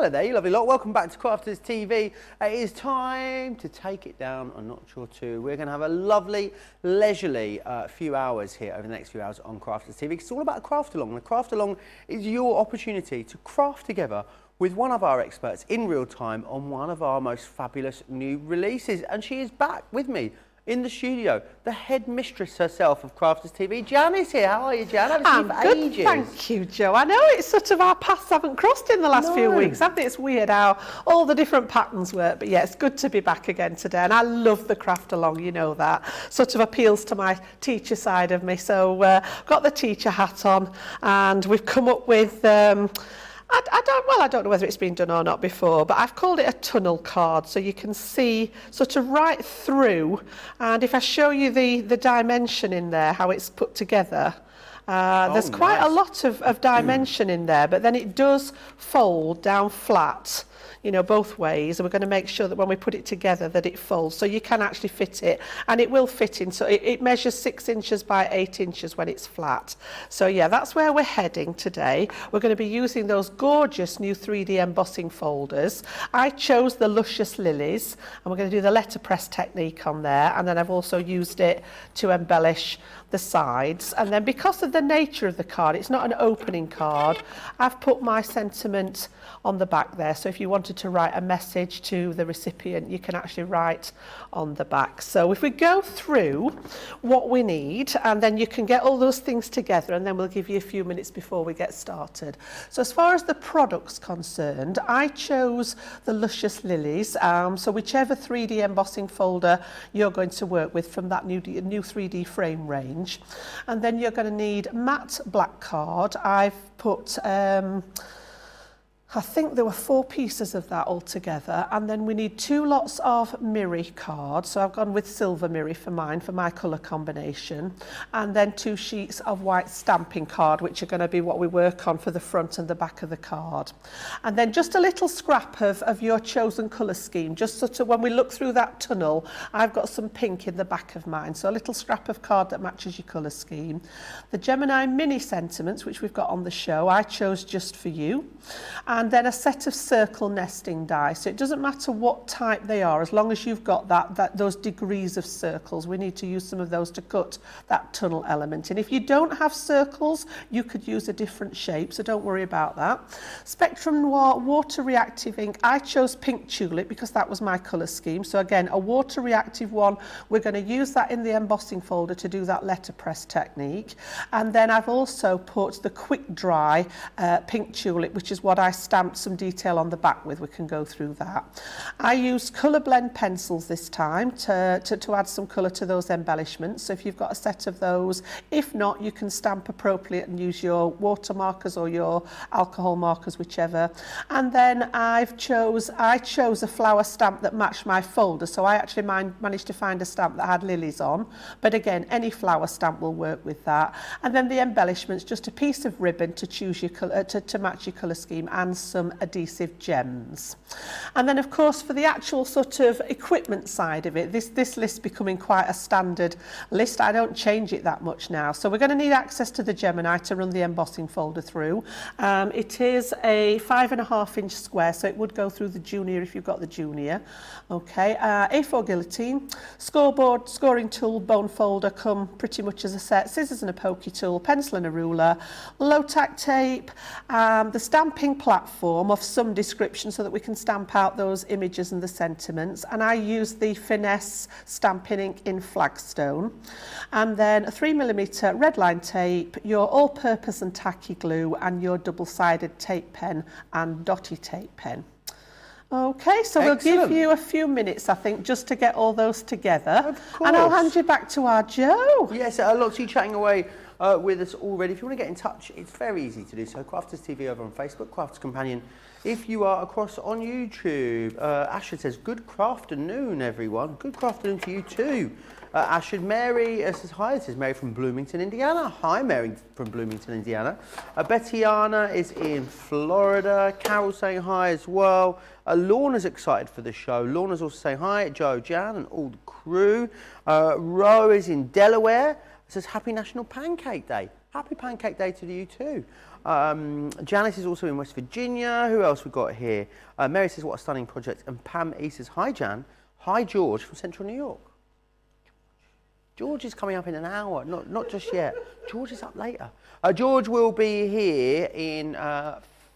Hello there, you lovely lot. Welcome back to Crafters TV. It is time to take it down a notch or two. We're going to have a lovely, leisurely few hours here over the next few hours on Crafters TV. It's all about a craft along. The craft along is your opportunity to craft together with one of our experts in real time on one of our most fabulous new releases. And she is back with me in the studio, the head mistress herself of Crafters TV. Jan is here. How are you, Jan? I'm good, ages. Thank you, Joe. I know it's sort of our paths haven't crossed in the last few weeks, have they? It's weird how all the different patterns work, but yeah, it's good to be back again today. And I love the craft along, you know that. Sort of appeals to my teacher side of me. So got the teacher hat on, and we've come up with I don't know whether it's been done or not before, but I've called it a tunnel card, so you can see sort of right through. And if I show you the dimension in there, how it's put together, there's quite a lot of dimension in there, but then it does fold down flat, you know, both ways, and we're going to make sure that when we put it together that it folds, so you can actually fit it, and it will fit in. So it measures 6 inches by 8 inches when it's flat. So yeah, that's where we're heading today. We're going to be using those gorgeous new 3D embossing folders. I chose the Luscious Lilies, and we're going to do the letterpress technique on there, and then I've also used it to embellish the sides. And then because of the nature of the card, it's not an opening card, I've put my sentiment on the back there. So if you wanted to write a message to the recipient, you can actually write on the back. So if we go through what we need, and then you can get all those things together, and then we'll give you a few minutes before we get started. So as far as the product's concerned, I chose the Luscious Lilies. So whichever 3D embossing folder you're going to work with from that new 3D frame range. And then you're going to need matte black card. I've put I think there were 4 pieces of that altogether, and then we need 2 lots of mirri card. So I've gone with silver mirri for mine, for my colour combination, and then 2 sheets of white stamping card, which are going to be what we work on for the front and the back of the card. And then just a little scrap of your chosen colour scheme, just sort of when we look through that tunnel, I've got some pink in the back of mine, so a little scrap of card that matches your colour scheme. The Gemini mini sentiments, which we've got on the show, I chose just for you. And then a set of circle nesting die. So it doesn't matter what type they are, as long as you've got those degrees of circles. We need to use some of those to cut that tunnel element. And if you don't have circles, you could use a different shape, so don't worry about that. Spectrum Noir water reactive ink. I chose pink tulip because that was my colour scheme. So again, a water reactive one. We're going to use that in the embossing folder to do that letterpress technique. And then I've also put the quick dry pink tulip, which is what I stamped some detail on the back with. We can go through that. I used colour blend pencils this time to add some colour to those embellishments. So if you've got a set of those, if not, you can stamp appropriate and use your water markers or your alcohol markers, whichever. And then I chose a flower stamp that matched my folder. So I actually managed to find a stamp that had lilies on, but again, any flower stamp will work with that. And then the embellishments, just a piece of ribbon to choose your colour, to match your colour scheme, and some adhesive gems. And then of course for the actual sort of equipment side of it, this list becoming quite a standard list. I don't change it that much now. So we're going to need access to the Gemini to run the embossing folder through. It is a 5.5-inch square, so it would go through the junior if you've got the junior. Okay, A4 guillotine, scoreboard, scoring tool, bone folder come pretty much as a set, scissors and a pokey tool, pencil and a ruler, low-tack tape, the stamping platform of some description so that we can stamp out those images and the sentiments. And I use the Finesse stamping ink in Flagstone. And then a 3mm red line tape, your all-purpose and tacky glue, and your double-sided tape pen and dotty tape pen. Okay, so we'll give you a few minutes, I think, just to get all those together. Of course. And I'll hand you back to our Joe. Yes, lots of you chatting away with us already. If you want to get in touch, it's very easy to do so. Crafters TV over on Facebook, Crafters Companion if you are across on YouTube. Ashford says, good crafternoon, everyone. Good crafternoon to you too. Ashford, Mary says hi. This is Mary from Bloomington, Indiana. Hi, Mary from Bloomington, Indiana. Bettiana is in Florida. Carol saying hi as well. Lorna's excited for the show. Lorna's also saying hi. Joe, Jan, and all the crew. Ro is in Delaware. It says happy National Pancake Day. Happy Pancake Day to you too. Janice is also in West Virginia. Who else we got here? Mary says, what a stunning project. And Pam E says, hi Jan. Hi George from Central New York. George is coming up in an hour. Not just yet. George is up later. George will be here in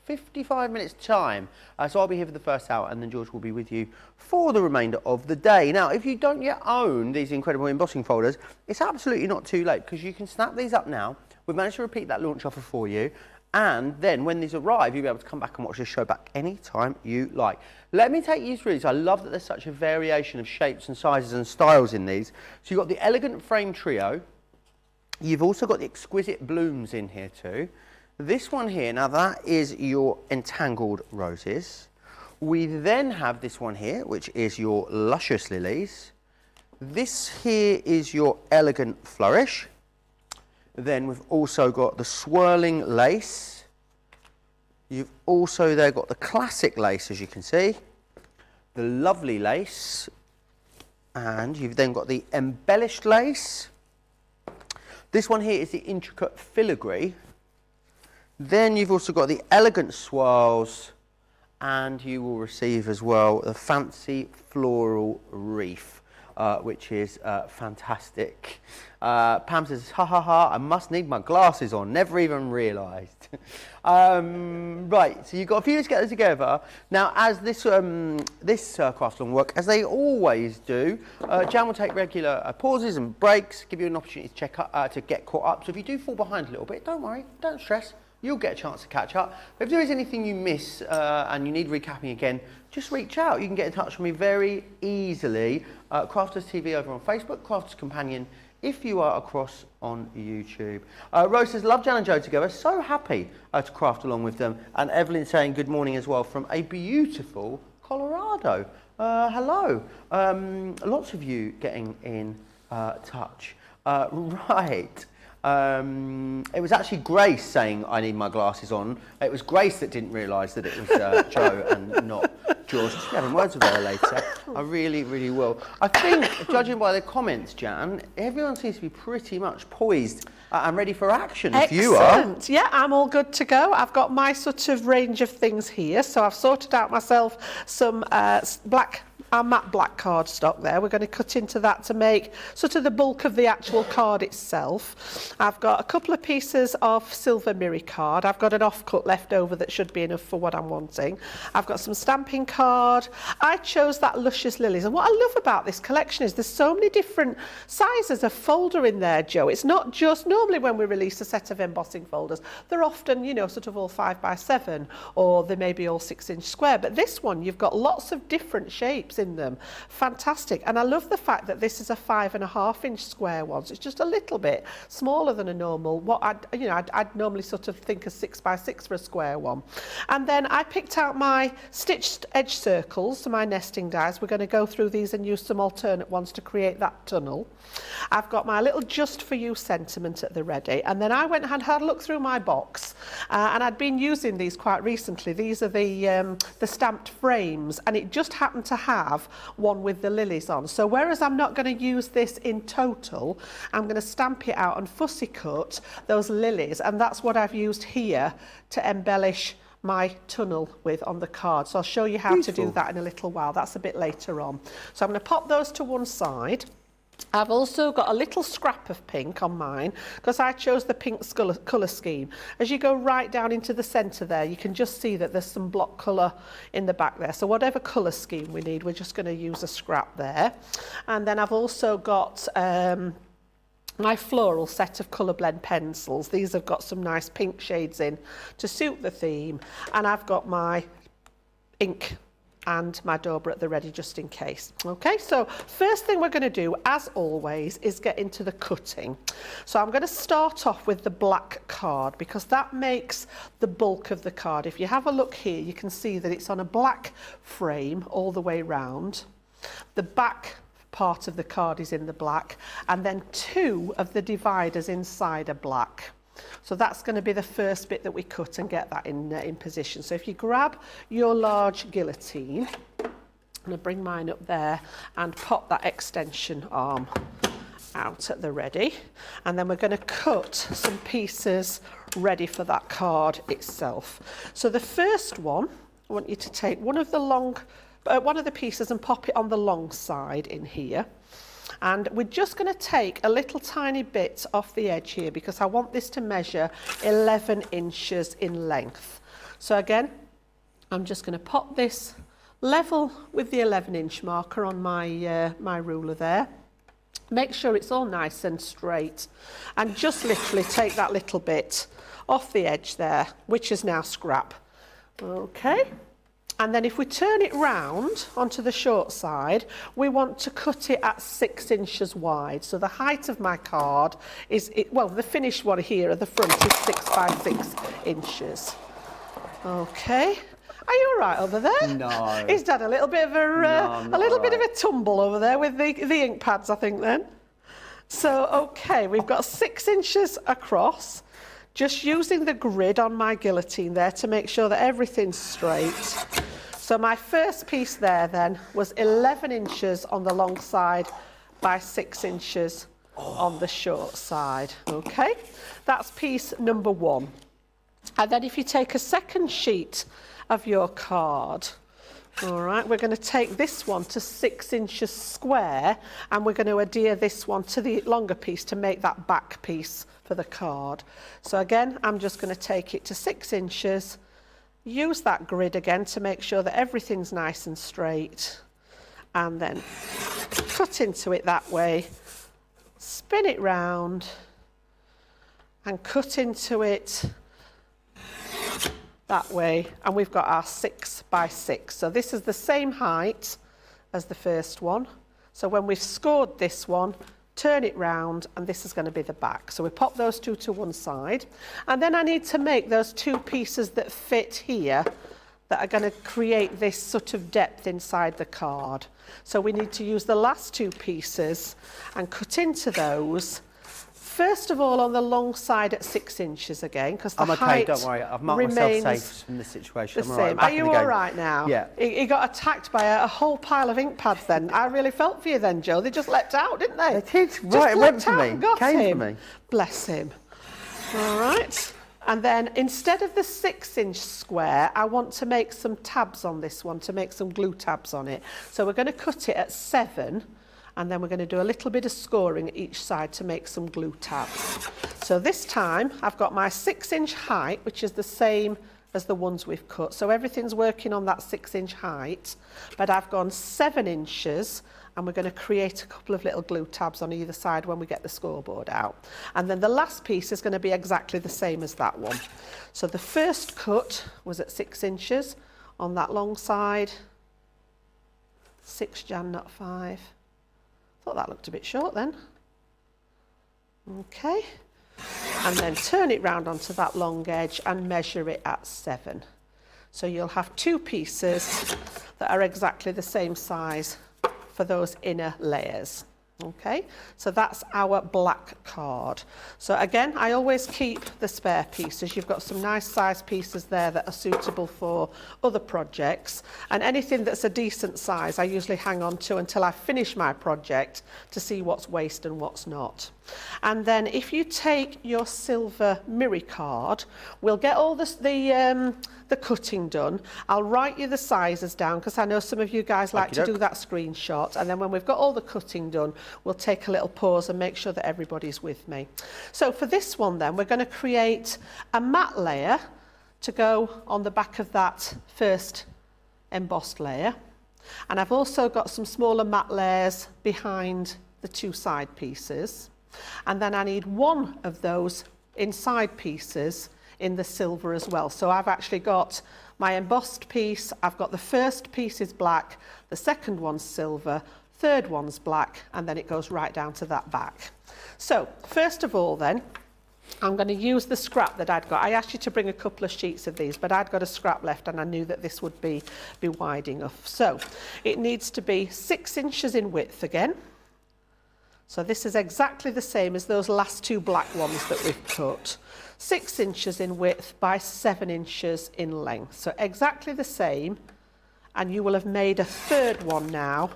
55 minutes time. So I'll be here for the first hour and then George will be with you for the remainder of the day. Now, if you don't yet own these incredible embossing folders, it's absolutely not too late because you can snap these up now. We've managed to repeat that launch offer for you. And then when these arrive, you'll be able to come back and watch this show back anytime you like. Let me take you through these. I love that there's such a variation of shapes and sizes and styles in these. So you've got the elegant frame trio. You've also got the exquisite blooms in here too. This one here, now that is your entangled roses. We then have this one here, which is your luscious lilies. This here is your elegant flourish. Then we've also got the swirling lace. You've also there got the classic lace, as you can see, the lovely lace, and you've then got the embellished lace. This one here is the intricate filigree. Then you've also got the elegant swirls, and you will receive as well the fancy floral wreath, which is fantastic. Pam says, ha ha ha, I must need my glasses on, never even realised. Right, so you've got a few to get them together. Now, as this craft along work, as they always do, Jan will take regular pauses and breaks, give you an opportunity to check up, to get caught up. So if you do fall behind a little bit, don't worry, don't stress. You'll get a chance to catch up. But if there is anything you miss and you need recapping again, just reach out. You can get in touch with me very easily. Crafters TV over on Facebook, Crafters Companion if you are across on YouTube. Rose says, love Jan and Joe together. So happy to craft along with them. And Evelyn saying good morning as well from a beautiful Colorado. Hello. Lots of you getting in touch. Right. It was actually Grace saying I need my glasses on. It was Grace that didn't realise that it was Joe and not George. Just be having words with her later. I really, really will. I think, judging by the comments, Jan, everyone seems to be pretty much poised and ready for action. If you are. Excellent. Yeah, I'm all good to go. I've got my sort of range of things here. So I've sorted out myself some matte black cardstock there. We're going to cut into that to make sort of the bulk of the actual card itself. I've got a couple of pieces of silver mirror card. I've got an offcut left over that should be enough for what I'm wanting. I've got some stamping card. I chose that Luscious Lilies. And what I love about this collection is there's so many different sizes of folder in there, Joe. It's not just, normally when we release a set of embossing folders, they're often, you know, sort of all 5x7 or they may be all 6-inch square. But this one, you've got lots of different shapes in them. Fantastic. And I love the fact that this is a 5.5-inch square one. So it's just a little bit smaller than a normal, what I'd normally sort of think a 6x6 for a square one. And then I picked out my stitched edge circles, so my nesting dies. We're going to go through these and use some alternate ones to create that tunnel. I've got my little just for you sentiment at the ready. And then I went and had a look through my box and I'd been using these quite recently. These are the stamped frames, and it just happened to have one with the lilies on. So whereas I'm not going to use this in total, I'm going to stamp it out and fussy cut those lilies, and that's what I've used here to embellish my tunnel with on the card. So I'll show you how to do that in a little while. That's a bit later on. So I'm going to pop those to one side. I've also got a little scrap of pink on mine because I chose the pink colour scheme. As you go right down into the centre there, you can just see that there's some block colour in the back there. So whatever colour scheme we need, we're just going to use a scrap there. And then I've also got my floral set of colour blend pencils. These have got some nice pink shades in to suit the theme. And I've got my ink and my dauber at the ready just in case. Okay, so first thing we're going to do, as always, is get into the cutting. So I'm going to start off with the black card because that makes the bulk of the card. If you have a look here, you can see that it's on a black frame all the way round. The back part of the card is in the black, and then two of the dividers inside are black. So that's going to be the first bit that we cut and get that in position. So if you grab your large guillotine, I'm going to bring mine up there and pop that extension arm out at the ready, and then we're going to cut some pieces ready for that card itself. So the first one, I want you to take one of the pieces and pop it on the long side in here. And we're just going to take a little tiny bit off the edge here because I want this to measure 11 inches in length. So again, I'm just going to pop this level with the 11-inch marker on my, my ruler there. Make sure it's all nice and straight, and just literally take that little bit off the edge there, which is now scrap. Okay, and then if we turn it round onto the short side, we want to cut it at 6 inches wide. So the height of my card is, well, the finished one here at the front is 6 by 6 inches. Okay. Are you all right over there? No. He's done a little bit of a tumble over there with the ink pads, I think, then. So, okay, we've got 6 inches across, just using the grid on my guillotine there to make sure that everything's straight. So my first piece there, then, was 11 inches on the long side by 6 inches on the short side. Okay, that's piece number 1. And then if you take a second sheet of your card, all right, we're going to take this one to 6 inches square, and we're going to adhere this one to the longer piece to make that back piece for the card. So again, I'm just going to take it to 6 inches, use that grid again to make sure that everything's nice and straight, and then cut into it that way, spin it round and cut into it that way, and we've got our 6 by 6. So this is the same height as the first one. So when we've scored this one, turn it round, and this is going to be the back. So we pop those two to one side, and then I need to make those 2 pieces that fit here that are going to create this sort of depth inside the card. So we need to use the last 2 pieces and cut into those. First of all, on the long side at 6 inches again, because the height don't worry. I've marked myself safe in this situation. The same. Are you all right now? Yeah. He got attacked by a whole pile of ink pads then. I really felt for you then, Joe. They just leapt out, didn't they? They did. Right, it went for me. Came for me. Bless him. All right. And then instead of the 6-inch square, I want to make some tabs on this one, to make some glue tabs on it. So we're going to cut it at 7. And then we're going to do a little bit of scoring at each side to make some glue tabs. So this time I've got my 6-inch height, which is the same as the ones we've cut. So everything's working on that 6-inch height, but I've gone 7 inches, and we're going to create a couple of little glue tabs on either side when we get the scoreboard out. And then the last piece is going to be exactly the same as that one. So the first cut was at 6 inches on that long side. 6 Jan, not 5. Thought that looked a bit short then. Okay, and then turn it round onto that long edge and measure it at 7. So you'll have 2 pieces that are exactly the same size for those inner layers. Okay, so that's our black card. So again, I always keep the spare pieces. You've got some nice size pieces there that are suitable for other projects, and anything that's a decent size I usually hang on to until I finish my project to see what's waste and what's not. And then if you take your silver mirror card, we'll get all the cutting done. I'll write you the sizes down because I know some of you guys like to do that screenshot, and then when we've got all the cutting done, we'll take a little pause and make sure that everybody's with me. So for this one then, we're going to create a matte layer to go on the back of that first embossed layer, and I've also got some smaller matte layers behind the 2 side pieces, and then I need 1 of those inside pieces in the silver as well. So I've actually got my embossed piece, I've got the first piece is black, the second one's silver, third one's black, and then it goes right down to that back. So first of all then, I'm going to use the scrap that I'd got. I asked you to bring a couple of sheets of these, but I'd got a scrap left and I knew that this would be wide enough. So it needs to be 6 inches in width again. So this is exactly the same as those last 2 black ones that we've cut. 6 inches in width by 7 inches in length. So exactly the same, and you will have made a third one now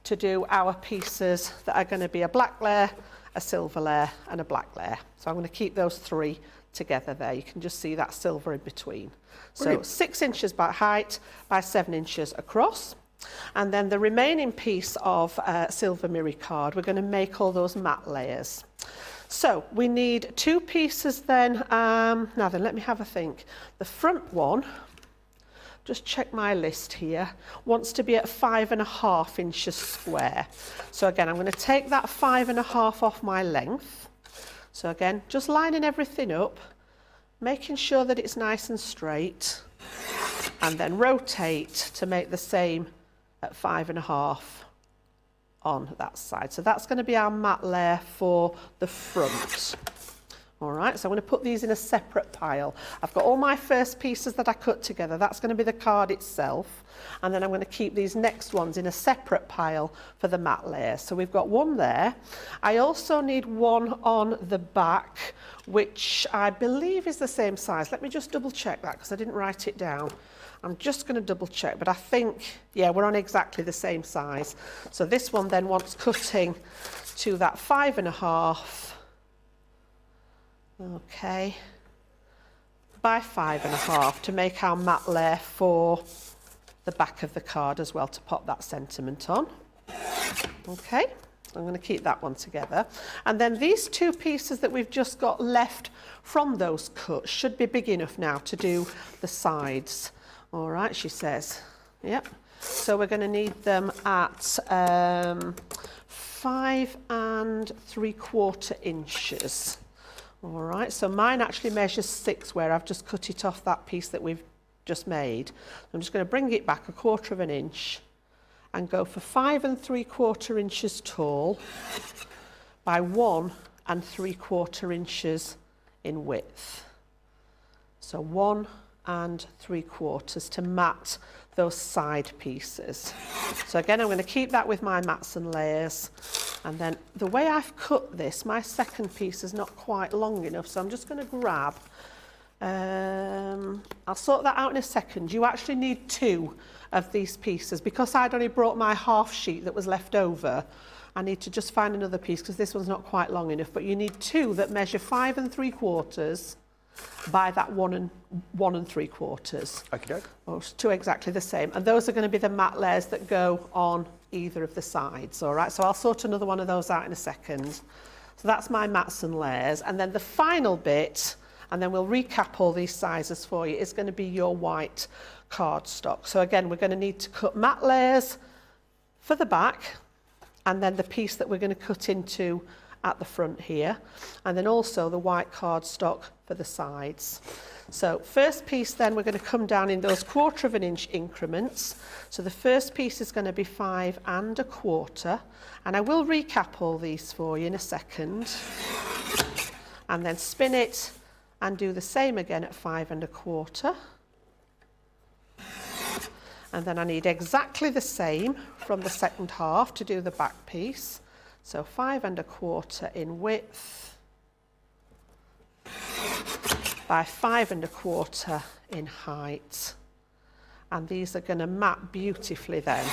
to do our pieces that are going to be a black layer a silver layer and a black layer. So I'm going to keep those 3 together there. You can just see that silver in between. Brilliant. So 6 inches by height by 7 inches across. And then the remaining piece of silver mirror card, we're going to make all those matte layers. So we need 2 pieces then. Now then, let me have a think. The front one, just check my list here, wants to be at 5.5 inches square. So again, I'm going to take that 5.5 off my length. So again, just lining everything up, making sure that it's nice and straight, and then rotate to make the same at 5.5 on that side. So that's going to be our matte layer for the front. All right, so I'm going to put these in a separate pile. I've got all my first pieces that I cut together. That's going to be the card itself. And then I'm going to keep these next ones in a separate pile for the matte layer. So we've got one there. I also need one on the back, which I believe is the same size. Let me just double check that because I didn't write it down. I'm just going to double check, but I think, yeah, we're on exactly the same size. So this one then wants cutting to that 5.5. Okay, by 5.5 to make our matte layer for the back of the card as well, to pop that sentiment on. Okay, I'm going to keep that one together. And then these 2 pieces that we've just got left from those cuts should be big enough now to do the sides. All right, she says. Yep. So we're going to need them at 5 3/4 inches. All right, so mine actually measures 6 where I've just cut it off that piece that we've just made. I'm just going to bring it back 1/4 inch and go for 5 3/4 inches tall by 1 3/4 inches in width. So 1 3/4 to mat those side pieces. So again, I'm going to keep that with my mats and layers. And then the way I've cut this, my second piece is not quite long enough, so I'm just going to grab, I'll sort that out in a second. You actually need 2 of these pieces. Because I'd only brought my half sheet that was left over, I need to just find another piece because this one's not quite long enough, but you need 2 that measure 5 3/4 by that 1 3/4. Okay. Oh, 2 exactly the same. And those are going to be the matte layers that go on either of the sides. All right, so I'll sort another one of those out in a second. So that's my mats and layers. And then the final bit, and then we'll recap all these sizes for you, is going to be your white cardstock. So again, we're going to need to cut matte layers for the back, and then the piece that we're going to cut into at the front here, and then also the white cardstock for the sides. So first piece then, we're going to come down in those 1/4 inch increments. So the first piece is going to be 5 1/4, and I will recap all these for you in a second, and then spin it and do the same again at 5 1/4. And then I need exactly the same from the second half to do the back piece. So 5 1/4 in width by 5 1/4 in height. And these are going to map beautifully then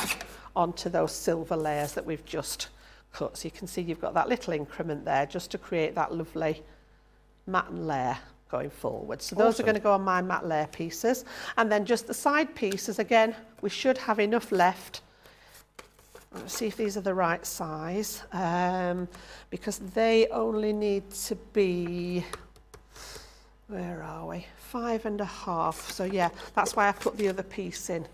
onto those silver layers that we've just cut. So you can see you've got that little increment there just to create that lovely matte layer going forward. So those are going to go on my matte layer pieces. And then just the side pieces, again, we should have enough left. Let's see if these are the right size, because they only need to be, where are we? 5 1/2. So yeah, that's why I put the other piece in.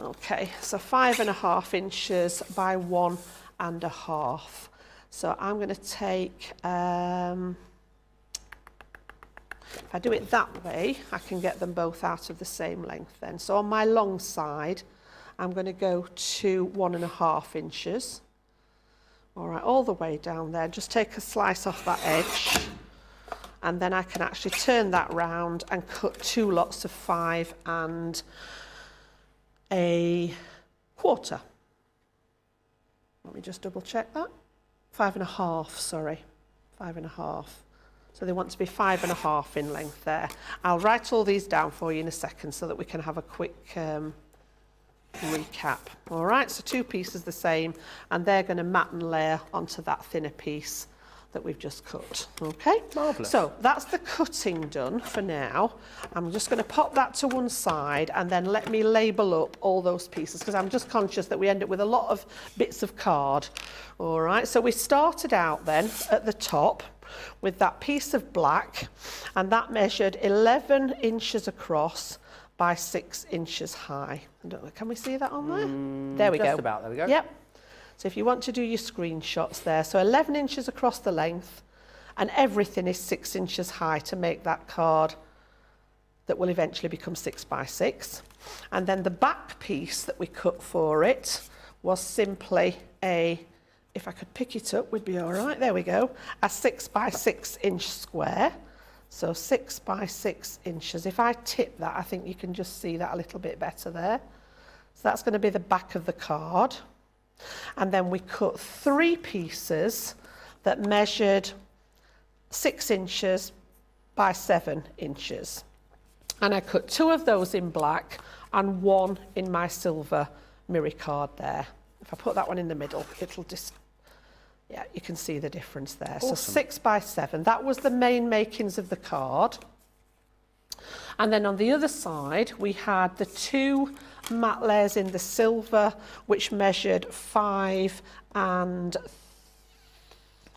Okay, so 5 1/2 inches by 1 1/2. So I'm going to take, if I do it that way, I can get them both out of the same length then. So on my long side, I'm going to go to 1 1/2 inches. All right, all the way down there. Just take a slice off that edge, and then I can actually turn that round and cut 2 lots of 5 1/4. Let me just double check that. 5 1/2, sorry, 5 1/2. So they want to be 5 1/2 in length there. I'll write all these down for you in a second so that we can have a quick recap. All right, so 2 pieces the same, and they're going to mat and layer onto that thinner piece that we've just cut. Okay, Marvellous. So that's the cutting done for now. I'm just going to pop that to one side and then let me label up all those pieces, because I'm just conscious that we end up with a lot of bits of card. All right, so we started out then at the top with that piece of black, and that measured 11 inches across by 6 inches high. I don't know, can we see that on there? There we go. Just about, there we go. Yep. So if you want to do your screenshots there, so 11 inches across the length, and everything is 6 inches high to make that card that will eventually become 6 by 6. And then the back piece that we cut for it was simply a, if I could pick it up, we'd be all right, there we go, a 6 by 6 inch square. So 6 by 6 inches. If I tip that, I think you can just see that a little bit better there. So that's going to be the back of the card. And then we cut 3 pieces that measured 6 inches by 7 inches. And I cut 2 of those in black and 1 in my silver mirror card there. If I put that one in the middle, it'll just, yeah, you can see the difference there. Awesome. So 6 by 7, that was the main makings of the card. And then on the other side, we had the 2 matte layers in the silver, which measured 5 and,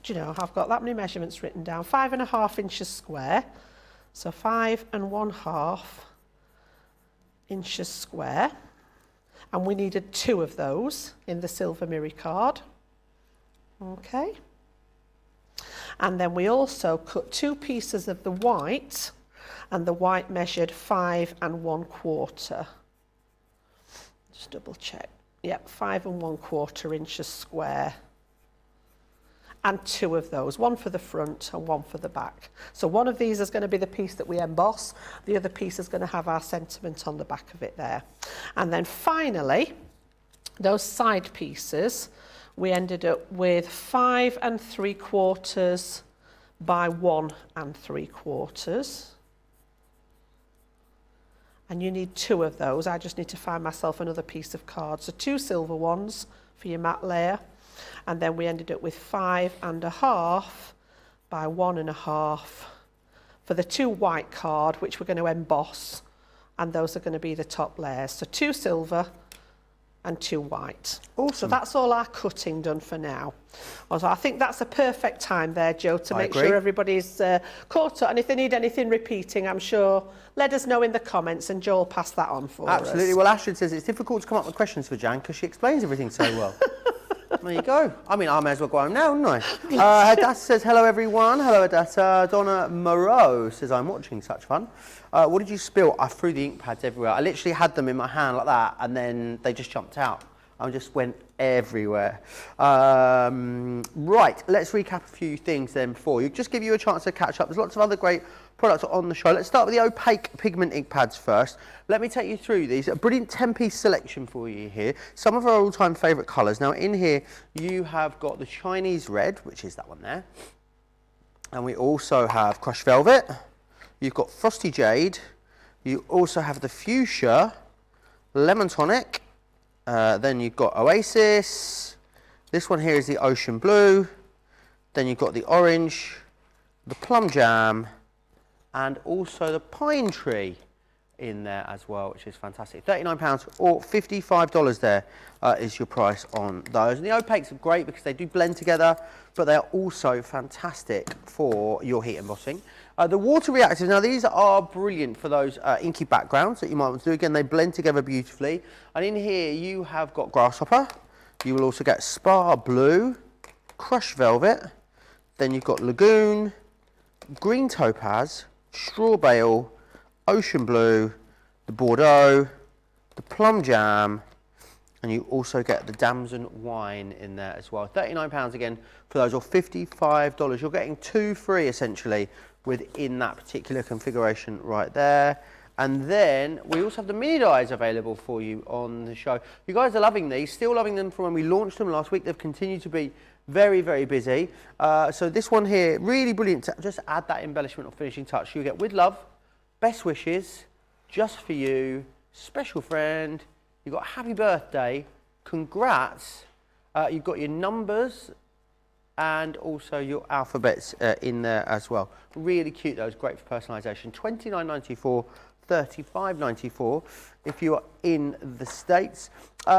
do you know, I've got that many measurements written down, 5.5 inches square. So 5.5 inches square. And we needed 2 of those in the silver mirror card. Okay. And then we also cut 2 pieces of the white, and the white measured 5 1/4. Just double check. Yep, 5 1/4 inches square. And 2 of those, 1 for the front and 1 for the back. So one of these is going to be the piece that we emboss. The other piece is going to have our sentiment on the back of it there. And then finally, those side pieces, we ended up with 5 3/4 by 1 3/4. And you need 2 of those. I just need to find myself another piece of card. So 2 silver ones for your matte layer. And then we ended up with 5.5 by 1.5 for the 2 white card, which we're going to emboss. And those are going to be the top layers. So 2 silver and 2 white. Awesome. So that's all our cutting done for now. Also, I think that's a perfect time there, Joe, to make agree. sure everybody's caught up. And if they need anything repeating, I'm sure, let us know in the comments and Joe will pass that on for us. Absolutely. Well, Astrid says it's difficult to come up with questions for Jan because she explains everything so well. There you go. I mean, I may as well go home now, haven't I? Hadassah says, hello, everyone. Hello, Hadassah. Donna Moreau says, I'm watching, such fun. What did you spill? I threw the ink pads everywhere. I literally had them in my hand like that, and then they just jumped out. I just went everywhere. Right, let's recap a few things then for you. Just give you a chance to catch up. There's lots of other great products on the show. Let's start with the opaque pigment ink pads first. Let me take you through these. A brilliant 10-piece selection for you here. Some of our all-time favourite colours. Now in here you have got the Chinese red, which is that one there. And we also have crushed velvet. You've got frosty jade. You also have the fuchsia, lemon tonic. Then you've got oasis. This one here is the ocean blue. Then you've got the orange, the plum jam, and also the pine tree in there as well, which is fantastic. £39 or $55 there is your price on those. And the opaques are great because they do blend together, but they're also fantastic for your heat embossing. The water reactives, now these are brilliant for those inky backgrounds that you might want to do. Again, they blend together beautifully. And in here you have got grasshopper. You will also get spar blue, crushed velvet. Then you've got lagoon, green topaz, straw bale, ocean blue, the Bordeaux, the plum jam, and you also get the damson wine in there as well. £39 again for those, or $55. You're getting 2 free essentially within that particular configuration right there. And then we also have the mini dies available for you on the show. You guys are loving these, still loving them from when we launched them last week. They've continued to be very, very busy. So this one here, really brilliant to just add that embellishment or finishing touch. You get with love, best wishes, just for you, special friend, you've got happy birthday, congrats, you've got your numbers and also your alphabets in there as well. Really cute, those, great for personalisation. $29.94, $35.94 if you are in the States.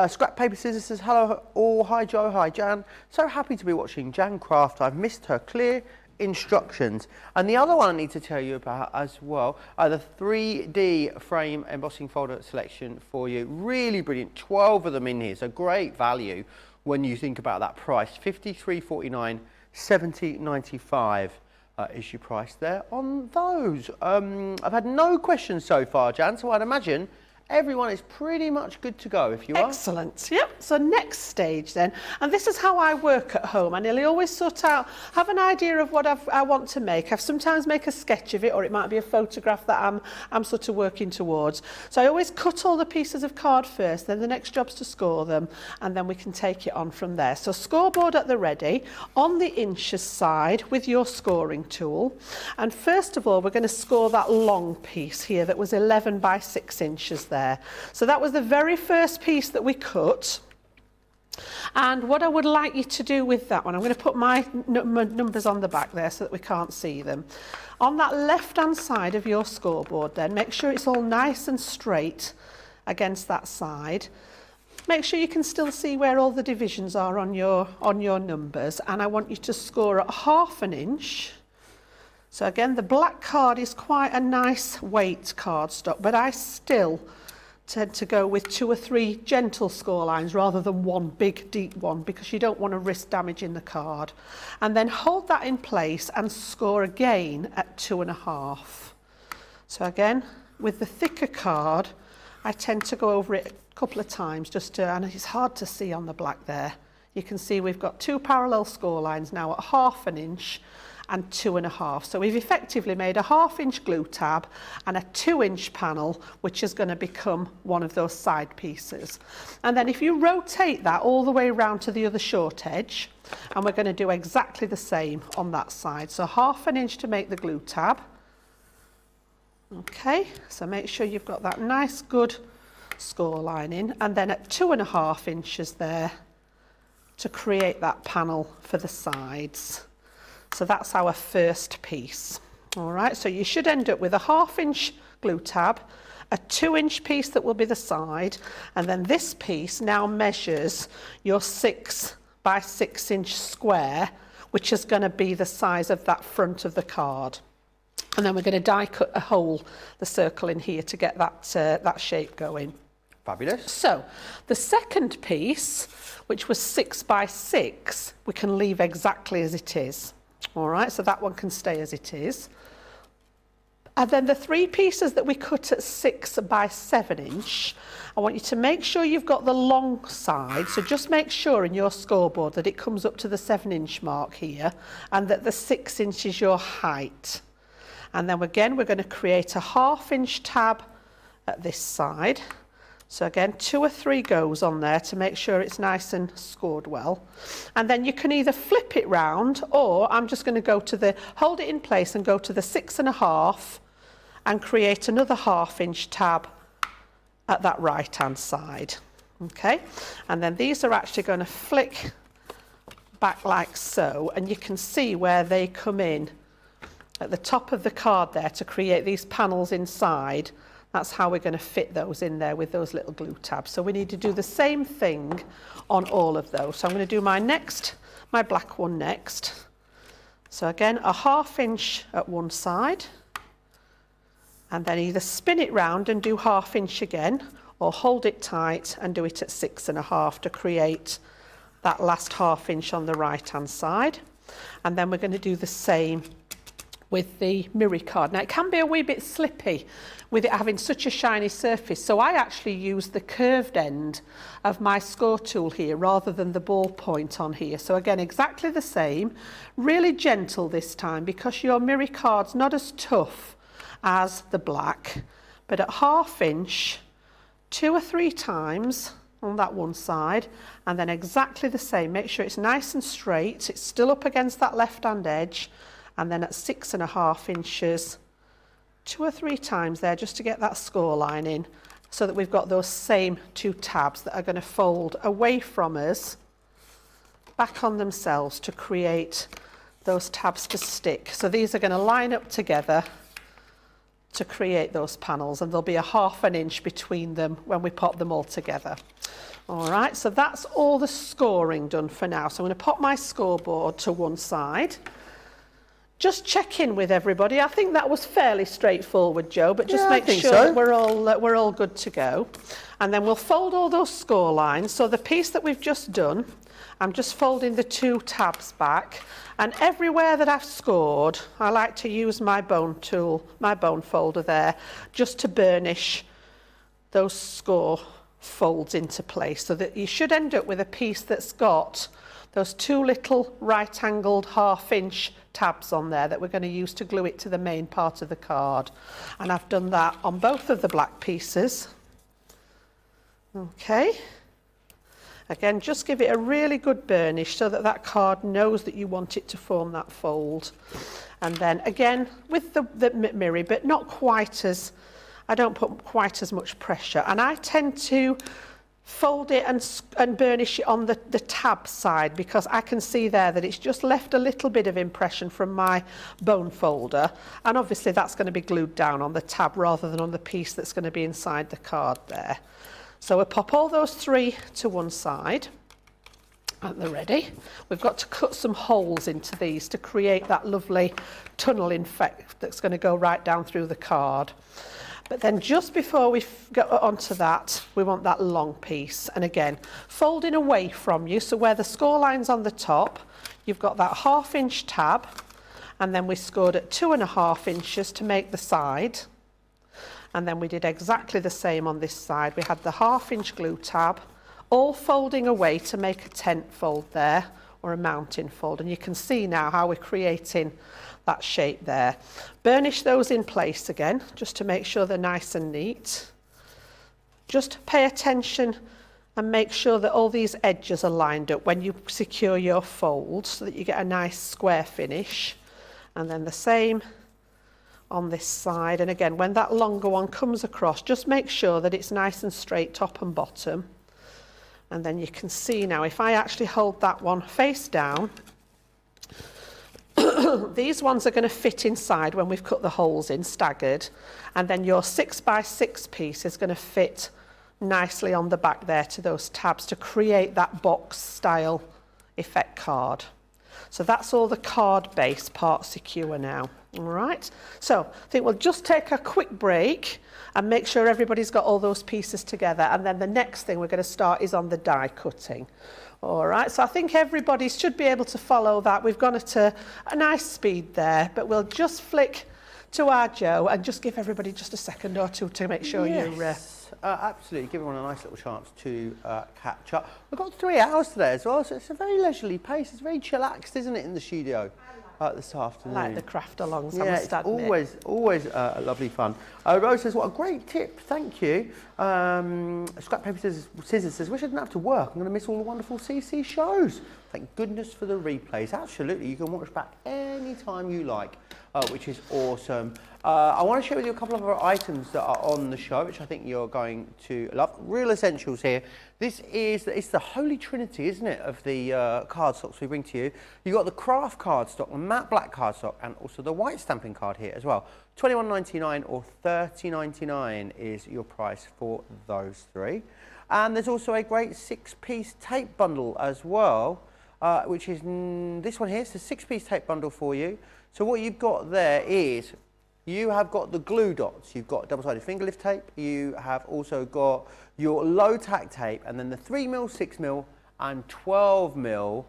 Scrap Paper Scissors says, hello all, hi Joe, hi Jan. So happy to be watching Jan craft. I've missed her clear instructions. And the other one I need to tell you about as well, the 3D frame embossing folder selection for you. Really brilliant, 12 of them in here, so great value when you think about that price. $53.49, $70.95 is your price there on those. I've had no questions so far, Jan, so I'd imagine everyone is pretty much good to go if you are. Excellent. Yep. So next stage then, and this is how I work at home. I nearly always sort out, have an idea of what I want to make. I sometimes make a sketch of it, or it might be a photograph that I'm sort of working towards. So I always cut all the pieces of card first, then the next job's to score them, and then we can take it on from there. So scoreboard at the ready, on the inches side with your scoring tool. And first of all, we're going to score that long piece here that was 11 by 6 inches there. So that was the very first piece that we cut. And what I would like you to do with that one, I'm going to put my numbers on the back there so that we can't see them. On that left hand side of your scoreboard then, make sure it's all nice and straight against that side. Make sure you can still see where all the divisions are on your numbers, and I want you to score at 1/2 inch. So again, the black card is quite a nice weight cardstock, but I still tend to go with 2 or 3 gentle score lines rather than one big deep one, because you don't want to risk damaging the card. And then hold that in place and score again at 2.5. So again, with the thicker card, I tend to go over it a couple of times just to, and it's hard to see on the black there. You can see we've got 2 parallel score lines now at 1/2 inch and 2.5. So we've effectively made a 1/2 inch glue tab and a 2 inch panel, which is going to become one of those side pieces. And then if you rotate that all the way around to the other short edge, and we're going to do exactly the same on that side. So 1/2 inch to make the glue tab. Okay, so make sure you've got that nice good score line in, and then at 2.5 inches there to create that panel for the sides. So that's our first piece. All right, so you should end up with a 1/2 inch glue tab, a 2 inch piece that will be the side, and then this piece now measures your 6 by 6 inch square, which is going to be the size of that front of the card. And then we're going to die cut a hole, the circle in here, to get that shape going. Fabulous. So the second piece, which was 6 by 6, we can leave exactly as it is. All right, so that one can stay as it is. And then the 3 pieces that we cut at 6 by 7 inch, I want you to make sure you've got the long side. So just make sure in your scoreboard that it comes up to the 7 inch mark here, and that the 6 inch is your height. And then again, we're going to create a 1/2 inch tab at this side. So again, 2 or 3 goes on there to make sure it's nice and scored well. And then you can either flip it round, or I'm just going to go to the, hold it in place and go to the 6.5 and create another 1/2 inch tab at that right hand side. Okay, and then these are actually going to flick back like so, and you can see where they come in at the top of the card there to create these panels inside. That's how we're going to fit those in there with those little glue tabs. So we need to do the same thing on all of those. So I'm going to do my black one next. So again, a 1/2 inch at one side, and then either spin it round and do 1/2 inch again, or hold it tight and do it at 6.5 to create that last 1/2 inch on the right hand side. And then we're going to do the same with the mirror card. Now it can be a wee bit slippy with it having such a shiny surface, so I actually use the curved end of my score tool here rather than the ball point on here. So again, exactly the same, really gentle this time, because your mirror card's not as tough as the black, but at 1/2 inch, 2 or 3 times on that one side, and then exactly the same. Make sure it's nice and straight, it's still up against that left hand edge, and then at 6.5 inches, 2 or 3 times there just to get that score line in, so that we've got those same 2 tabs that are going to fold away from us back on themselves to create those tabs to stick. So these are going to line up together to create those panels, and there'll be a 1/2 inch between them when we pop them all together. All right, so that's all the scoring done for now. So I'm going to pop my scoreboard to one side. Just check in with everybody. I think that was fairly straightforward, Joe, but just make sure that we're all good to go. And then we'll fold all those score lines. So the piece that we've just done, I'm just folding the 2 tabs back, and everywhere that I've scored, I like to use my bone tool, my bone folder there, just to burnish those score folds into place, so that you should end up with a piece that's got those 2 little right-angled 1/2 inch tabs on there that we're going to use to glue it to the main part of the card. And I've done that on both of the black pieces. Okay. Again, just give it a really good burnish so that that card knows that you want it to form that fold. And then again, with the mirror, but not quite as, I don't put quite as much pressure. And I tend to fold it and burnish it on the tab side, because I can see there that it's just left a little bit of impression from my bone folder. And obviously that's going to be glued down on the tab rather than on the piece that's going to be inside the card there. So we'll pop all those 3 to one side at the ready. We've got to cut some holes into these to create that lovely tunneling effect that's going to go right down through the card. But then just before we get onto that, we want that long piece. And again, folding away from you, so where the score line's on the top, you've got that 1/2 inch tab, and then we scored at 2.5 inches to make the side. And then we did exactly the same on this side. We had the 1/2 inch glue tab, all folding away to make a tent fold there, or a mountain fold. And you can see now how we're creating that shape there. Burnish those in place again, just to make sure they're nice and neat. Just pay attention and make sure that all these edges are lined up when you secure your fold, so that you get a nice square finish. And then the same on this side. And again, when that longer one comes across, just make sure that it's nice and straight top and bottom. And then you can see now, if I actually hold that one face down, these ones are going to fit inside when we've cut the holes in, staggered. And then your 6x6 piece is going to fit nicely on the back there to those tabs to create that box style effect card. So that's all the card base part secure now. All right, so I think we'll just take a quick break and make sure everybody's got all those pieces together, and then the next thing we're going to start is on the die cutting. All right, so I think everybody should be able to follow that. We've gone at a nice speed there, but we'll just flick to our Joe and just give everybody just a second or two to make sure you're... Absolutely, give everyone a nice little chance to catch up. We've got 3 hours today as well, so it's a very leisurely pace. It's very chillaxed, isn't it, in the studio this afternoon? I like the craft alongs, I yeah, must admit. It's always lovely fun. Rose says, what a great tip, thank you. Scrap Paper Scissors says, wish I didn't have to work. I'm going to miss all the wonderful CC shows. Thank goodness for the replays. Absolutely, you can watch back any time you like, which is awesome. I want to share with you a couple of other items that are on the show, which I think you're going to love. Real essentials here. It's the holy trinity, isn't it, of the cardstocks we bring to you. You've got the craft cardstock, the matte black cardstock, and also the white stamping card here as well. $21.99 or $30.99 is your price for those 3. And there's also a great 6-piece tape bundle as well, which is this one here. It's a 6-piece tape bundle for you. So what you've got there is, you have got the glue dots, you've got double-sided finger lift tape, you have also got your low tack tape, and then the 3mm, 6mm and 12mm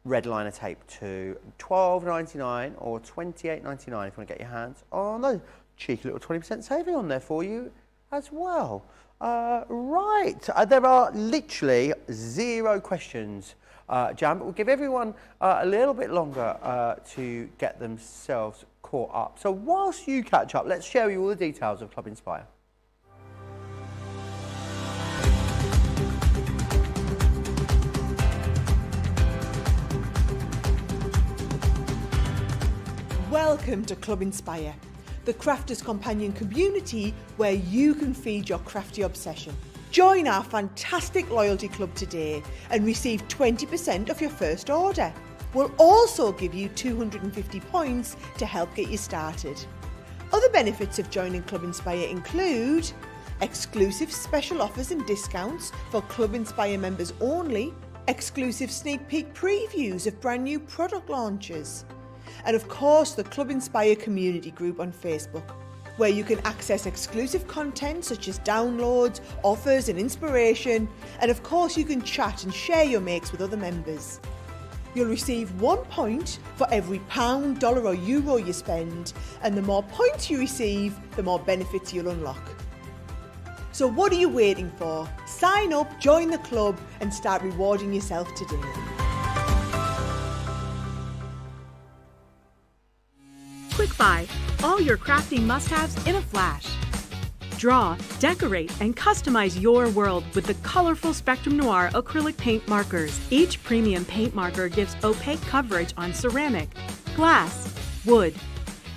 red liner tape to $12.99 or $28.99 if you want to get your hands on those. Cheeky little 20% saving on there for you as well. Right, there are literally 0 questions, Jan, but we'll give everyone a little bit longer to get themselves caught up. So whilst you catch up, let's share with you all the details of Club Inspire. Welcome to Club Inspire, the crafters companion community where you can feed your crafty obsession. Join our fantastic loyalty club today and receive 20% off your first order. We'll also give you 250 points to help get you started. Other benefits of joining Club Inspire include exclusive special offers and discounts for Club Inspire members only, exclusive sneak peek previews of brand new product launches, and of course the Club Inspire community group on Facebook, where you can access exclusive content such as downloads, offers and inspiration, and of course you can chat and share your makes with other members. You'll receive 1 point for every pound, dollar or euro you spend, and the more points you receive, the more benefits you'll unlock. So what are you waiting for? Sign up, join the club and start rewarding yourself today. Quick Buy, all your crafting must-haves in a flash. Draw, decorate, and customize your world with the colorful Spectrum Noir acrylic paint markers. Each premium paint marker gives opaque coverage on ceramic, glass, wood,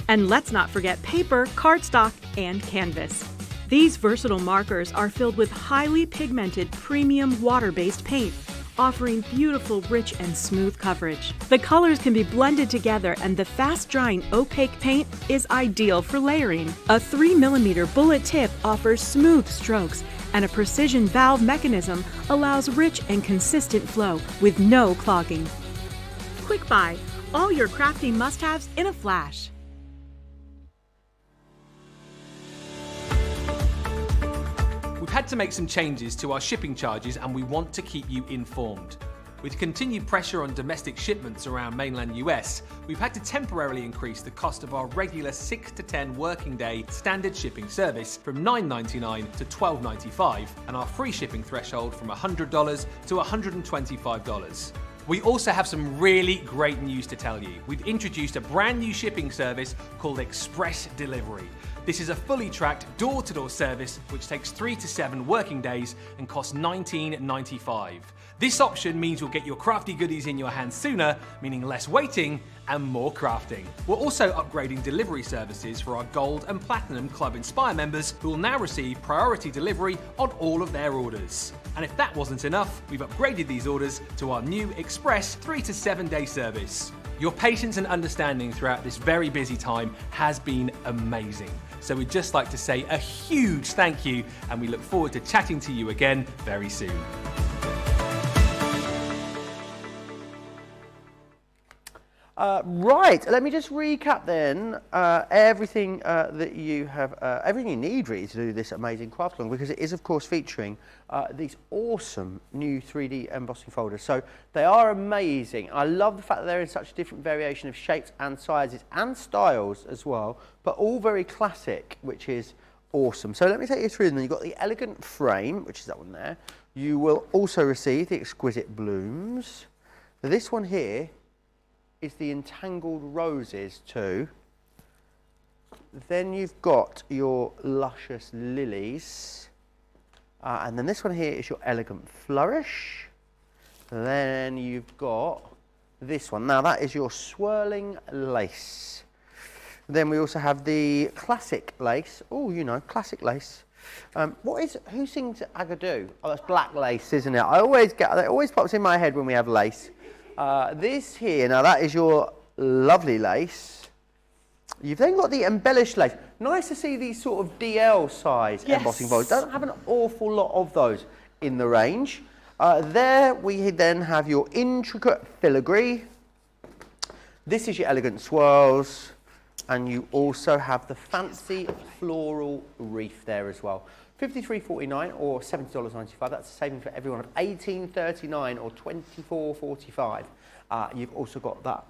and let's not forget paper, cardstock, and canvas. These versatile markers are filled with highly pigmented premium water-based paint, offering beautiful, rich, and smooth coverage. The colors can be blended together and the fast-drying opaque paint is ideal for layering. A 3mm bullet tip offers smooth strokes and a precision valve mechanism allows rich and consistent flow with no clogging. Quick Buy, all your crafting must-haves in a flash. We've had to make some changes to our shipping charges and we want to keep you informed. With continued pressure on domestic shipments around mainland US, we've had to temporarily increase the cost of our regular 6 to 10 working day standard shipping service from $9.99 to $12.95 and our free shipping threshold from $100 to $125. We also have some really great news to tell you. We've introduced a brand new shipping service called Express Delivery. This is a fully tracked door-to-door service which takes 3 to 7 working days and costs $19.95. This option means you'll get your crafty goodies in your hands sooner, meaning less waiting and more crafting. We're also upgrading delivery services for our Gold and Platinum Club Inspire members who will now receive priority delivery on all of their orders. And if that wasn't enough, we've upgraded these orders to our new Express 3 to 7 day service. Your patience and understanding throughout this very busy time has been amazing. So we'd just like to say a huge thank you and we look forward to chatting to you again very soon. Right, let me just recap then everything that you have, everything you need really to do this amazing craft along, because it is of course featuring these awesome new 3D embossing folders. So they are amazing. I love the fact that they're in such different variation of shapes and sizes and styles as well, but all very classic, which is awesome. So let me take you through them. You've got the elegant frame, which is that one there. You will also receive the exquisite blooms. This one here is the entangled roses too. Then you've got your luscious lilies. And then this one here is your elegant flourish. Then you've got this one. Now that is your swirling lace. Then we also have the classic lace. Oh, you know, classic lace. Who sings Agadoo? Oh, that's black lace, isn't it? That always pops in my head when we have lace. This here, now that is your lovely lace. You've then got the embellished lace. Nice to see these sort of DL size embossing folders. Don't have an awful lot of those in the range. There we then have your intricate filigree. This is your elegant swirls. And you also have the fancy floral wreath there as well. $53.49 or $70.95. That's a saving for everyone of $18.39 or $24.45. You've also got that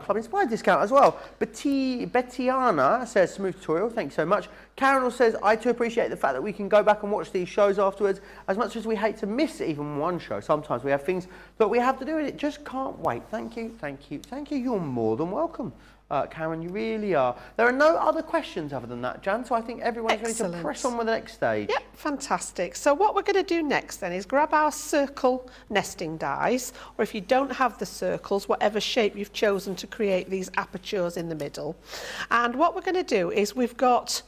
Club Inspire discount as well. Bettiana says, smooth tutorial, thank you so much. Carol says, I too appreciate the fact that we can go back and watch these shows afterwards. As much as we hate to miss even one show, sometimes we have things that we have to do and it just can't wait. Thank you, thank you, thank you. You're more than welcome. Karen, you really are. There are no other questions other than that, Jan, so I think everyone's ready to press on with the next stage. Yep, fantastic. So what we're going to do next then is grab our circle nesting dies, or if you don't have the circles, whatever shape you've chosen to create these apertures in the middle. And what we're going to do is we've got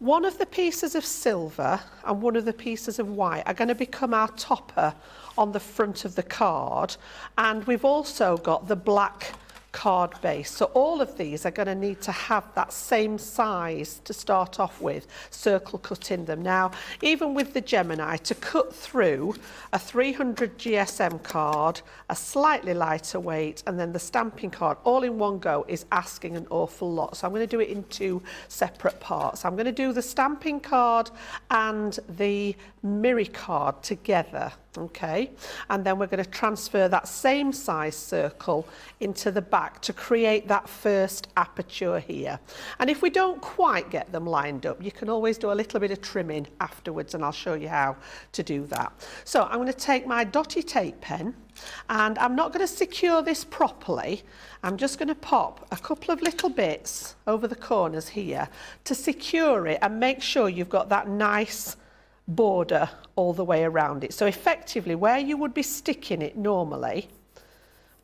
One of the pieces of silver and one of the pieces of white are going to become our topper on the front of the card, and we've also got the black card base. So all of these are going to need to have that same size to start off with, circle cut in them. Now, even with the Gemini, to cut through a 300 GSM card, a slightly lighter weight, and then the stamping card all in one go is asking an awful lot. So I'm going to do it in two separate parts. I'm going to do the stamping card and the Miri card together. Okay, and then we're going to transfer that same size circle into the back to create that first aperture here. And if we don't quite get them lined up, you can always do a little bit of trimming afterwards, and I'll show you how to do that. So I'm going to take my dotty tape pen, and I'm not going to secure this properly. I'm just going to pop a couple of little bits over the corners here to secure it and make sure you've got that nice border all the way around it. So effectively, where you would be sticking it normally,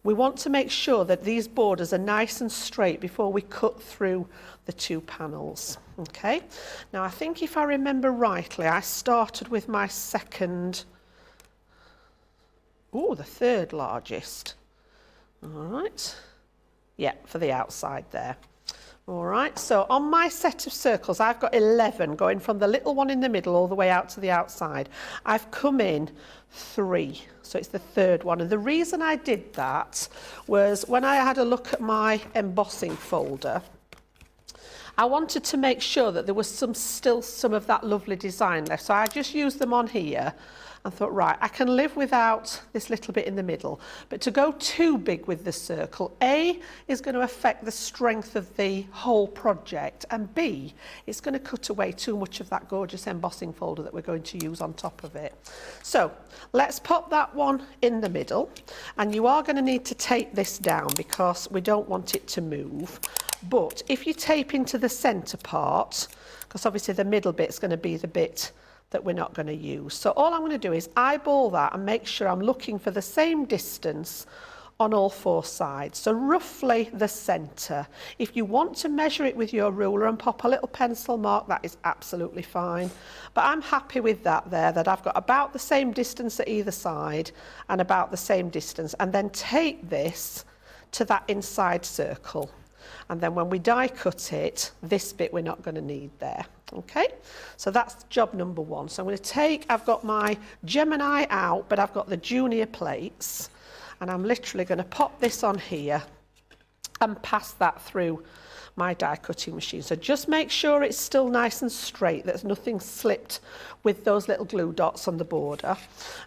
we want to make sure that these borders are nice and straight before we cut through the two panels. Okay, now I think if I remember rightly, I started with my second, the third largest. All right, yeah, for the outside there. All right, so on my set of circles, I've got 11 going from the little one in the middle all the way out to the outside. I've come in 3, so it's the third one. And the reason I did that was when I had a look at my embossing folder, I wanted to make sure that there was still some of that lovely design left. So I just used them on here and thought, right, I can live without this little bit in the middle. But to go too big with the circle, A, is going to affect the strength of the whole project, and B, it's going to cut away too much of that gorgeous embossing folder that we're going to use on top of it. So let's pop that one in the middle, and you are going to need to tape this down because we don't want it to move. But if you tape into the centre part, because obviously the middle bit's going to be the bit that we're not going to use. So all I'm going to do is eyeball that and make sure I'm looking for the same distance on all 4 sides. So roughly the centre. If you want to measure it with your ruler and pop a little pencil mark, that is absolutely fine. But I'm happy with that there, that I've got about the same distance at either side and about the same distance. And then tape this to that inside circle. And then when we die cut it, this bit we're not going to need there. Okay, so that's job number 1. So I'm going to take, I've got my Gemini out, but I've got the junior plates, and I'm literally going to pop this on here and pass that through my die cutting machine. So just make sure it's still nice and straight, there's nothing slipped with those little glue dots on the border,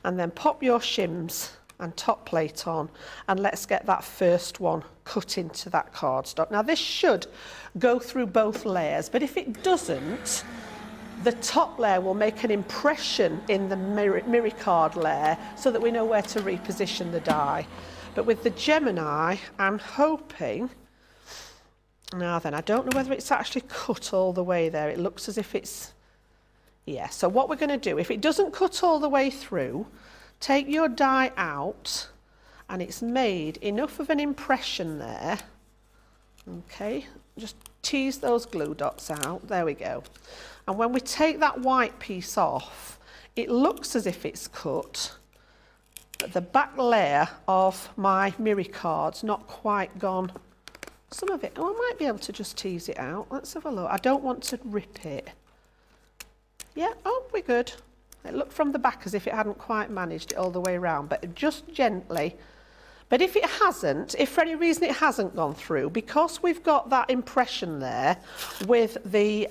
and then pop your shims and top plate on, and let's get that first one cut into that cardstock. Now this should go through both layers, but if it doesn't, the top layer will make an impression in the Miri card layer so that we know where to reposition the die. But with the Gemini, I'm hoping, now then, I don't know whether it's actually cut all the way there. It looks as if it's, yeah. So what we're going to do, if it doesn't cut all the way through, take your die out, and it's made enough of an impression there. Okay, just tease those glue dots out. There we go. And when we take that white piece off, it looks as if it's cut, but the back layer of my Miri card's not quite gone. Some of it, I might be able to just tease it out. Let's have a look. I don't want to rip it. Yeah, oh, we're good. It looked from the back as if it hadn't quite managed it all the way around, but just gently. But if it hasn't, if for any reason it hasn't gone through, because we've got that impression there with the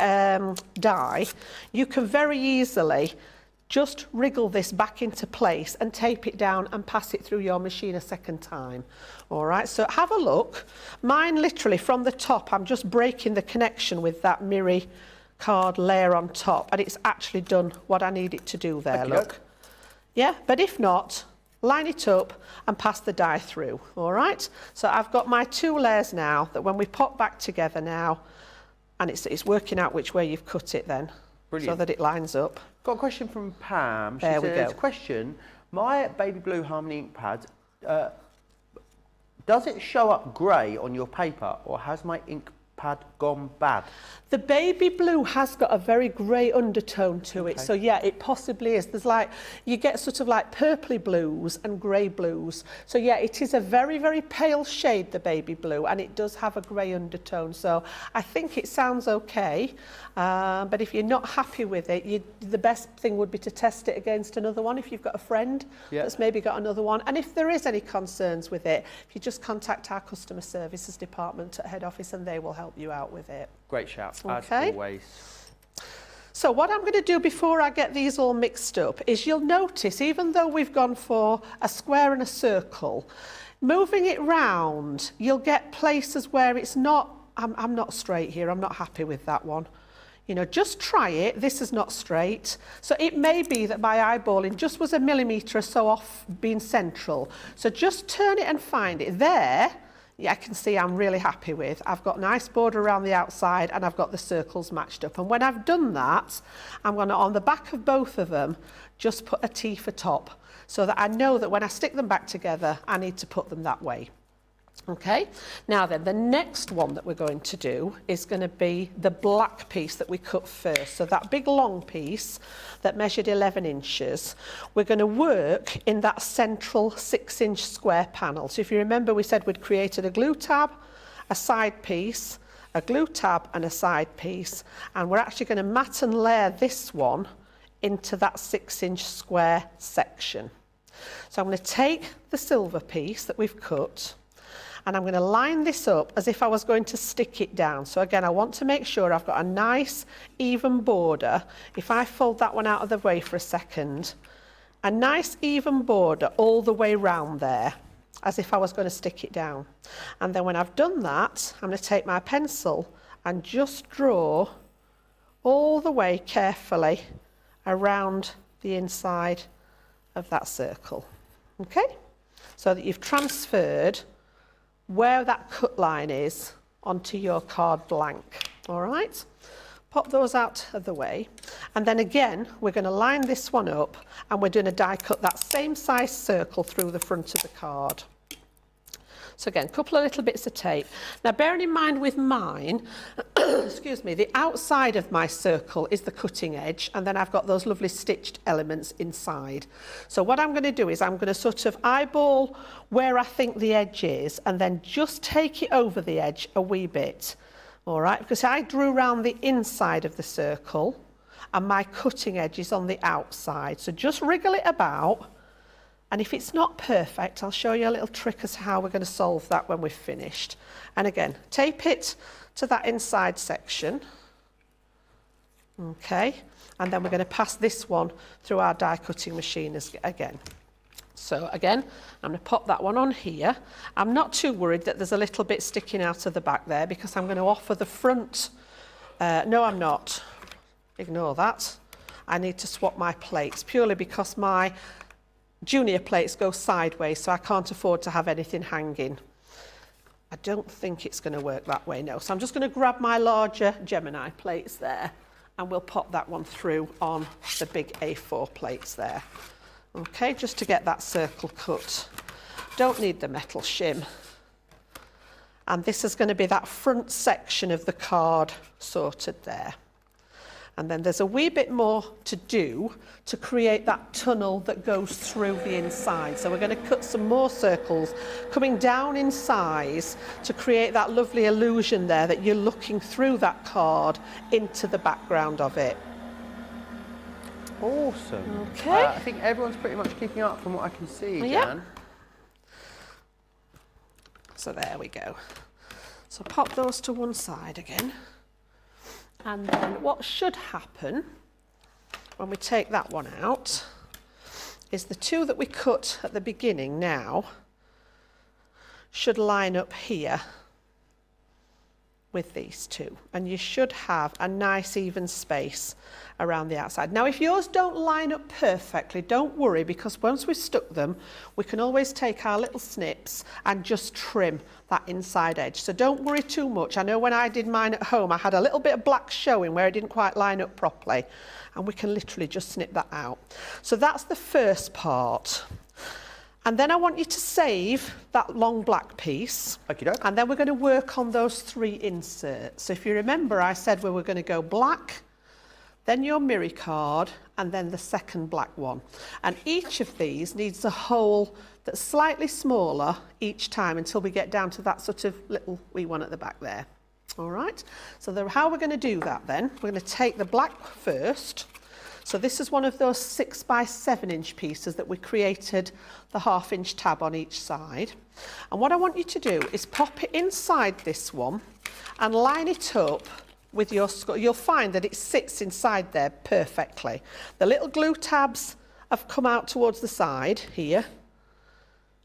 die, you can very easily just wriggle this back into place and tape it down and pass it through your machine a second time. All right, so have a look. Mine literally from the top, I'm just breaking the connection with that Miri card layer on top, and it's actually done what I need it to do there. Look, yeah, but if not, line it up and pass the die through. All right, so I've got my 2 layers now that when we pop back together now, and it's working out which way you've cut it then. Brilliant. So that it lines up. Got a question from Pam. She there says, we go. Question, my baby blue Harmony ink pad, does it show up grey on your paper, or has my ink pad gone bad? The baby blue has got a very grey undertone to it, so yeah, it possibly is. There's like, you get sort of like purpley blues and grey blues. So yeah, it is a very, very pale shade, the baby blue, and it does have a grey undertone. So I think it sounds okay, but if you're not happy with it, the best thing would be to test it against another one if you've got a friend that's maybe got another one. And if there is any concerns with it, if you just contact our customer services department at head office and they will help you out with it. Great shout, Okay. as always. So what I'm going to do before I get these all mixed up is you'll notice, even though we've gone for a square and a circle, moving it round, you'll get places where it's not, I'm not straight here, I'm not happy with that one. You know, just try it. This is not straight. So it may be that my eyeballing just was a millimetre or so off being central. So just turn it and find it. There, yeah, I can see I'm really happy with. I've got nice border around the outside and I've got the circles matched up. And when I've done that, I'm going to, on the back of both of them, just put a T for top so that I know that when I stick them back together, I need to put them that way. Okay, now then, the next one that we're going to do is going to be the black piece that we cut first. So that big long piece that measured 11 inches, we're going to work in that central 6-inch square panel. So if you remember, we said we'd created a glue tab, a side piece, a glue tab and a side piece, and we're actually going to mat and layer this one into that 6-inch square section. So I'm going to take the silver piece that we've cut, and I'm going to line this up as if I was going to stick it down. So again, I want to make sure I've got a nice even border. If I fold that one out of the way for a second, a nice even border all the way round there, as if I was going to stick it down. And then when I've done that, I'm going to take my pencil and just draw all the way carefully around the inside of that circle. Okay? So that you've transferred where that cut line is onto your card blank. All right, pop those out of the way, and then again we're going to line this one up and we're doing a die cut that same size circle through the front of the card. So again, a couple of little bits of tape. Now bearing in mind with mine, excuse me, the outside of my circle is the cutting edge, and then I've got those lovely stitched elements inside. So what I'm going to do is I'm going to sort of eyeball where I think the edge is and then just take it over the edge a wee bit. All right, because I drew around the inside of the circle and my cutting edge is on the outside. So just wriggle it about. And if it's not perfect, I'll show you a little trick as to how we're going to solve that when we've finished. And again, tape it to that inside section. Okay, and then we're going to pass this one through our die cutting machine again. So again, I'm going to pop that one on here. I'm not too worried that there's a little bit sticking out of the back there because I'm going to offer the front. No, I'm not. Ignore that. I need to swap my plates purely because my junior plates go sideways, so I can't afford to have anything hanging. I don't think it's going to work that way, no. So I'm just going to grab my larger Gemini plates there and we'll pop that one through on the big A4 plates there. Okay, just to get that circle cut. Don't need the metal shim. And this is going to be that front section of the card sorted there. And then there's a wee bit more to do to create that tunnel that goes through the inside. So we're going to cut some more circles coming down in size to create that lovely illusion there that you're looking through that card into the background of it. Awesome. Okay. I think everyone's pretty much keeping up from what I can see, Jan. Yep. So there we go. So pop those to one side again. And then what should happen when we take that one out is the two that we cut at the beginning now should line up here with these two, and you should have a nice even space around the outside. Now if yours don't line up perfectly, don't worry, because once we've stuck them we can always take our little snips and just trim that inside edge. So don't worry too much. I know when I did mine at home I had a little bit of black showing where it didn't quite line up properly, and we can literally just snip that out. So that's the first part. And then I want you to save that long black piece. Okey-doke. And then we're going to work on those 3 inserts. So if you remember, I said we were going to go black, then your mirror card, and then the second black one. And each of these needs a hole that's slightly smaller each time until we get down to that sort of little wee one at the back there. All right, so how we're going to do that then, we're going to take the black first. So this is one of those 6 by 7 inch pieces that we created the 1/2 inch tab on each side. And what I want you to do is pop it inside this one and line it up with your score. You'll find that it sits inside there perfectly. The little glue tabs have come out towards the side here.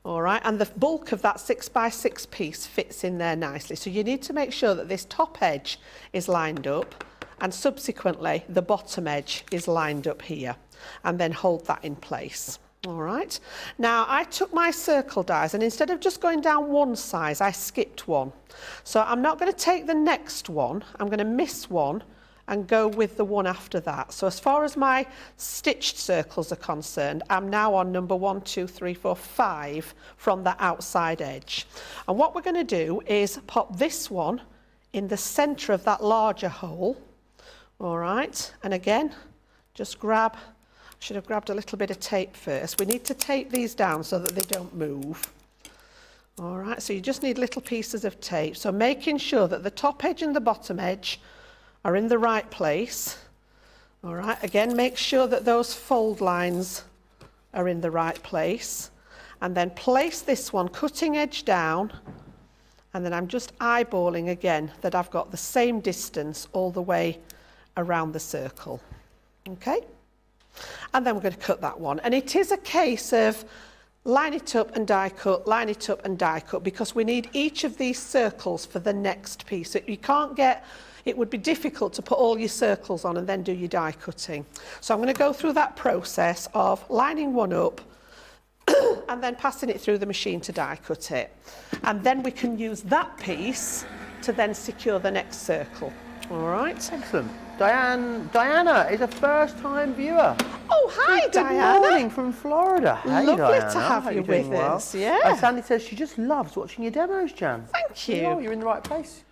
All right, and the bulk of that 6 by 6 piece fits in there nicely. So you need to make sure that this top edge is lined up and subsequently the bottom edge is lined up here, and then hold that in place. All right, now I took my circle dies and instead of just going down one size, I skipped one. So I'm not going to take the next one, I'm going to miss one and go with the one after that. So as far as my stitched circles are concerned, I'm now on number 1, 2, 3, 4, 5 from the outside edge. And what we're going to do is pop this one in the centre of that larger hole. All right, and again, just grab, should have grabbed a little bit of tape first. We need to tape these down so that they don't move. All right, so you just need little pieces of tape. So making sure that the top edge and the bottom edge are in the right place. All right, again, make sure that those fold lines are in the right place. And then place this one cutting edge down. And then I'm just eyeballing again that I've got the same distance all the way around the circle. Okay, and then we're going to cut that one, and it is a case of line it up and die cut, line it up and die cut, because we need each of these circles for the next piece. So you can't get, it would be difficult to put all your circles on and then do your die cutting. So I'm going to go through that process of lining one up and then passing it through the machine to die cut it, and then we can use that piece to then secure the next circle. All right, Excellent. Diana is a first-time viewer. oh hi Diana. Good morning from Florida. Hey, Lovely Diana. to have Hope you you're doing with well. us, yeah. Sandy says she just loves watching your demos, Jan. Thank you. You're in the right place.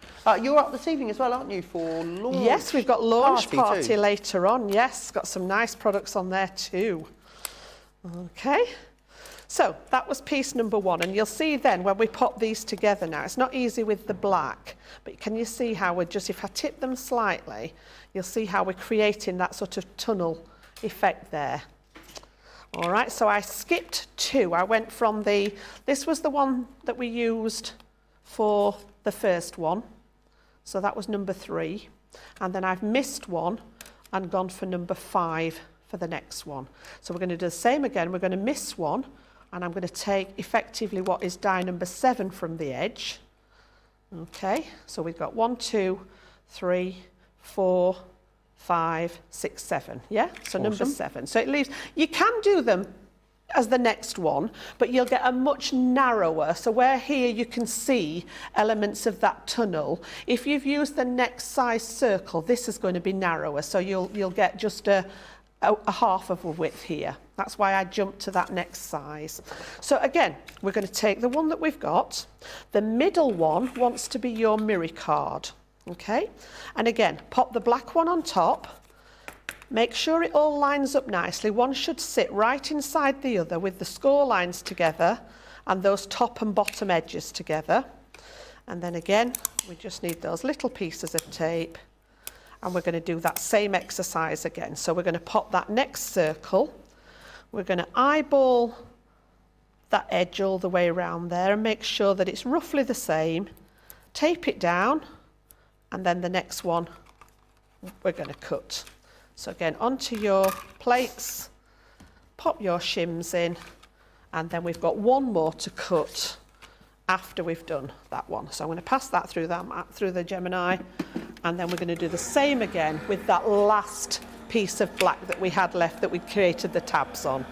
You're up this evening as well, aren't you, for launch? Yes, we've got launch party too. later on. Yes, got some nice products on there too. Okay, so that was piece number 1, and you'll see then when we pop these together now, it's not easy with the black, but can you see how we're just, if I tip them slightly, you'll see how we're creating that sort of tunnel effect there. All right, so I skipped 2. I went from this was the one that we used for the first one. So that was number 3. And then I've missed one and gone for number 5 for the next one. So we're going to do the same again. We're going to miss one, and I'm going to take effectively what is die number 7 from the edge. Okay, so we've got 1, 2, 3, 4, 5, 6, 7. Yeah, so number 7. So it leaves, you can do them as the next one, but you'll get a much narrower. So where here you can see elements of that tunnel, if you've used the next size circle, this is going to be narrower. So you'll get just a half of a width here. That's why I jumped to that next size. So again, we're going to take the one that we've got. The middle one wants to be your mirror card. Okay, and again, pop the black one on top. Make sure it all lines up nicely. One should sit right inside the other with the score lines together and those top and bottom edges together. And then again, we just need those little pieces of tape, and we're going to do that same exercise again. So we're going to pop that next circle. We're going to eyeball that edge all the way around there and make sure that it's roughly the same. Tape it down, and then the next one we're going to cut. So again, onto your plates, pop your shims in, and then we've got one more to cut after we've done that one. So I'm going to pass that through the Gemini, and then we're going to do the same again with that last piece of black that we had left that we created the tabs on.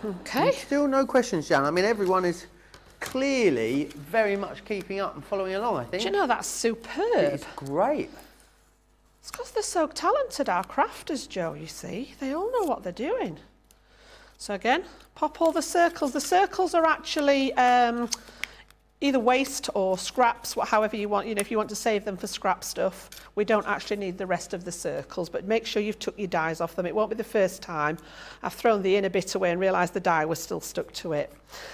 Okay. Still no questions, Jan. I mean, everyone is clearly very much keeping up and following along, I think. Do you know, that's superb. It's great. It's because they're so talented, our crafters, Joe, you see. They all know what they're doing. So again, pop all the circles. The circles are actually either waste or scraps, however you want. You know, if you want to save them for scrap stuff, we don't actually need the rest of the circles, but make sure you've took your dies off them. It won't be the first time I've thrown the inner bit away and realised the die was still stuck to it.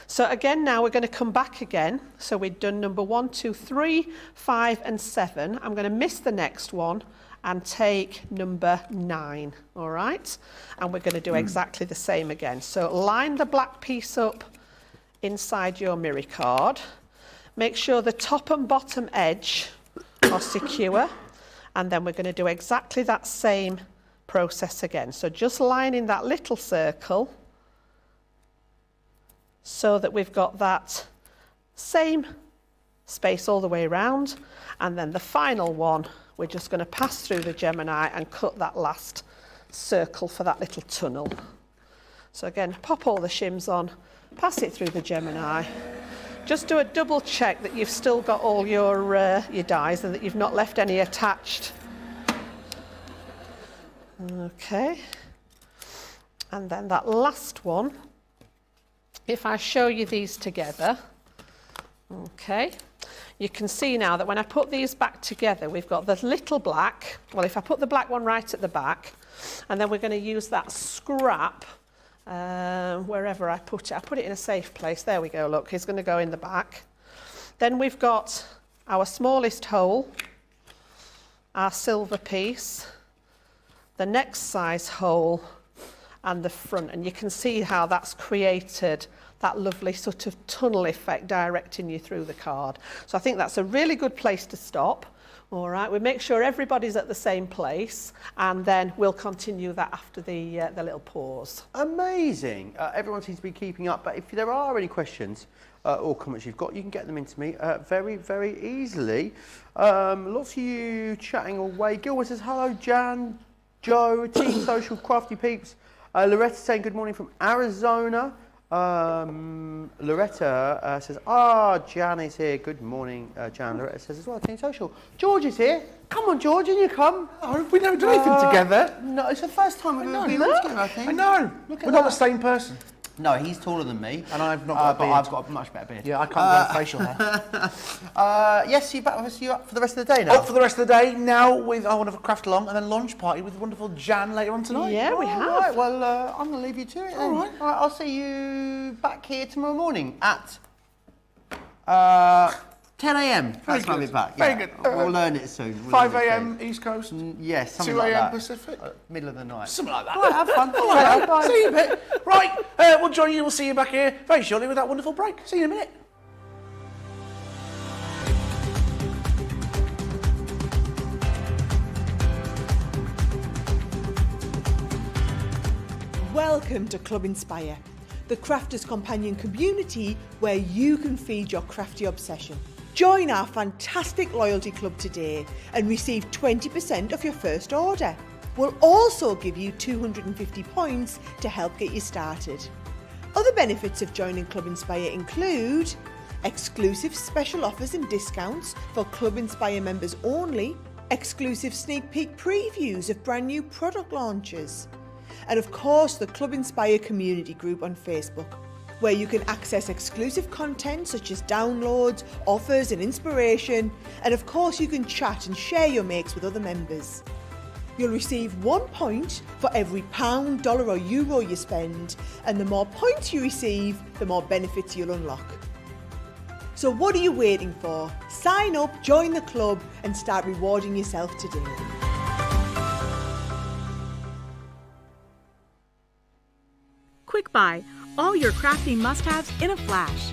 So again, now we're going to come back again. So we've done number 1, 2, 3, 5 and 7. I'm going to miss the next one and take number 9, all right? And we're going to do exactly the same again. So line the black piece up inside your mirror card. Make sure the top and bottom edge are secure, and then we're going to do exactly that same process again. So just lining that little circle so that we've got that same space all the way around, and then the final one, we're just going to pass through the Gemini and cut that last circle for that little tunnel. So again, pop all the shims on, pass it through the Gemini. Just do a double check that you've still got all your dies and that you've not left any attached. Okay. And then that last one, if I show you these together, okay, you can see now that when I put these back together, we've got the little black. Well, if I put the black one right at the back, and then we're going to use that scrap wherever I put it in a safe place. There we go, look, it's going to go in the back. Then we've got our smallest hole, our silver piece, the next size hole, and the front. And you can see how that's created that lovely sort of tunnel effect directing you through the card. So I think that's a really good place to stop. All right, we make sure everybody's at the same place, and then we'll continue that after the little pause. Amazing. Everyone seems to be keeping up, but if there are any questions or comments you've got, you can get them into me very, very easily. Lots of you chatting away. Gilbert says, hello, Jan, Joe, Team Social, Crafty Peeps. Loretta saying good morning from Arizona. Loretta says, Jan is here. Good morning, Jan. Loretta says as well, Team Social. George is here. Come on, George, in you come. No, we never do anything together. No, it's the first time we've ever been together, I think. I know. We're not the same person. No, he's taller than me. And I've not got a but beard. I've got a much better beard. Yeah, I can't grow facial hair. Yes, you up for the rest of the day now? Up for the rest of the day now with I want to have a craft along and then lunch party with the wonderful Jan later on tonight. Yeah, we have. Right, well, I'm going to leave you to it then. All right. I'll see you back here tomorrow morning at 10 a.m. That's when I'll be back. Very Yeah. good. We'll learn it soon. 5 a.m. East Coast. Yes, something 2 like a.m. that. Pacific. Middle of the night. Something like that. All right, have fun. All right, Bye. see you in a bit. Right, we'll join you. We'll see you back here very shortly with that wonderful break. See you in a minute. Welcome to Club Inspire, the crafters companion community where you can feed your crafty obsession. Join our fantastic loyalty club today and receive 20% off your first order. We'll also give you 250 points to help get you started. Other benefits of joining Club Inspire include exclusive special offers and discounts for Club Inspire members only, exclusive sneak peek previews of brand new product launches, and of course the Club Inspire community group on Facebook, where you can access exclusive content such as downloads, offers and inspiration, and of course you can chat and share your makes with other members. You'll receive 1 point for every £1, dollar or euro you spend, and the more points you receive, the more benefits you'll unlock. So what are you waiting for? Sign up, join the club and start rewarding yourself today. Quick Buy, all your crafting must-haves in a flash.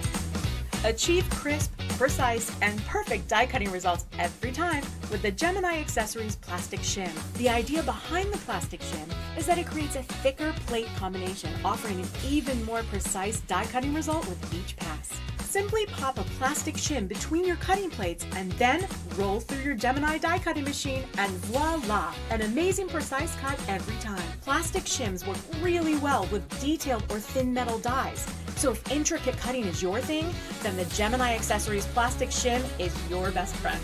Achieve crisp, precise, and perfect die cutting results every time with the Gemini Accessories Plastic Shim. The idea behind the plastic shim is that it creates a thicker plate combination, offering an even more precise die cutting result with each pass. Simply pop a plastic shim between your cutting plates and then roll through your Gemini die cutting machine and voila! An amazing precise cut every time. Plastic shims work really well with detailed or thin metal dies. So if intricate cutting is your thing, then the Gemini Accessories Plastic Shim is your best friend.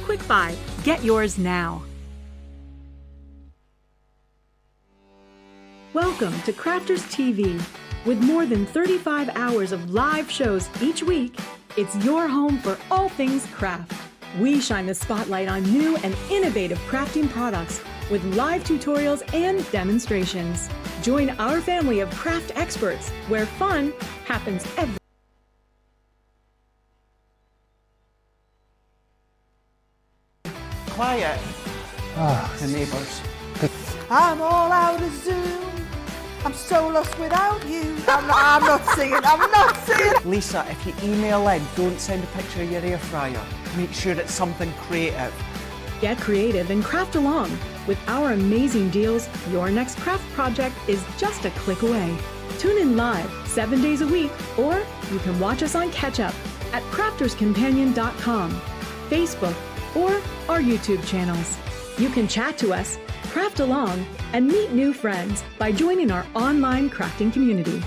Quick Buy, get yours now. Welcome to Crafters TV. With more than 35 hours of live shows each week, it's your home for all things craft. We shine the spotlight on new and innovative crafting products with live tutorials and demonstrations. Join our family of craft experts where fun happens every Quiet. The neighbours. I'm all out of Zoom. I'm so lost without you. I'm not singing. Lisa, if you email in, don't send a picture of your air fryer. Make sure it's something creative. Get creative and craft along. With our amazing deals, your next craft project is just a click away. Tune in live 7 days a week, or you can watch us on Catch Up at crafterscompanion.com, Facebook, or our YouTube channels. You can chat to us, craft along, and meet new friends by joining our online crafting community.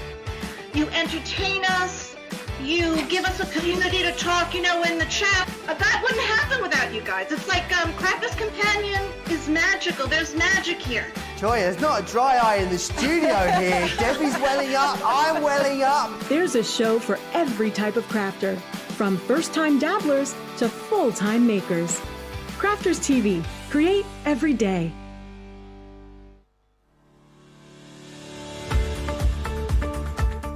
You entertain us, you give us a community to talk, in the chat. That wouldn't happen without you guys. It's like Crafters Companion is magical. There's magic here. Joy, there's not a dry eye in the studio here. Debbie's welling up, I'm welling up. There's a show for every type of crafter, from first-time dabblers to full-time makers. Crafters TV. Create every day.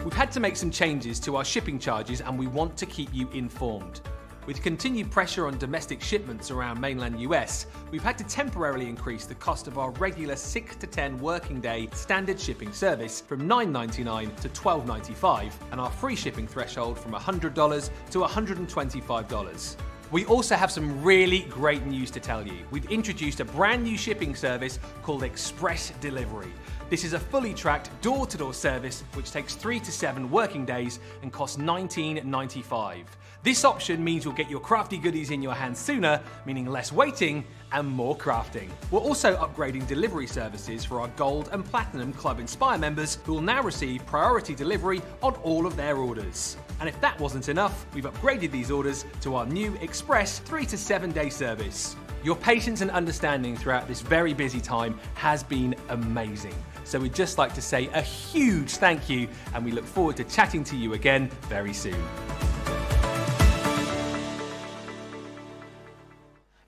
We've had to make some changes to our shipping charges and we want to keep you informed. With continued pressure on domestic shipments around mainland US, we've had to temporarily increase the cost of our regular 6 to 10 working day standard shipping service from $9.99 to $12.95 and our free shipping threshold from $100 to $125. We also have some really great news to tell you. We've introduced a brand new shipping service called Express Delivery. This is a fully tracked door-to-door service which takes 3 to 7 working days and costs $19.95. This option means you'll get your crafty goodies in your hands sooner, meaning less waiting and more crafting. We're also upgrading delivery services for our Gold and Platinum Club Inspire members who will now receive priority delivery on all of their orders. And if that wasn't enough, we've upgraded these orders to our new Express 3 to 7 day service. Your patience and understanding throughout this very busy time has been amazing. So we'd just like to say a huge thank you and we look forward to chatting to you again very soon.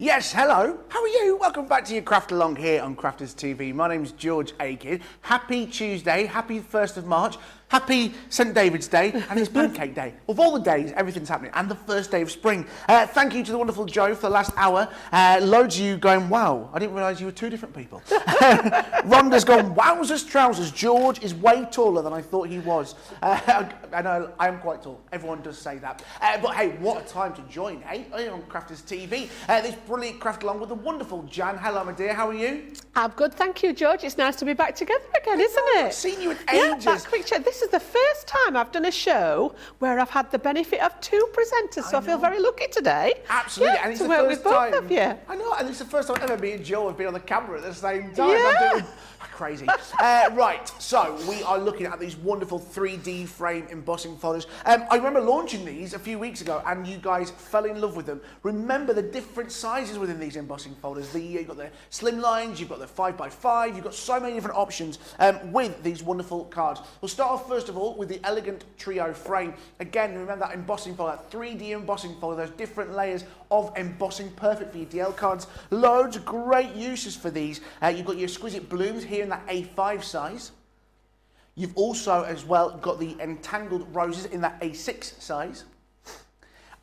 Yes, hello. How are you? Welcome back to your Craft Along here on Crafters TV. My name's George Akid. Happy Tuesday, happy 1st of March, happy St David's Day, and it's Pancake Day. Of all the days, everything's happening, and the first day of spring. Thank you to the wonderful Joe for the last hour. Loads of you going, wow, I didn't realise you were 2 different people. Rhonda's gone, wowzers trousers, George is way taller than I thought he was. I know, I am quite tall. Everyone does say that. But hey, what a time to join, hey? Here on Crafters TV. This brilliant craft along with the wonderful Jan. Hello, my dear, how are you? I'm good, thank you, George. It's nice to be back together again, isn't it? I've seen you in Yeah, ages. that quick check. This is the first time I've done a show where I've had the benefit of 2 presenters, so I feel very lucky today. Absolutely, yeah, and it's to the work first with time. both of you. I know, and it's the first time ever me and Joe have been on the camera at the same time. Yeah. Crazy. Right, so we are looking at these wonderful 3D frame embossing folders. I remember launching these a few weeks ago and you guys fell in love with them. Remember the different sizes within these embossing folders. You've got the slim lines, you've got the 5x5, you've got so many different options with these wonderful cards. We'll start off first of all with the elegant trio frame. Again, remember that embossing folder, that 3D embossing folder, those different layers of embossing, perfect for your DL cards. Loads of great uses for these. You've got your exquisite blooms here in that A5 size. You've also as well got the entangled roses in that A6 size.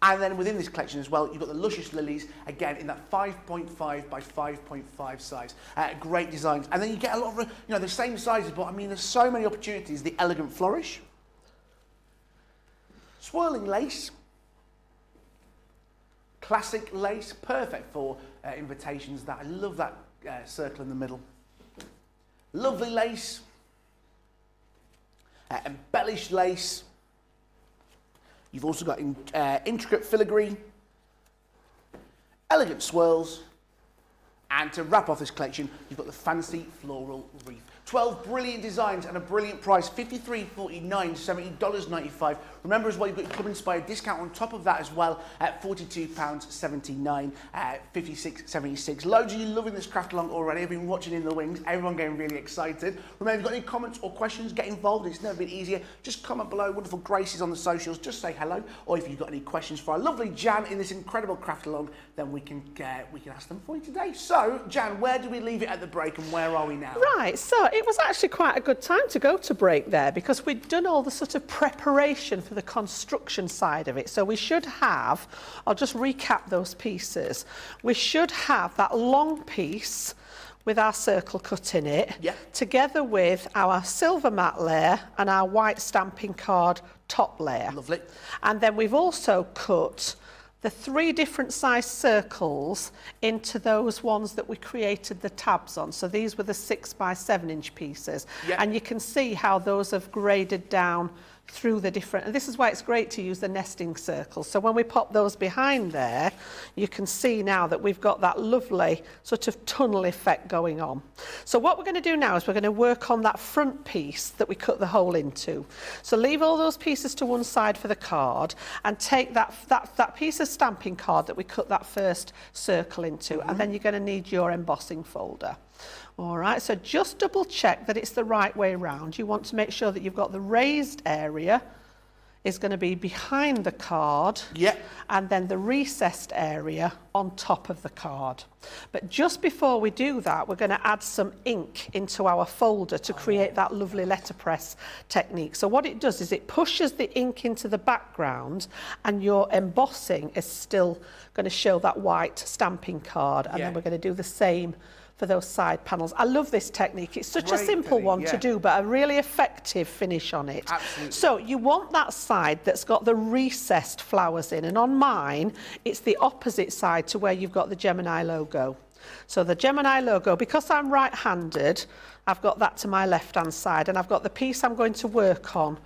And then within this collection as well, you've got the luscious lilies, again in that 5.5 by 5.5 size. Great designs. And then you get a lot of, the same sizes, but I mean, there's so many opportunities. The elegant flourish. Swirling lace. Classic lace, perfect for invitations. That I love that circle in the middle. Lovely lace. Embellished lace. You've also got intricate filigree, elegant swirls, and to wrap off this collection, you've got the fancy floral wreath. 12 brilliant designs and a brilliant price, $53.49, $70.95. Remember as well, you've got your Club Inspired discount on top of that as well at £42.79, $56.76. Loads of you loving this craft along already. I've been watching in the wings, everyone getting really excited. Remember, if you've got any comments or questions, get involved. It's never been easier. Just comment below. Wonderful Grace is on the socials. Just say hello. Or if you've got any questions for our lovely Jan in this incredible craft along, then we can ask them for you today. So, Jan, where do we leave it at the break and where are we now? Right, so it was actually quite a good time to go to break there because we'd done all the sort of preparation for the construction side of it. So we should have, I'll just recap those pieces. We should have that long piece with our circle cut in it, together with our silver matte layer and our white stamping card top layer. Lovely. And then we've also cut the 3 different size circles into those ones that we created the tabs on. So these were the 6 by 7 inch pieces. And you can see how those have graded down through the different, and this is why it's great to use the nesting circles. So when we pop those behind there, you can see now that we've got that lovely sort of tunnel effect going on. So what we're going to do now is we're going to work on that front piece that we cut the hole into. So leave all those pieces to one side for the card and take that piece of stamping card that we cut that first circle into, and then you're going to need your embossing folder. All right, so just double check that it's the right way round. You want to make sure that you've got the raised area is going to be behind the card, and then the recessed area on top of the card. But just before we do that, we're going to add some ink into our folder to create that lovely letterpress technique. So what it does is it pushes the ink into the background and your embossing is still going to show that white stamping card, and then we're going to do the same for those side panels. I love this technique. It's such a simple one to do, but a really effective finish on it. Absolutely. So you want that side that's got the recessed flowers in, and on mine, it's the opposite side to where you've got the Gemini logo. So the Gemini logo, because I'm right-handed, I've got that to my left-hand side, and I've got the piece I'm going to work on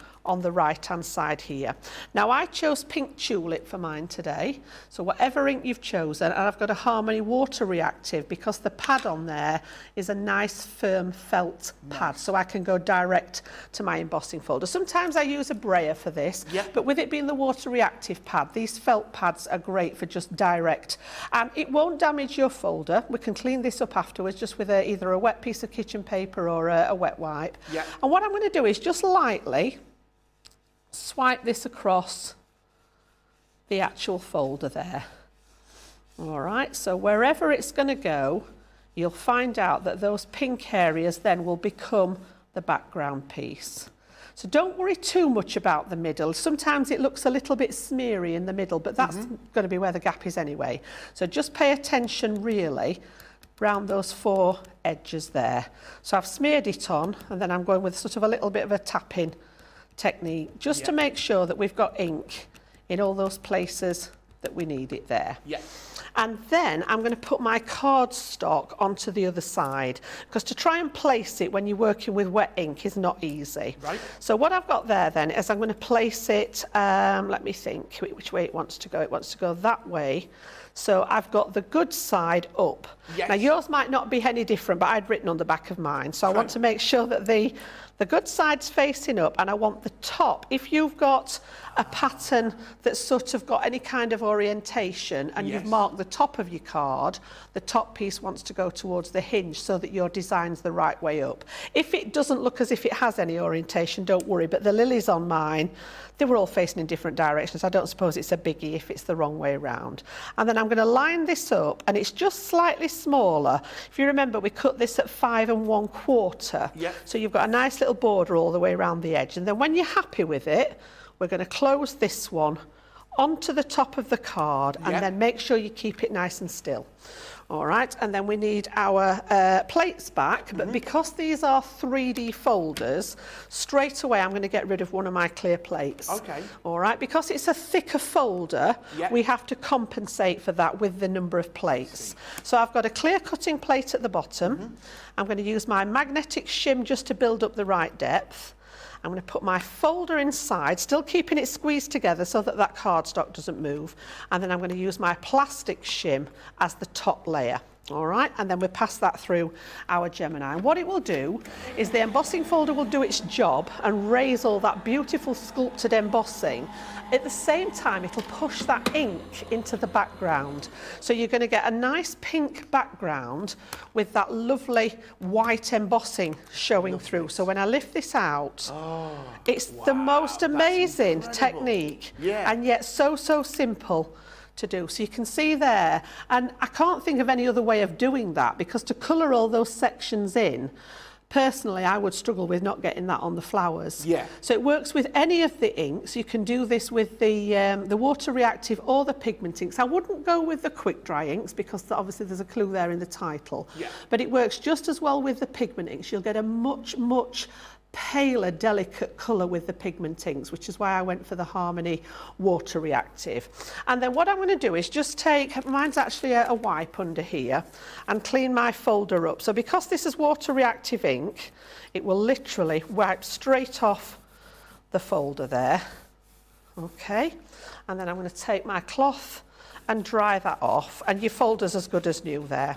the right-hand side here. Now, I chose pink tulip for mine today, so whatever ink you've chosen, and I've got a Harmony water reactive because the pad on there is a nice firm felt pad, so I can go direct to my embossing folder. Sometimes I use a brayer for this, but with it being the water reactive pad, these felt pads are great for just direct, and it won't damage your folder. We can clean this up afterwards just with either a wet piece of kitchen paper or a wet wipe. And what I'm going to do is just lightly swipe this across the actual folder there. All right, so wherever it's going to go, you'll find out that those pink areas then will become the background piece. So don't worry too much about the middle. Sometimes it looks a little bit smeary in the middle, but that's going to be where the gap is anyway. So just pay attention really around those 4 edges there. So I've smeared it on, and then I'm going with sort of a little bit of a tapping technique just to make sure that we've got ink in all those places that we need it there. And then I'm going to put my cardstock onto the other side, because to try and place it when you're working with wet ink is not easy. So what I've got there then is I'm going to place it, let me think which way it wants to go. It wants to go that way. So I've got the good side up. Now yours might not be any different, but I'd written on the back of mine. So I want to make sure that the good side's facing up, and I want the top. If you've got a pattern that's sort of got any kind of orientation and you've marked the top of your card, the top piece wants to go towards the hinge so that your design's the right way up. If it doesn't look as if it has any orientation, don't worry, but the lilies on mine, they were all facing in different directions. I don't suppose it's a biggie if it's the wrong way around. And then I'm going to line this up, and it's just slightly smaller. If you remember, we cut this at 5 1/4. So you've got a nice little border all the way around the edge. And then when you're happy with it, we're going to close this one onto the top of the card, and then make sure you keep it nice and still. All right, and then we need our plates back, but because these are 3D folders, straight away I'm going to get rid of one of my clear plates. All right, because it's a thicker folder, we have to compensate for that with the number of plates. So I've got a clear cutting plate at the bottom. I'm going to use my magnetic shim just to build up the right depth. I'm going to put my folder inside, still keeping it squeezed together so that that cardstock doesn't move. And then I'm going to use my plastic shim as the top layer. All right, and then we pass that through our Gemini. And what it will do is the embossing folder will do its job and raise all that beautiful sculpted embossing. At the same time, it'll push that ink into the background. So you're going to get a nice pink background with that lovely white embossing showing through. So when I lift this out, it's the most amazing technique, and yet so simple to do. So you can see there, and I can't think of any other way of doing that, because to colour all those sections in, personally I would struggle with not getting that on the flowers. Yeah. So it works with any of the inks. You can do this with the water reactive or the pigment inks. I wouldn't go with the quick dry inks because obviously there's a clue there in the title. Yeah. But it works just as well with the pigment inks. You'll get a much paler, delicate colour with the pigment inks, which is why I went for the Harmony Water Reactive. And then what I'm going to do is just take, mine's actually a wipe under here, and clean my folder up. So because this is water reactive ink, it will literally wipe straight off the folder there. Okay, and then I'm going to take my cloth and dry that off, and your folder's as good as new there.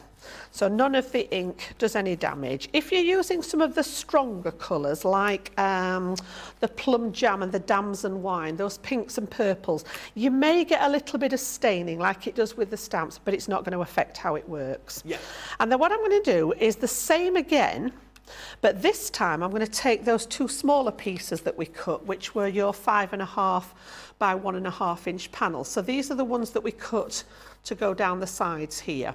So none of the ink does any damage. If you're using some of the stronger colours like the plum jam and the damson wine, those pinks and purples, you may get a little bit of staining like it does with the stamps, but it's not going to affect how it works. Yeah. And then what I'm going to do is the same again, but this time I'm going to take those two smaller pieces that we cut, which were your 5.5 by 1.5 inch panels. So these are the ones that we cut to go down the sides here.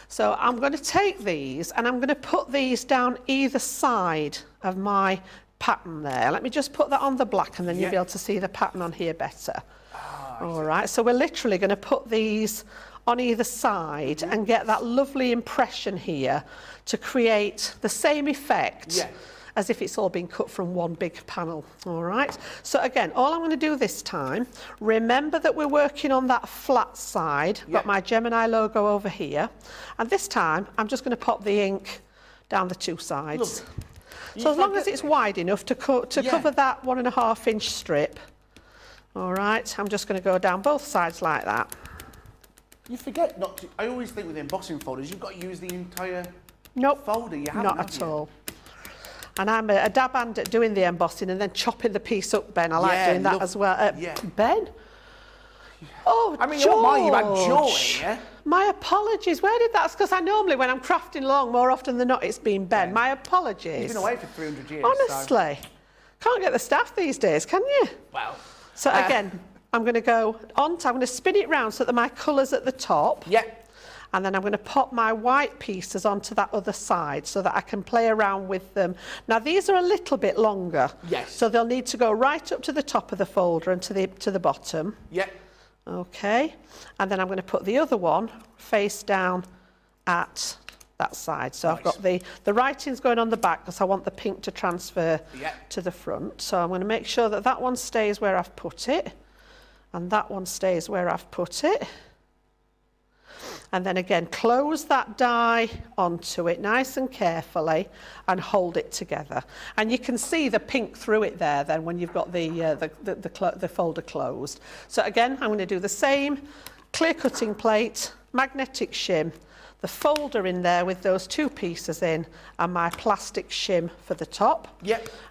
So I'm going to take these and I'm going to put these down either side of my pattern there. Let me just put that on the black, and then you'll be able to see the pattern on here better. All right, so we're literally going to put these on either side and get that lovely impression here to create the same effect as if it's all been cut from one big panel. All right, so again, all I'm going to do this time, remember that we're working on that flat side. Got my Gemini logo over here, and this time I'm just going to pop the ink down the two sides. So as long as it's wide enough to cover that 1.5 inch strip. All right, I'm just going to go down both sides like that. You forget not to, I always think with embossing folders, you've got to use the entire folder. You haven't, not at all. And I'm a dab hand at doing the embossing and then chopping the piece up, Ben. I like doing that as well. Ben? Oh, I mean, George. you're mine, you had joy, yeah? My apologies. Where did that? That's because I normally, when I'm crafting along, more often than not, it's been Ben. My apologies. You've been away for 300 years. Honestly. Can't get the staff these days, can you? Well. So again, I'm going to go on, I'm going to spin it round so that my colour's at the top. And then I'm going to pop my white pieces onto that other side so that I can play around with them. Now these are a little bit longer. So they'll need to go right up to the top of the folder and to the bottom. Okay. And then I'm going to put the other one face down at that side. So I've got the writing's going on the back because I want the pink to transfer to the front. So I'm going to make sure that that one stays where I've put it, and that one stays where I've put it. And then again, close that die onto it nice and carefully and hold it together. And you can see the pink through it there then when you've got the folder closed. So again, I'm going to do the same, clear cutting plate, magnetic shim, the folder in there with those two pieces in, and my plastic shim for the top.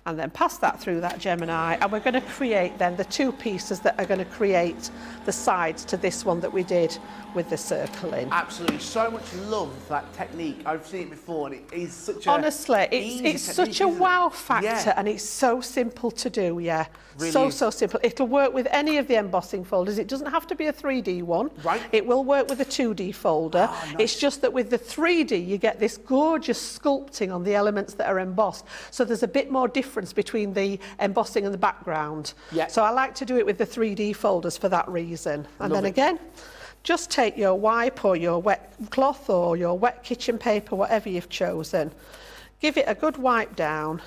And then pass that through that Gemini, and we're going to create then the two pieces that are going to create the sides to this one that we did with the circle in. Absolutely, so much love for that technique. I've seen it before, and it is such a honestly, it's such a wow factor, and it's so simple to do. Really so simple. It'll work with any of the embossing folders. It doesn't have to be a 3D one. It will work with a 2D folder. Nice. It's just that with the 3D, you get this gorgeous sculpting on the elements that are embossed. So there's a bit more difference between the embossing and the background. So I like to do it with the 3D folders for that reason. And then again, just take your wipe or your wet cloth or your wet kitchen paper, whatever you've chosen. Give it a good wipe down.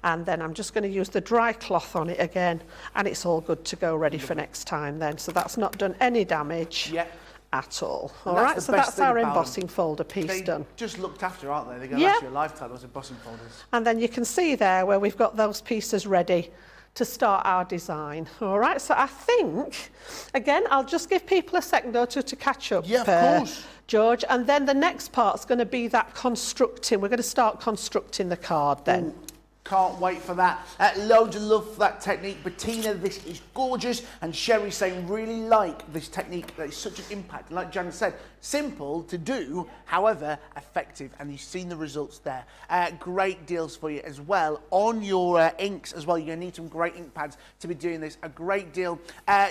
And then I'm just going to use the dry cloth on it again, and it's all good to go, ready for next time then. So that's not done any damage at all. All right, so that's our embossing folder piece done. Just looked after, aren't they? They're going to last you a lifetime, those embossing folders. And then you can see there where we've got those pieces ready to start our design. All right, so I think, again, I'll just give people a second or two to catch up, Yeah, of course. George, and then the next part's going to be that constructing. We're going to start constructing the card then. Ooh, can't wait for that. Loads of love for that technique. Bettina, this is gorgeous. And Sherry saying really like this technique. That is such an impact. Like Jan said, simple to do, however effective. And you've seen the results there. Great deals for you as well. On your inks as well, you're going to need some great ink pads to be doing this. A great deal.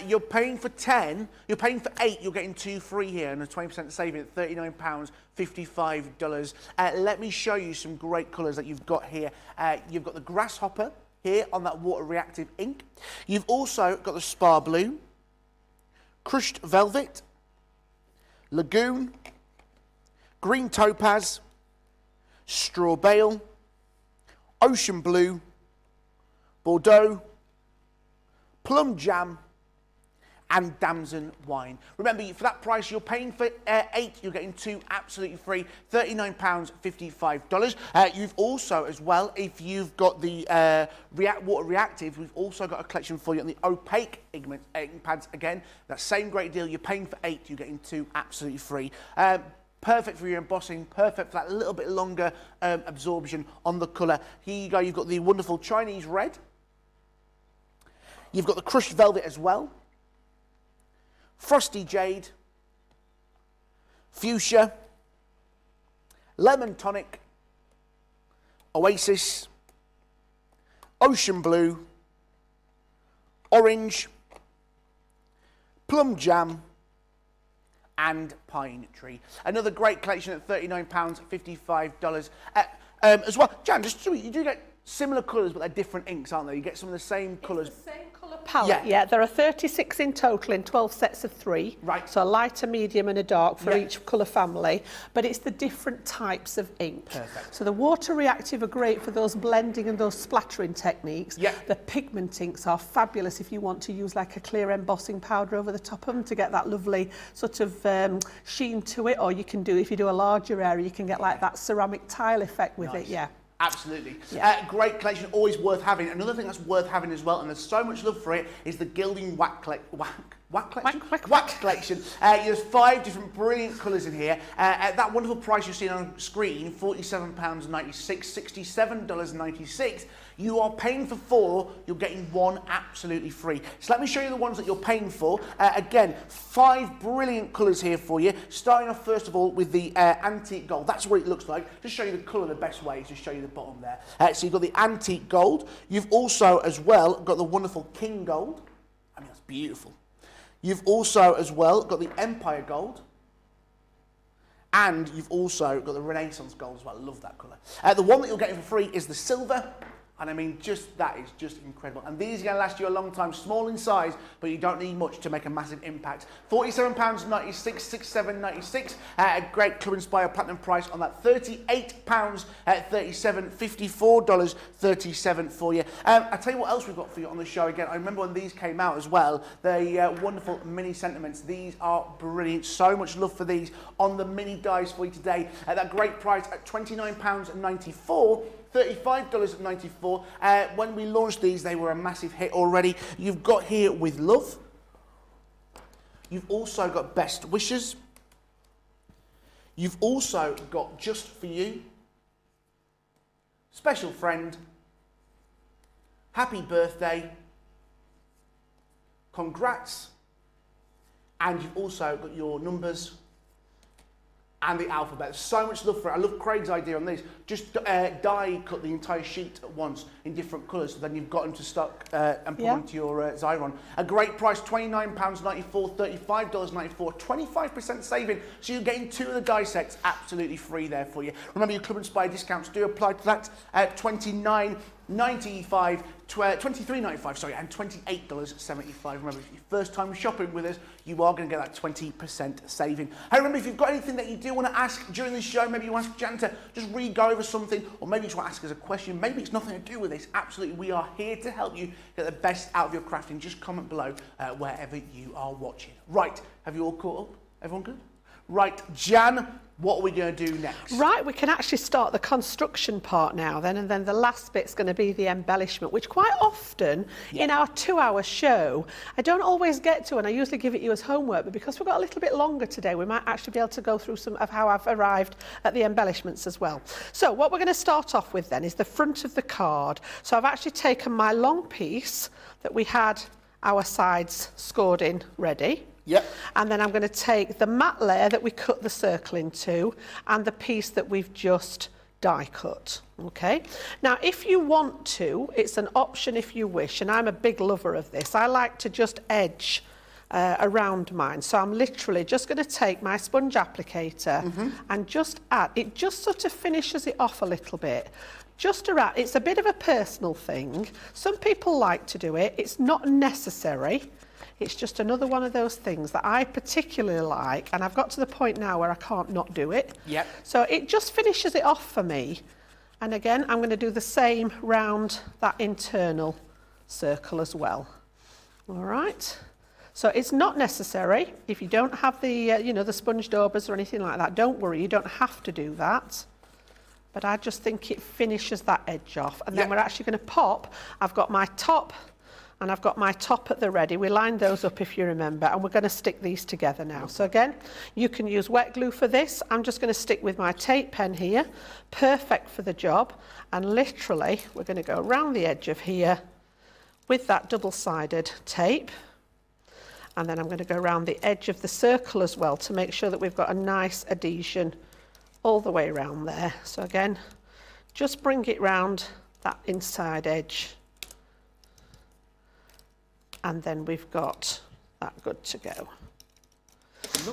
You're paying for 10. You're paying for 8. You're getting 2 free here and a 20% saving at £39.55. Let me show you some great colours that you've got here. You've got the grasshopper here on that water reactive ink. You've also got the spar blue, crushed velvet, lagoon, green topaz, straw bale, ocean blue, Bordeaux, plum jam, and damson wine. Remember, for that price, you're paying for 8, you're getting 2 absolutely free, £39.55. You've also, as well, if you've got the water reactive, we've also got a collection for you on the opaque ink pads. Again, that same great deal, you're paying for 8, you're getting 2 absolutely free. Perfect for your embossing, perfect for that little bit longer absorption on the colour. Here you go, you've got the wonderful Chinese red. You've got the crushed velvet as well. Frosty jade, fuchsia, lemon tonic, oasis, ocean blue, orange, plum jam, and pine tree. Another great collection at £39.55 as well. Jan, just so you do get similar colours, but they're different inks, aren't they? You get some of the same colours. It's the same colour palette, yeah. There are 36 in total in 12 sets of 3. Right. So a light, a medium and a dark for each colour family. But it's the different types of ink. Perfect. So the water reactive are great for those blending and those splattering techniques. Yeah. The pigment inks are fabulous if you want to use like a clear embossing powder over the top of them to get that lovely sort of sheen to it. Or you can do, if you do a larger area, you can get like that ceramic tile effect with it, yeah. Absolutely. Yeah. Great collection, always worth having. Another thing that's worth having as well, and there's so much love for it, is the gilding wax collection. There's 5 different brilliant colours in here. At that wonderful price you're seeing on screen, £47.96, $67.96. You are paying for 4, you're getting 1 absolutely free. So let me show you the ones that you're paying for. Again, 5 brilliant colours here for you. Starting off first of all with the antique gold. That's what it looks like. Just show you the colour the best way is to show you the bottom there. So you've got the antique gold. You've also as well got the wonderful king gold. I mean, that's beautiful. You've also as well got the empire gold. And you've also got the Renaissance gold as well. I love that colour. The one that you're getting for free is the silver. And I mean, that is just incredible. And these are going to last you a long time, small in size, but you don't need much to make a massive impact. £47.96, £67.96. A great Club Inspire Platinum price on that. £38 at $37, $54.37 for you. I'll tell you what else we've got for you on the show again. I remember when these came out as well, the wonderful mini sentiments. These are brilliant. So much love for these on the mini dies for you today at that great price at £29.94. $35.94. When we launched these, they were a massive hit already. You've got here With Love. You've also got Best Wishes. You've also got Just For You, Special Friend, Happy Birthday, Congrats, and you've also got your numbers and the alphabet. So much love for it. I love Craig's idea on this. Just die cut the entire sheet at once in different colours, so then you've got them to stock and put them into your Xyron. A great price, £29.94, $35.94, 25% saving. So you're getting 2 of the die sets absolutely free there for you. Remember, your Club Inspire discounts do apply to that at $29.95, $23.95, sorry, and $28.75. Remember, if your first time shopping with us, you are going to get that 20% saving. Hey, remember, if you've got anything that you do want to ask during the show, maybe you ask Jan to just re-go over something, or maybe you just want to ask us a question, maybe it's nothing to do with this. Absolutely, we are here to help you get the best out of your crafting. Just comment below wherever you are watching. Right, have you all caught up? Everyone good? Right, Jan, what are we going to do next? Right, we can actually start the construction part now then, and then the last bit's going to be the embellishment, which quite often in our 2-hour show, I don't always get to, and I usually give it you as homework, but because we've got a little bit longer today, we might actually be able to go through some of how I've arrived at the embellishments as well. So what we're going to start off with then is the front of the card. So I've actually taken my long piece that we had our sides scored in ready. Yep. And then I'm going to take the matte layer that we cut the circle into and the piece that we've just die cut. Okay. Now, if you want to, it's an option if you wish, and I'm a big lover of this. I like to just edge around mine. So I'm literally just going to take my sponge applicator and just add, it just sort of finishes it off a little bit. Just around, it's a bit of a personal thing. Some people like to do it. It's not necessary. It's just another one of those things that I particularly like, and I've got to the point now where I can't not do it. Yep. So it just finishes it off for me. And again, I'm going to do the same round that internal circle as well. All right. So it's not necessary. If you don't have the, you know, the sponge daubers or anything like that, don't worry, you don't have to do that. But I just think it finishes that edge off. And then we're actually going to pop. I've got my top and I've got my top at the ready. We lined those up if you remember, and we're going to stick these together now. So again, you can use wet glue for this. I'm just going to stick with my tape pen here. Perfect for the job. And literally, we're going to go around the edge of here with that double-sided tape. And then I'm going to go around the edge of the circle as well to make sure that we've got a nice adhesion all the way around there. So again, just bring it round that inside edge. And then we've got that good to go.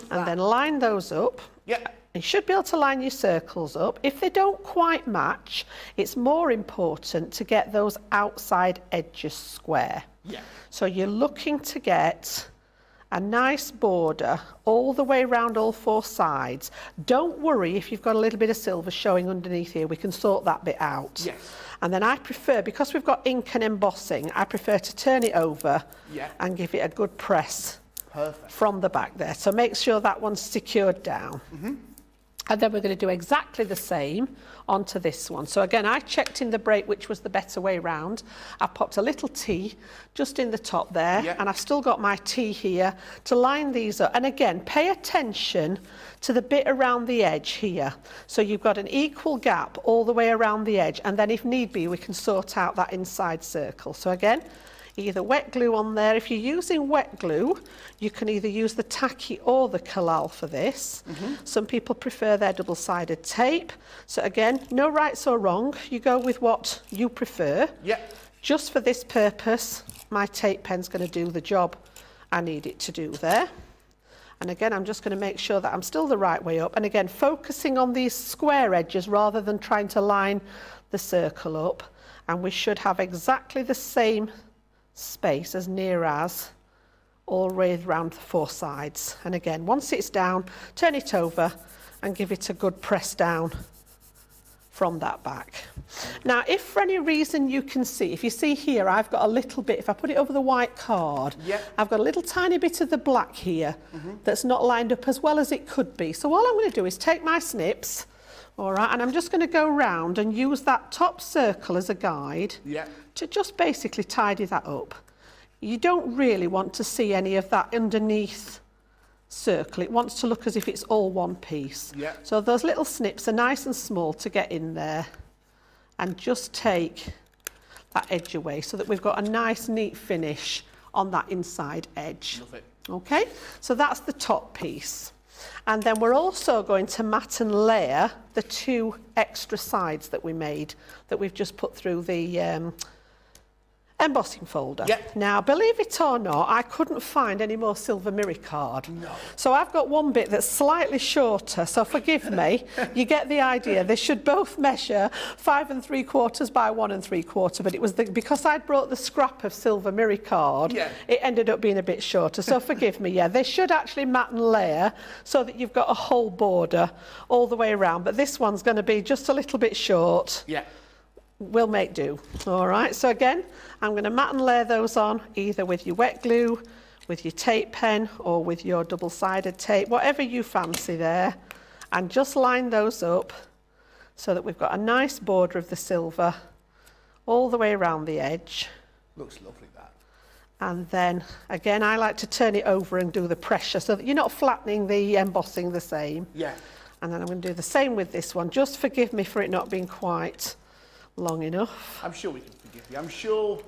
And then line those up. Yeah. You should be able to line your circles up. If they don't quite match, it's more important to get those outside edges square. Yeah. So you're looking to get a nice border all the way around all 4 sides. Don't worry if you've got a little bit of silver showing underneath here. We can sort that bit out. Yes. And then I prefer, because we've got ink and embossing, I prefer to turn it over and give it a good press from the back there. So make sure that one's secured down. And then we're going to do exactly the same onto this one. So again, I checked in the break which was the better way round. I popped a little T just in the top there, and I've still got my T here to line these up. And again, pay attention to the bit around the edge here. So you've got an equal gap all the way around the edge, and then if need be, we can sort out that inside circle. So again, either wet glue on there. If you're using wet glue, you can either use the tacky or the Collal for this. Some people prefer their double-sided tape. So again, no rights or wrong. You go with what you prefer. Just for this purpose, my tape pen's going to do the job I need it to do there. And again, I'm just going to make sure that I'm still the right way up. And again, focusing on these square edges rather than trying to line the circle up. And we should have exactly the same space as near as all the way around the 4 sides. And again, once it's down, turn it over and give it a good press down from that back. Now, if for any reason you can see, if you see here, I've got a little bit, if I put it over the white card, I've got a little tiny bit of the black here that's not lined up as well as it could be. So all I'm going to do is take my snips, all right, and I'm just going to go round and use that top circle as a guide to just basically tidy that up. You don't really want to see any of that underneath circle. It wants to look as if it's all one piece. So those little snips are nice and small to get in there, and just take that edge away so that we've got a nice neat finish on that inside edge. Love it. Okay, so that's the top piece. And then we're also going to matte and layer the 2 extra sides that we made, that we've just put through the embossing folder. Now, believe it or not, I couldn't find any more silver mirror card. So I've got one bit that's slightly shorter, so forgive me. You get the idea. They should both measure 5 3/4 by 1 3/4, but it was because I'd brought the scrap of silver mirror card, it ended up being a bit shorter. So forgive me, they should actually matte and layer so that you've got a whole border all the way around, but this one's going to be just a little bit short. We'll make do. All right, so again, I'm going to matte and layer those on either with your wet glue, with your tape pen or with your double-sided tape, whatever you fancy there, and just line those up so that we've got a nice border of the silver all the way around the edge. Looks lovely, that. And then, again, I like to turn it over and do the pressure so that you're not flattening the embossing the same. Yeah. And then I'm going to do the same with this one. Just forgive me for it not being quite long enough. I'm sure we can forgive you. I'm sure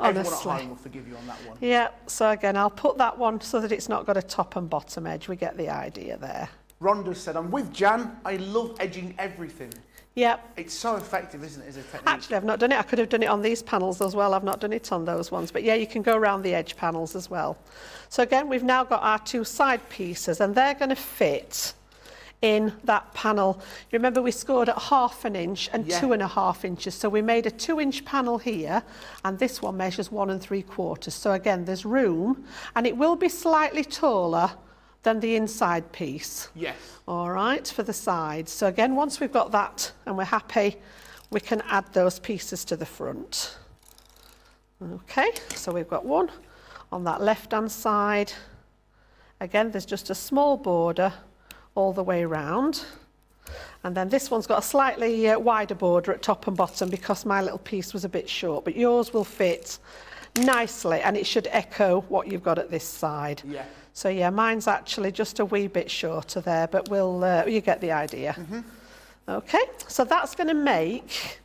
Honestly. everyone at home will forgive you on that one. Yeah, so again, I'll put that one so that it's not got a top and bottom edge. We get the idea there. Rhonda said, I'm with Jan. I love edging everything. Yeah. It's so effective, isn't it, as a technique? Actually, I've not done it. I could have done it on these panels as well. I've not done it on those ones. But yeah, you can go around the edge panels as well. So again, we've now got our two side pieces, and they're going to fit in that panel. You remember we scored at 1/2 inch and 2.5 inches. So we made a 2-inch panel here, and this one measures 1 3/4. So again, there's room, and it will be slightly taller than the inside piece. Yes. All right, for the sides. So again, once we've got that and we're happy, we can add those pieces to the front. Okay, so we've got one on that left-hand side. Again, there's just a small border all the way around. And then this one's got a slightly wider border at top and bottom because my little piece was a bit short, but yours will fit nicely and it should echo what you've got at this side. Yeah. So yeah, mine's actually just a wee bit shorter there, but you get the idea. Mm-hmm. Okay, so that's going to make,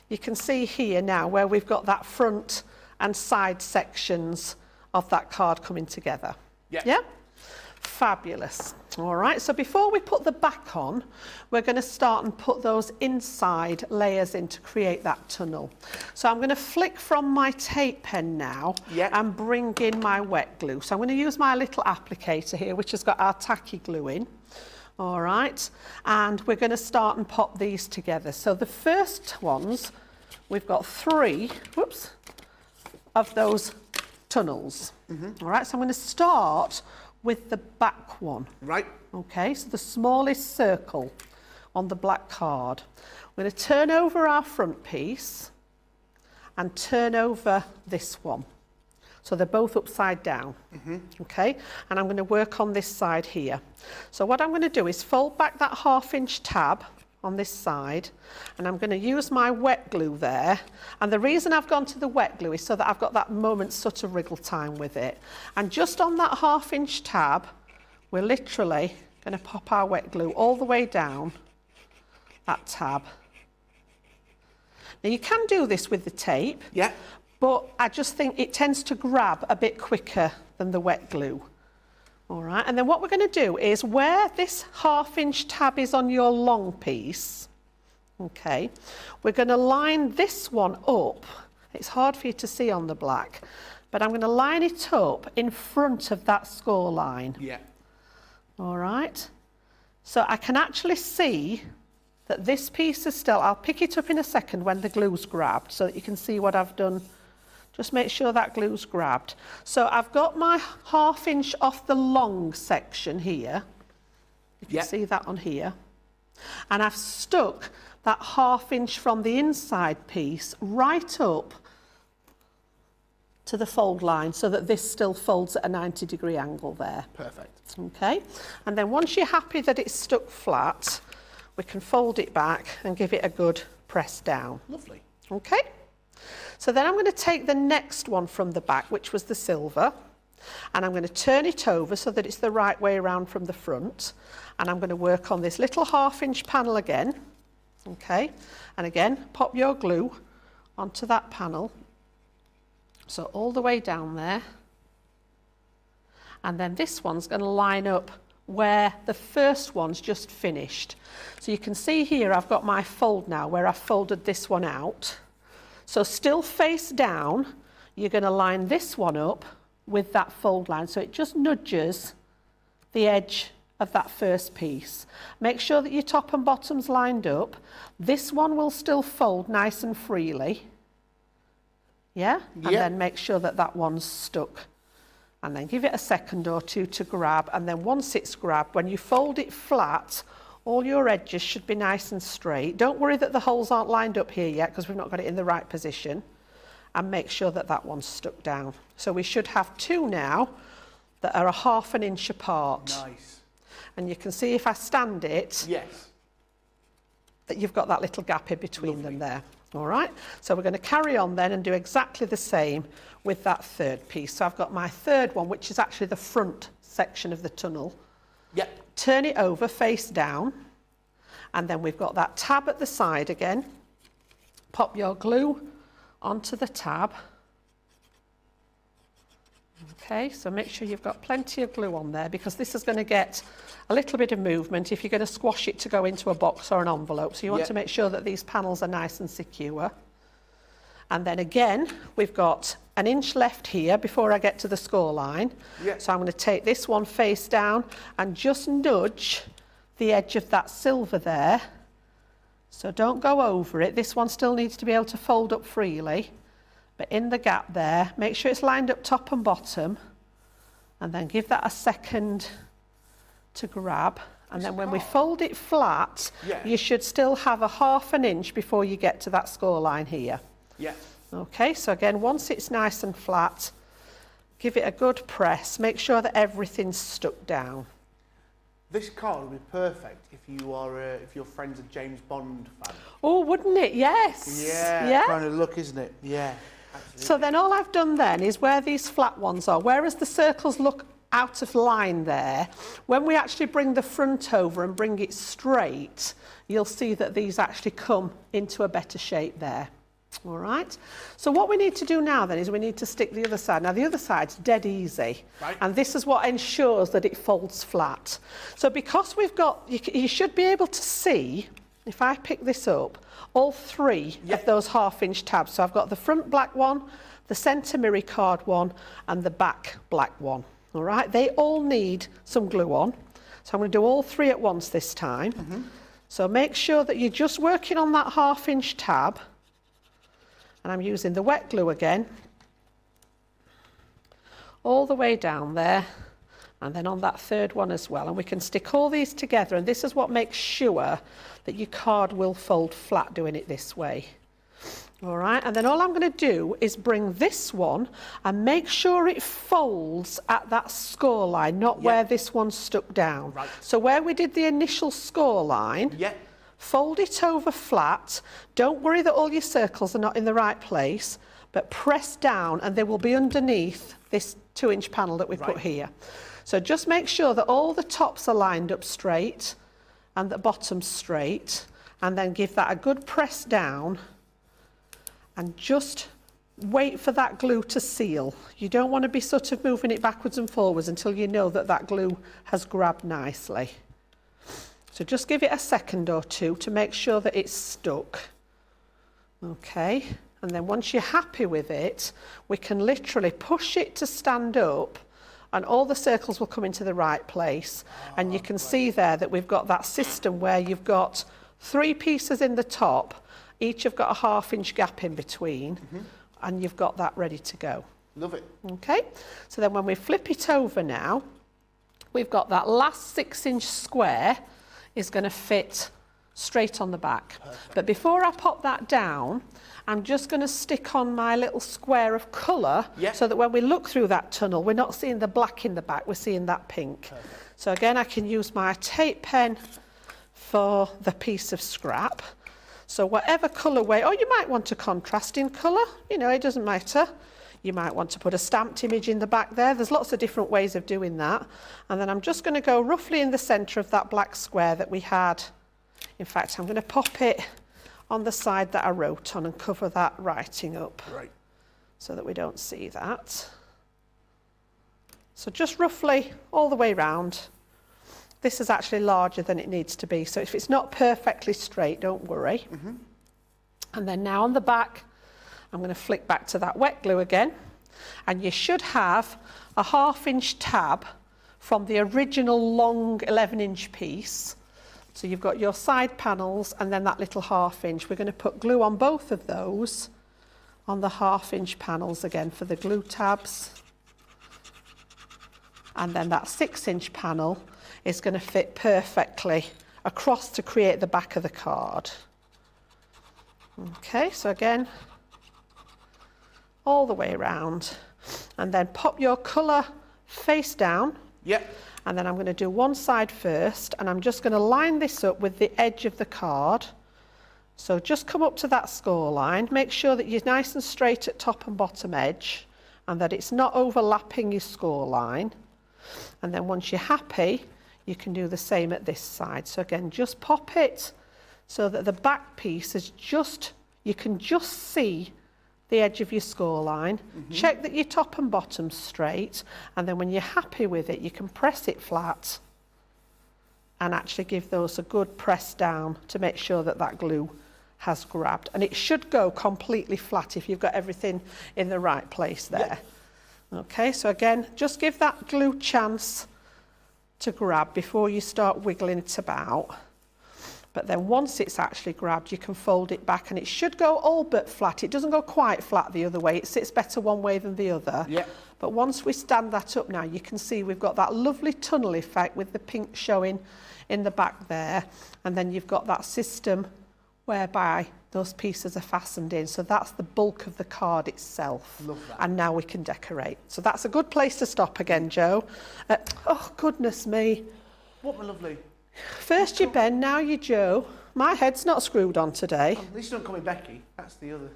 you can see here now where we've got that front and side sections of that card coming together. Yeah. Yeah? Fabulous. All right, so before we put the back on, we're going to start and put those inside layers in to create that tunnel. So I'm going to flick from my tape pen now and bring in my wet glue. So I'm going to use my little applicator here, which has got our tacky glue in. All right, and we're going to start and pop these together. So the first ones, we've got 3, of those tunnels. Mm-hmm. All right, so I'm going to start with the back one. Right. Okay, so the smallest circle on the black card. We're going to turn over our front piece and turn over this one. So they're both upside down. Mm-hmm. Okay, and I'm going to work on this side here. So what I'm going to do is fold back that 1/2 inch tab on this side, and I'm going to use my wet glue there. And the reason I've gone to the wet glue is so that I've got that moment's sort of wriggle time with it. And just on that 1/2 inch tab, we're literally going to pop our wet glue all the way down that tab. Now you can do this with the tape, but I just think it tends to grab a bit quicker than the wet glue. All right, and then what we're going to do is where this 1/2 inch tab is on your long piece, okay, we're going to line this one up. It's hard for you to see on the black, but I'm going to line it up in front of that score line. Yeah. All right, so I can actually see that this piece is still, I'll pick it up in a second when the glue's grabbed so that you can see what I've done. Just make sure that glue's grabbed. So I've got my 1/2 inch off the long section here. You can see that on here. And I've stuck that 1/2 inch from the inside piece right up to the fold line so that this still folds at a 90-degree angle there. Perfect. Okay. And then once you're happy that it's stuck flat, we can fold it back and give it a good press down. Lovely. Okay. So then I'm going to take the next one from the back, which was the silver, and I'm going to turn it over so that it's the right way around from the front. And I'm going to work on this little 1/2 inch panel again. Okay. And again, pop your glue onto that panel. So all the way down there. And then this one's going to line up where the first one's just finished. So you can see here I've got my fold now where I've folded this one out. So still face down, you're going to line this one up with that fold line. So it just nudges the edge of that first piece. Make sure that your top and bottom's lined up. This one will still fold nice and freely. Yeah? And then make sure that that one's stuck. And then give it a second or two to grab. And then once it's grabbed, when you fold it flat, all your edges should be nice and straight. Don't worry that the holes aren't lined up here yet because we've not got it in the right position. And make sure that that one's stuck down. So we should have 2 now that are a ½ inch apart. Nice. And you can see if I stand it, Yes. that you've got that little gap in between them there. All right, so we're going to carry on then and do exactly the same with that third piece. So I've got my third one, which is actually the front section of the tunnel. Yep. Turn it over face down, and then we've got that tab at the side again. Pop your glue onto the tab. Okay, so make sure you've got plenty of glue on there, because this is going to get a little bit of movement if you're going to squash it to go into a box or an envelope. So you want to make sure that these panels are nice and secure. And then again, we've got an inch left here before I get to the score line. Yep. So I'm going to take this one face down and just nudge the edge of that silver there. So don't go over it. This one still needs to be able to fold up freely. But in the gap there, make sure it's lined up top and bottom, and then give that a second to grab. And then when we fold it flat, you should still have a ½ inch before you get to that score line here. Yeah. Okay, so again, once it's nice and flat, give it a good press. Make sure that everything's stuck down. This card would be perfect if your friend's a James Bond fan. Oh, wouldn't it? Yes. Yeah. Kind of look, isn't it? Yeah. Absolutely. So then all I've done then is where these flat ones are, whereas the circles look out of line there, when we actually bring the front over and bring it straight, you'll see that these actually come into a better shape there. All right, so what we need to do now then is we need to stick the other side. Now the other side's dead easy, and this is what ensures that it folds flat. So because we've got, you should be able to see, if I pick this up, all three of those ½ inch tabs. So I've got the front black one, the centre mirror card one, and the back black one. All right, they all need some glue on. So I'm going to do all three at once this time. So make sure that you're just working on that ½ inch tab. And I'm using the wet glue again, all the way down there, and then on that third one as well. And we can stick all these together, and this is what makes sure that your card will fold flat doing it this way. All right, and then all I'm going to do is bring this one and make sure it folds at that score line, not where this one's stuck down. So where we did the initial score line, fold it over flat. Don't worry that all your circles are not in the right place, but press down and they will be underneath this 2-inch panel that we put here. So just make sure that all the tops are lined up straight and the bottom's straight, and then give that a good press down and just wait for that glue to seal. You don't want to be sort of moving it backwards and forwards until you know that that glue has grabbed nicely. So just give it a second or two to make sure that it's stuck. Okay, and then once you're happy with it, we can literally push it to stand up, and all the circles will come into the right place. And you can see there that we've got that system where you've got 3 pieces in the top, each have got a ½ inch gap in between, and you've got that ready to go. Love it. Okay, so then when we flip it over now, we've got that last 6-inch square is going to fit straight on the back. But before I pop that down, I'm just going to stick on my little square of colour so that when we look through that tunnel, we're not seeing the black in the back, we're seeing that pink. So again, I can use my tape pen for the piece of scrap. So whatever colourway, or you might want a contrasting colour, you know, it doesn't matter. You might want to put a stamped image in the back there. There's lots of different ways of doing that. And then I'm just going to go roughly in the centre of that black square that we had. In fact, I'm going to pop it on the side that I wrote on and cover that writing up. So that we don't see that. So just roughly all the way round. This is actually larger than it needs to be. So if it's not perfectly straight, don't worry. And then now on the back, I'm going to flick back to that wet glue again, and you should have a ½ inch tab from the original long 11-inch piece. So you've got your side panels and then that little ½ inch. We're going to put glue on both of those on the ½ inch panels again for the glue tabs. And then that 6-inch panel is going to fit perfectly across to create the back of the card. Okay, so again, all the way around, and then pop your colour face down. Yep. And then I'm going to do one side first, and I'm just going to line this up with the edge of the card. So just come up to that score line, make sure that you're nice and straight at top and bottom edge, and that it's not overlapping your score line. And then once you're happy, you can do the same at this side. So again, just pop it so that the back piece is just, you can just see the edge of your score line. Check that your top and bottom's straight, and then when you're happy with it, you can press it flat and actually give those a good press down to make sure that that glue has grabbed. And it should go completely flat if you've got everything in the right place there. Okay, so again, just give that glue chance to grab before you start wiggling it about. But then once it's actually grabbed, you can fold it back, and it should go all but flat. It doesn't go quite flat the other way. It sits better one way than the other. Yeah. But once we stand that up now, you can see we've got that lovely tunnel effect with the pink showing in the back there. And then you've got that system whereby those pieces are fastened in. So that's the bulk of the card itself. Love that. And now we can decorate. So that's a good place to stop again, Joe. Oh, goodness me. What, my lovely? First you Ben, now you Joe. My head's not screwed on today. At least you don't call me Becky. That's the other.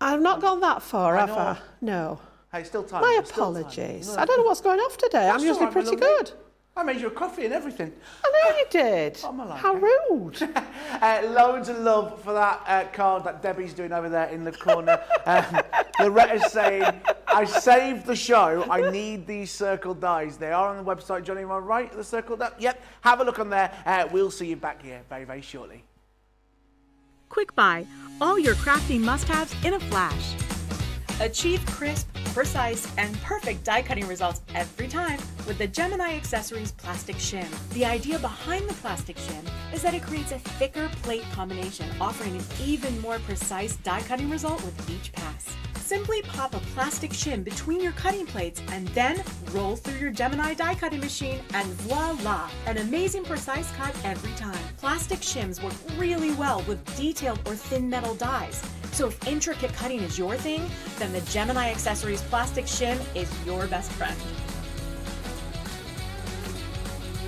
I've not gone that far, I have know. I? No. Hey, still time. My There's still time. apologies. No. I don't know what's going off today. I'm That's usually all right, my pretty lovely. good. I made you a coffee and everything. I know you did. I'm alive, How eh? rude. Loads of love for that card that Debbie's doing over there in the corner. Loretta's saying, I saved the show. I need these circle dies. They are on the website. Johnny, am I right? The circle die? Yep. Have a look on there. We'll see you back here very, very shortly. Quick Buy, all your crafting must-haves in a flash. Achieve crisp, precise, and perfect die cutting results every time with the Gemini Accessories Plastic Shim. The idea behind the plastic shim is that it creates a thicker plate combination, offering an even more precise die cutting result with each pass. Simply pop a plastic shim between your cutting plates and then roll through your Gemini die cutting machine and voila! An amazing precise cut every time. Plastic shims work really well with detailed or thin metal dies. So if intricate cutting is your thing, then the Gemini Accessories Plastic Shim is your best friend.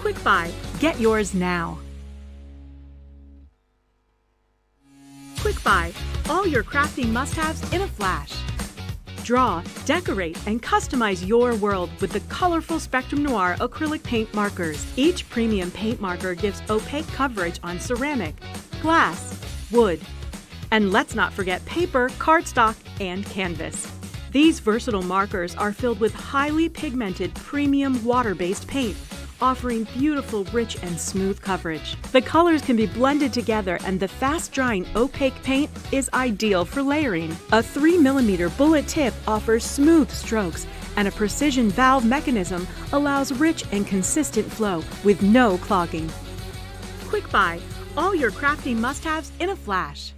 Quick Buy, get yours now. Quick Buy, all your crafting must-haves in a flash. Draw, decorate, and customize your world with the colorful Spectrum Noir acrylic paint markers. Each premium paint marker gives opaque coverage on ceramic, glass, wood, and let's not forget paper, cardstock, and canvas. These versatile markers are filled with highly pigmented premium water-based paint, offering beautiful, rich, and smooth coverage. The colors can be blended together, and the fast-drying opaque paint is ideal for layering. A 3mm bullet tip offers smooth strokes, and a precision valve mechanism allows rich and consistent flow with no clogging. Quick Buy, all your crafting must-haves in a flash.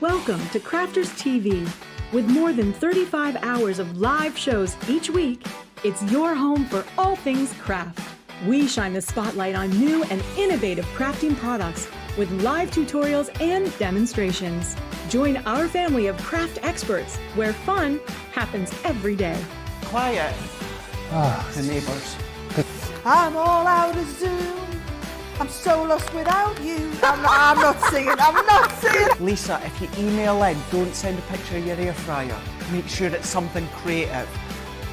Welcome to Crafters TV. With more than 35 hours of live shows each week, it's your home for all things craft. We shine the spotlight on new and innovative crafting products with live tutorials and demonstrations. Join our family of craft experts where fun happens every day. Quiet. The neighbours. I'm all out of Zoom. I'm so lost without you. I'm not singing. I'm not singing. Lisa, if you email in, don't send a picture of your air fryer. Make sure it's something creative.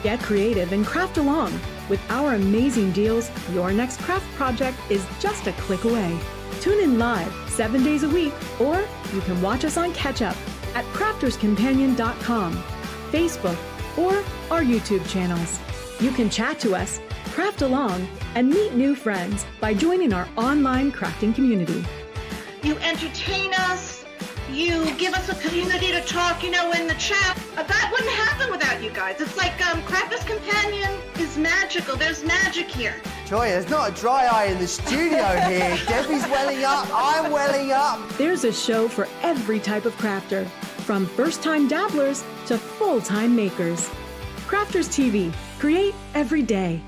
Get creative and craft along. With our amazing deals, your next craft project is just a click away. Tune in live 7 days a week, or you can watch us on Catch Up at crafterscompanion.com, Facebook, or our YouTube channels. You can chat to us, craft along, and meet new friends by joining our online crafting community. You entertain us. You give us a community to talk, in the chat. That wouldn't happen without you guys. It's like Crafters Companion is magical. There's magic here. Joy, there's not a dry eye in the studio here. Debbie's welling up, I'm welling up. There's a show for every type of crafter, from first-time dabblers to full-time makers. Crafters TV. Create every day.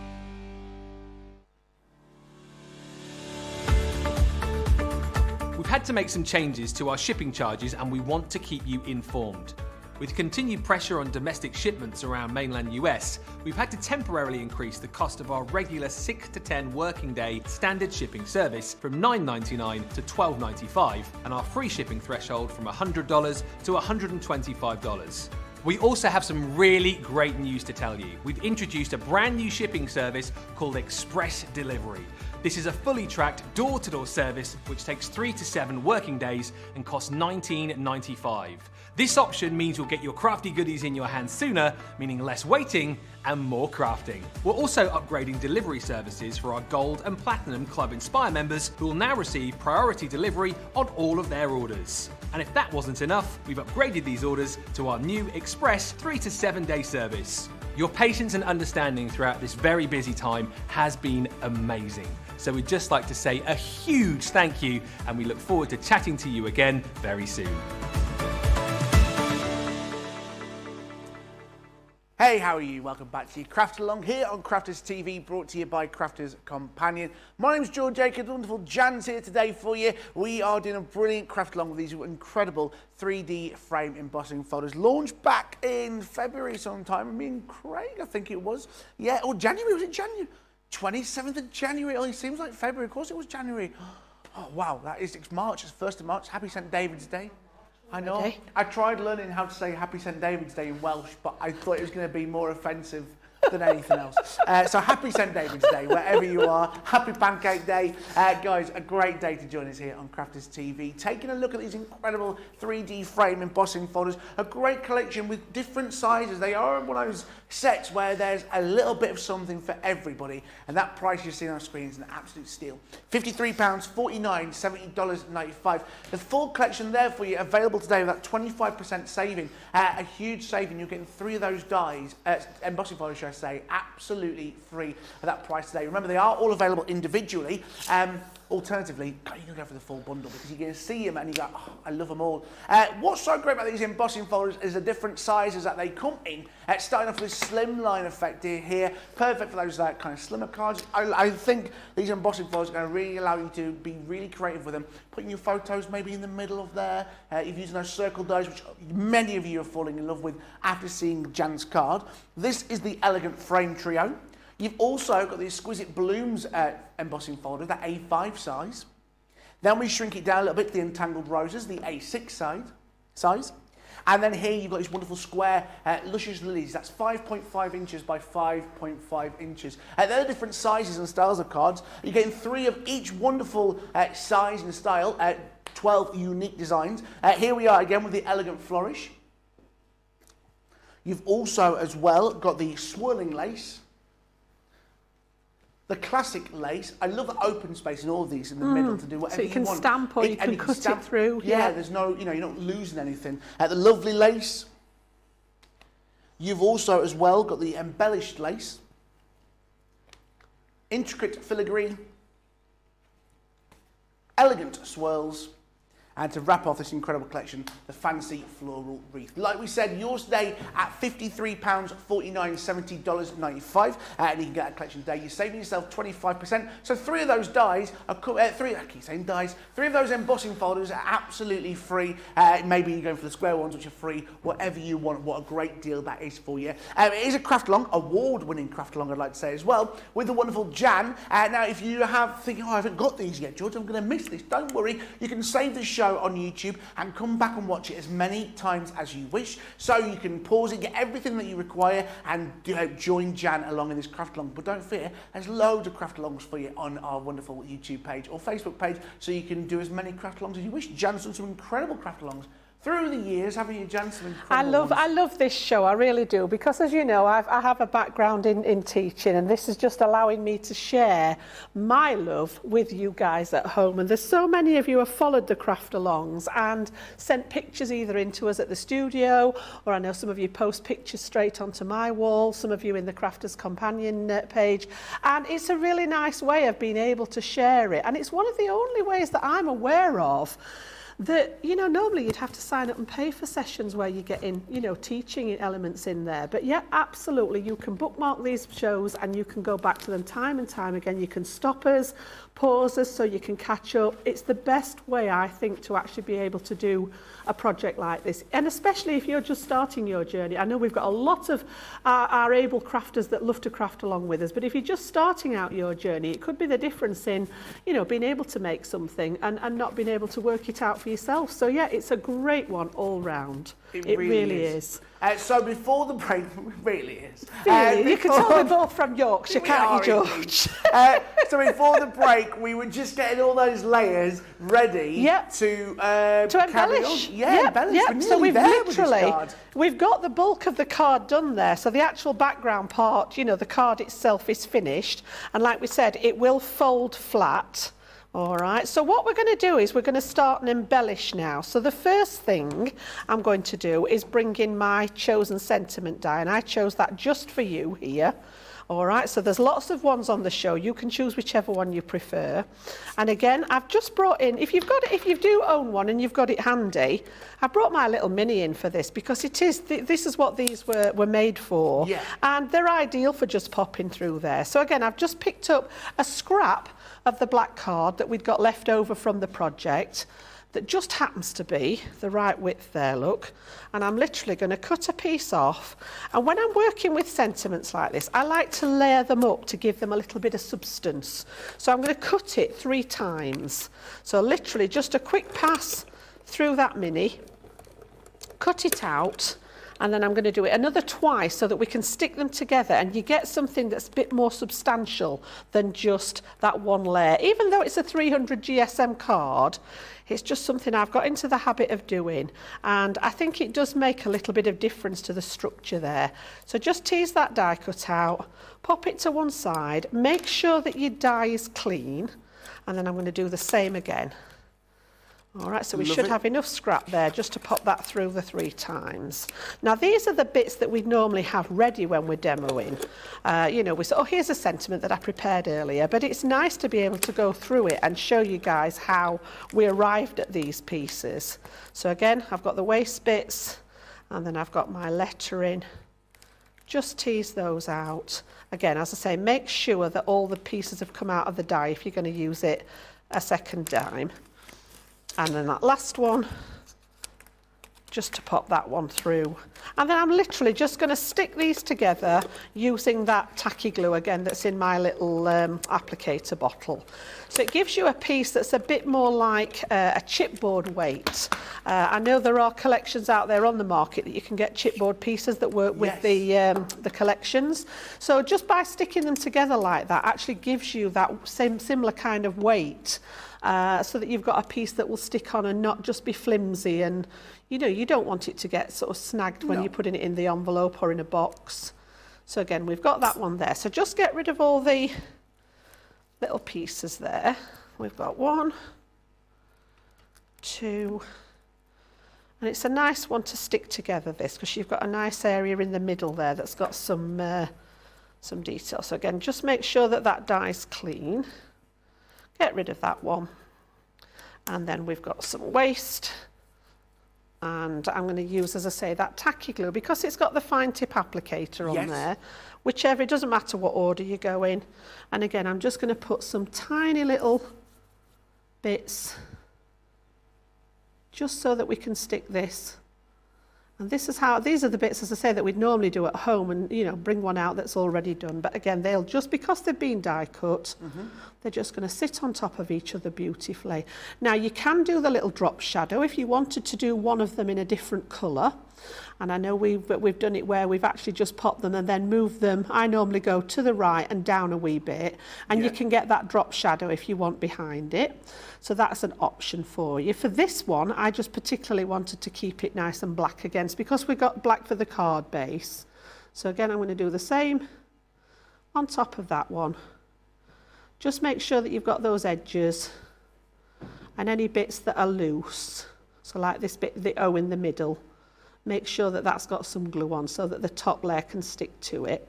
We've had to make some changes to our shipping charges, and we want to keep you informed. With continued pressure on domestic shipments around mainland US, we've had to temporarily increase the cost of our regular 6 to 10 working day standard shipping service from $9.99 to $12.95 and our free shipping threshold from $100 to $125. We also have some really great news to tell you. We've introduced a brand new shipping service called Express Delivery. This is a fully tracked door-to-door service which takes 3 to 7 working days and costs $19.95. This option means you'll get your crafty goodies in your hands sooner, meaning less waiting and more crafting. We're also upgrading delivery services for our Gold and Platinum Club Inspire members who will now receive priority delivery on all of their orders. And if that wasn't enough, we've upgraded these orders to our new Express 3 to 7 day service. Your patience and understanding throughout this very busy time has been amazing. So we'd just like to say a huge thank you, and we look forward to chatting to you again very soon. Hey, how are you? Welcome back to your Craft Along here on Crafters TV, brought to you by Crafters Companion. My name's George Akid, wonderful Jan's here today for you. We are doing a brilliant Craft Along with these incredible 3D frame embossing folders. Launched back in February sometime. Me and Craig, I think it was. Yeah, or January, was it January? 27th of January. Oh, it seems like February. Of course it was January. Oh, wow, it's March. It's 1st of March. Happy St. David's Day. I know. Okay. I tried learning how to say Happy St. David's Day in Welsh, but I thought it was going to be more offensive than anything else. So happy St. David's Day, wherever you are. Happy Pancake Day. Guys, a great day to join us here on Crafters TV. Taking a look at these incredible 3D frame embossing folders. A great collection with different sizes. They are one of those sets where there's a little bit of something for everybody. And that price you're seeing on screen is an absolute steal. £53, $49, $70.95. The full collection there for you, available today with that 25% saving. A huge saving. You're getting 3 of those dies, embossing folders, should I say, absolutely free at that price today. Remember, they are all available individually. Alternatively, you can go for the full bundle because you're going to see them and you go, oh, I love them all. What's so great about these embossing folders is the different sizes that they come in. Starting off with this slimline effect here, perfect for those kind of slimmer cards. I think these embossing folders are going to really allow you to be really creative with them. Putting your photos maybe in the middle of there. If using those circle dies, which many of you are falling in love with after seeing Jan's card. This is the Elegant Frame Trio. You've also got the Exquisite Blooms embossing folder, that A5 size. Then we shrink it down a little bit to the Entangled Roses, the A6 size. And then here you've got these wonderful square Luscious Lilies. That's 5.5 inches by 5.5 inches. They're different sizes and styles of cards. You're getting 3 of each wonderful size and style, 12 unique designs. Here we are again with the Elegant Flourish. You've also as well got the Swirling Lace. The classic lace. I love the open space in all of these in the middle to do whatever you want. So you can stamp or you can cut it through. Yeah, there's no, you're not losing anything. The Lovely Lace. You've also as well got the Embellished Lace. Intricate Filigree. Elegant Swirls. And to wrap off this incredible collection, the Fancy Floral Wreath. Like we said, yours today at £53, $49, $70.95. And you can get that collection today. You're saving yourself 25%. So 3 of those dies, I keep saying dies, 3 of those embossing folders are absolutely free. Maybe you're going for the square ones, which are free. Whatever you want, what a great deal that is for you. It is a Craft Along, award-winning Craft Along, I'd like to say as well, with the wonderful Jan. Now, if you have thinking, oh, I haven't got these yet, George, I'm going to miss this. Don't worry, you can save the show on YouTube and come back and watch it as many times as you wish. So you can pause it, get everything that you require, and join Jan along in this Craft Along. But don't fear, there's loads of Craft Alongs for you on our wonderful YouTube page or Facebook page, so you can do as many Craft Alongs as you wish. Jan's done some incredible Craft Alongs through the years, haven't you, Jan? Some incredible ones. I love this show, I really do, because as you know, I have a background in teaching, and this is just allowing me to share my love with you guys at home. And there's so many of you who have followed the Craft Alongs and sent pictures either into us at the studio, or I know some of you post pictures straight onto my wall, some of you in the Crafters Companion page, and it's a really nice way of being able to share it. And it's one of the only ways that I'm aware of that, you know, normally you'd have to sign up and pay for sessions where you're getting, you know, teaching elements in there. But yeah, absolutely, you can bookmark these shows and you can go back to them time and time again. You can stop us, pause us so you can catch up. It's the best way, I think, to actually be able to do a project like this. And especially if you're just starting your journey. I know we've got a lot of our able crafters that love to craft along with us, but if you're just starting out your journey, it could be the difference in, you know, being able to make something and not being able to work it out for yourself. So yeah, it's a great one all round. It really is. So before the break, it really is. Really, you can tell we're both from Yorkshire, can't you, George? So before the break, we were just getting all those layers ready to embellish. Embellish. We're So we've there with this literally, card. we've got the bulk of the card done there. So the actual background part, you know, the card itself is finished. And like we said, it will fold flat. All right, so what we're going to do is we're going to start and embellish now. So the first thing I'm going to do is bring in my chosen sentiment die, and I chose that just for you here. All right, so there's lots of ones on the show. You can choose whichever one you prefer. And again, I've just brought in, if you do own one and you've got it handy, I brought my little mini in for this because it is, this is what these were made for. Yeah. And they're ideal for just popping through there. So again, I've just picked up a scrap of the black card that we'd got left over from the project that just happens to be the right width there, look. And I'm literally going to cut a piece off. And when I'm working with sentiments like this, I like to layer them up to give them a little bit of substance. So I'm going to cut it 3 times. So literally just a quick pass through that mini, cut it out, and then I'm going to do it another twice so that we can stick them together and you get something that's a bit more substantial than just that one layer. Even though it's a 300 GSM card, it's just something I've got into the habit of doing, and I think it does make a little bit of difference to the structure there. So just tease that die cut out, pop it to one side, make sure that your die is clean, and then I'm going to do the same again. All right, so we should have enough scrap there just to pop that through the 3 times. Now, these are the bits that we'd normally have ready when we're demoing. You know, we say, oh, here's a sentiment that I prepared earlier, but it's nice to be able to go through it and show you guys how we arrived at these pieces. So again, I've got the waist bits, and then I've got my lettering. Just tease those out. Again, as I say, make sure that all the pieces have come out of the die if you're going to use it a second time. And then that last one, just to pop that one through. And then I'm literally just going to stick these together using that tacky glue again that's in my little applicator bottle. So it gives you a piece that's a bit more like a chipboard weight. I know there are collections out there on the market that you can get chipboard pieces that work with the collections. So just by sticking them together like that actually gives you that similar kind of weight. So that you've got a piece that will stick on and not just be flimsy, and you know, you don't want it to get sort of snagged when you're putting it in the envelope or in a box. So again, we've got that one there. So just get rid of all the little pieces there. We've got 1, 2, and it's a nice one to stick together this, because you've got a nice area in the middle there that's got some detail. So again, just make sure that that die's clean. Get rid of that one. And then we've got some waste. And I'm going to use, as I say, that tacky glue because it's got the fine tip applicator on there. Whichever, it doesn't matter what order you go in. And again, I'm just going to put some tiny little bits just so that we can stick this. And this is how, these are the bits, as I say, that we'd normally do at home and, you know, bring one out that's already done. But again, they'll just, because they've been die cut, they're just going to sit on top of each other beautifully. Now, you can do the little drop shadow if you wanted to do one of them in a different colour. And I know we've done it where we've actually just popped them and then moved them. I normally go to the right and down a wee bit, and you can get that drop shadow if you want behind it. So that's an option for you. For this one, I just particularly wanted to keep it nice and black against, because we got black for the card base. So again, I'm going to do the same on top of that one. Just make sure that you've got those edges and any bits that are loose. So like this bit, the O in the middle. Make sure that that's got some glue on so that the top layer can stick to it.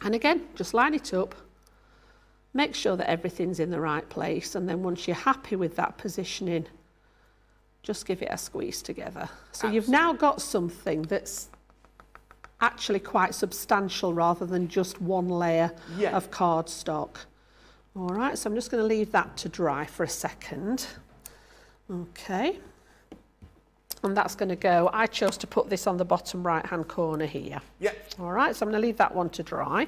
And again, just line it up. Make sure that everything's in the right place. And then once you're happy with that positioning, just give it a squeeze together. So you've now got something that's actually quite substantial rather than just one layer of cardstock. All right, so I'm just going to leave that to dry for a second. Okay. And that's going to go, I chose to put this on the bottom right hand corner here. All right, so I'm going to leave that one to dry.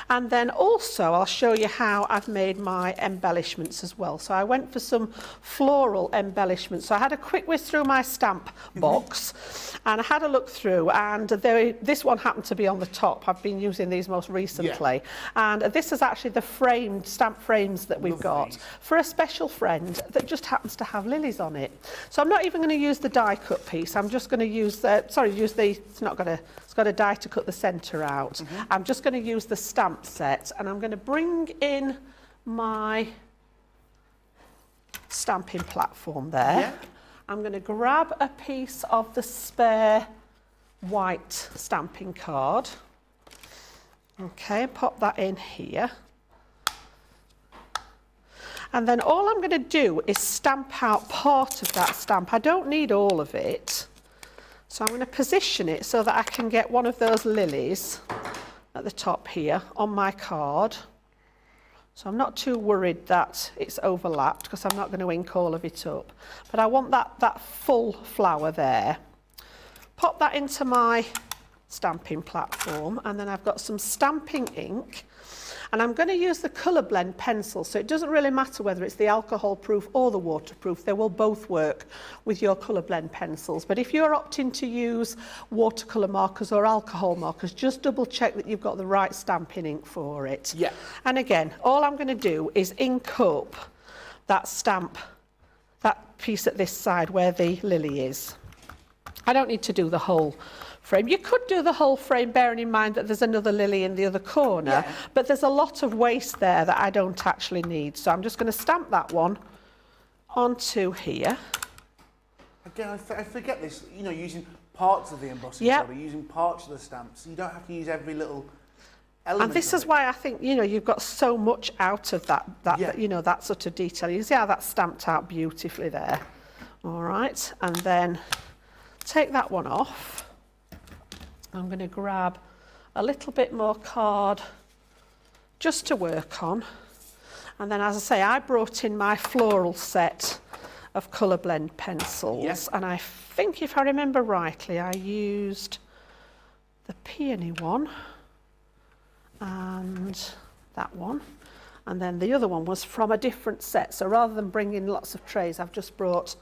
And then also I'll show you how I've made my embellishments as well. So I went for some floral embellishments. So I had a quick whiz through my stamp box and I had a look through, and this one happened to be on the top. I've been using these most recently. And this is actually the stamp frames that we've got for a special friend that just happens to have lilies on it. So I'm not even going to use the die cut piece. I'm just going to use it's got a die to cut the centre out. I'm just going to use the stamp set, and I'm going to bring in my stamping platform there. I'm going to grab a piece of the spare white stamping card. Okay, pop that in here. And then all I'm going to do is stamp out part of that stamp. I don't need all of it. So I'm going to position it so that I can get one of those lilies at the top here on my card. So I'm not too worried that it's overlapped because I'm not going to ink all of it up. But I want that full flower there. Pop that into my stamping platform, and then I've got some stamping ink. And I'm going to use the colour blend pencil, so it doesn't really matter whether it's the alcohol proof or the waterproof. They will both work with your colour blend pencils. But if you're opting to use watercolour markers or alcohol markers, just double check that you've got the right stamping ink for it. And again, all I'm going to do is ink up that stamp, that piece at this side where the lily is. I don't need to do the whole frame. You could do the whole frame, bearing in mind that there's another lily in the other corner, but there's a lot of waste there that I don't actually need. So I'm just going to stamp that one onto here. Again, I forget this, you know, using parts of the embossing folder, using parts of the stamps. You don't have to use every little element. And this is why I think, you know, you've got so much out of that you know, that sort of detail. You see how that's stamped out beautifully there. All right, and then take that one off. I'm going to grab a little bit more card just to work on. And then, as I say, I brought in my floral set of colour blend pencils. And I think, if I remember rightly, I used the peony one and that one. And then the other one was from a different set. So rather than bringing lots of trays, I've just brought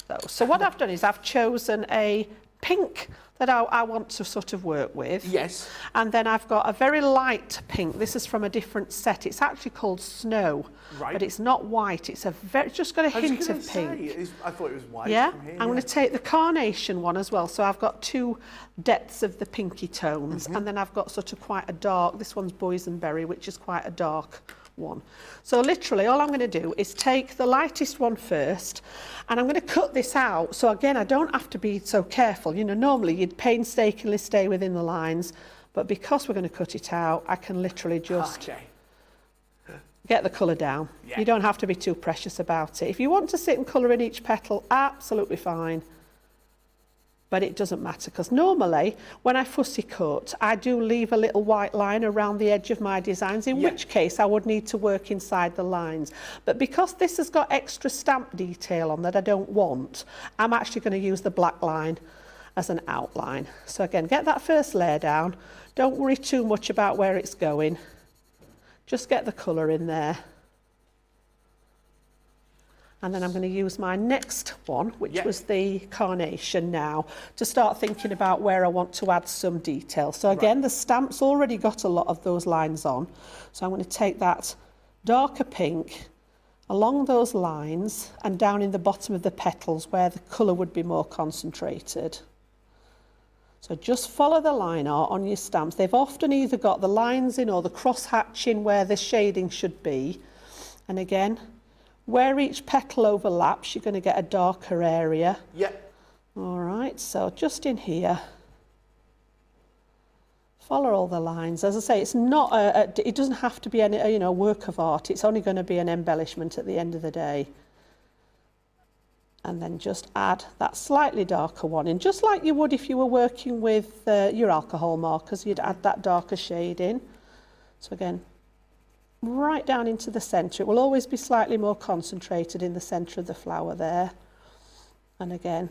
those. So what I've done is I've chosen a pink that I want to sort of work with. And then I've got a very light pink. This is from a different set. It's actually called Snow, but it's not white. It's just got a hint of pink. I thought it was white. From here, I'm going to take the carnation one as well. So I've got two depths of the pinky tones, and then I've got sort of quite a dark. This one's boysenberry, which is quite a dark one. So literally all I'm going to do is take the lightest one first, and I'm going to cut this out. So again, I don't have to be so careful. You know, normally you'd painstakingly stay within the lines, but because we're going to cut it out, I can literally just get the colour down. You don't have to be too precious about it. If you want to sit and colour in each petal, absolutely fine. But it doesn't matter, because normally when I fussy cut, I do leave a little white line around the edge of my designs, in which case I would need to work inside the lines. But because this has got extra stamp detail on that I don't want, I'm actually going to use the black line as an outline. So again, get that first layer down. Don't worry too much about where it's going. Just get the colour in there. And then I'm going to use my next one, which was the carnation now, to start thinking about where I want to add some detail. So again, the stamp's already got a lot of those lines on. So I'm going to take that darker pink along those lines and down in the bottom of the petals where the colour would be more concentrated. So just follow the line art on your stamps. They've often either got the lines in or the cross-hatching where the shading should be. And again, where each petal overlaps, you're going to get a darker area. All right, so just in here, follow all the lines. As I say, it's not it doesn't have to be a work of art. It's only going to be an embellishment at the end of the day. And then just add that slightly darker one in, just like you would if you were working with your alcohol markers, you'd add that darker shade in. So again, right down into the centre. It will always be slightly more concentrated in the centre of the flower there. And again,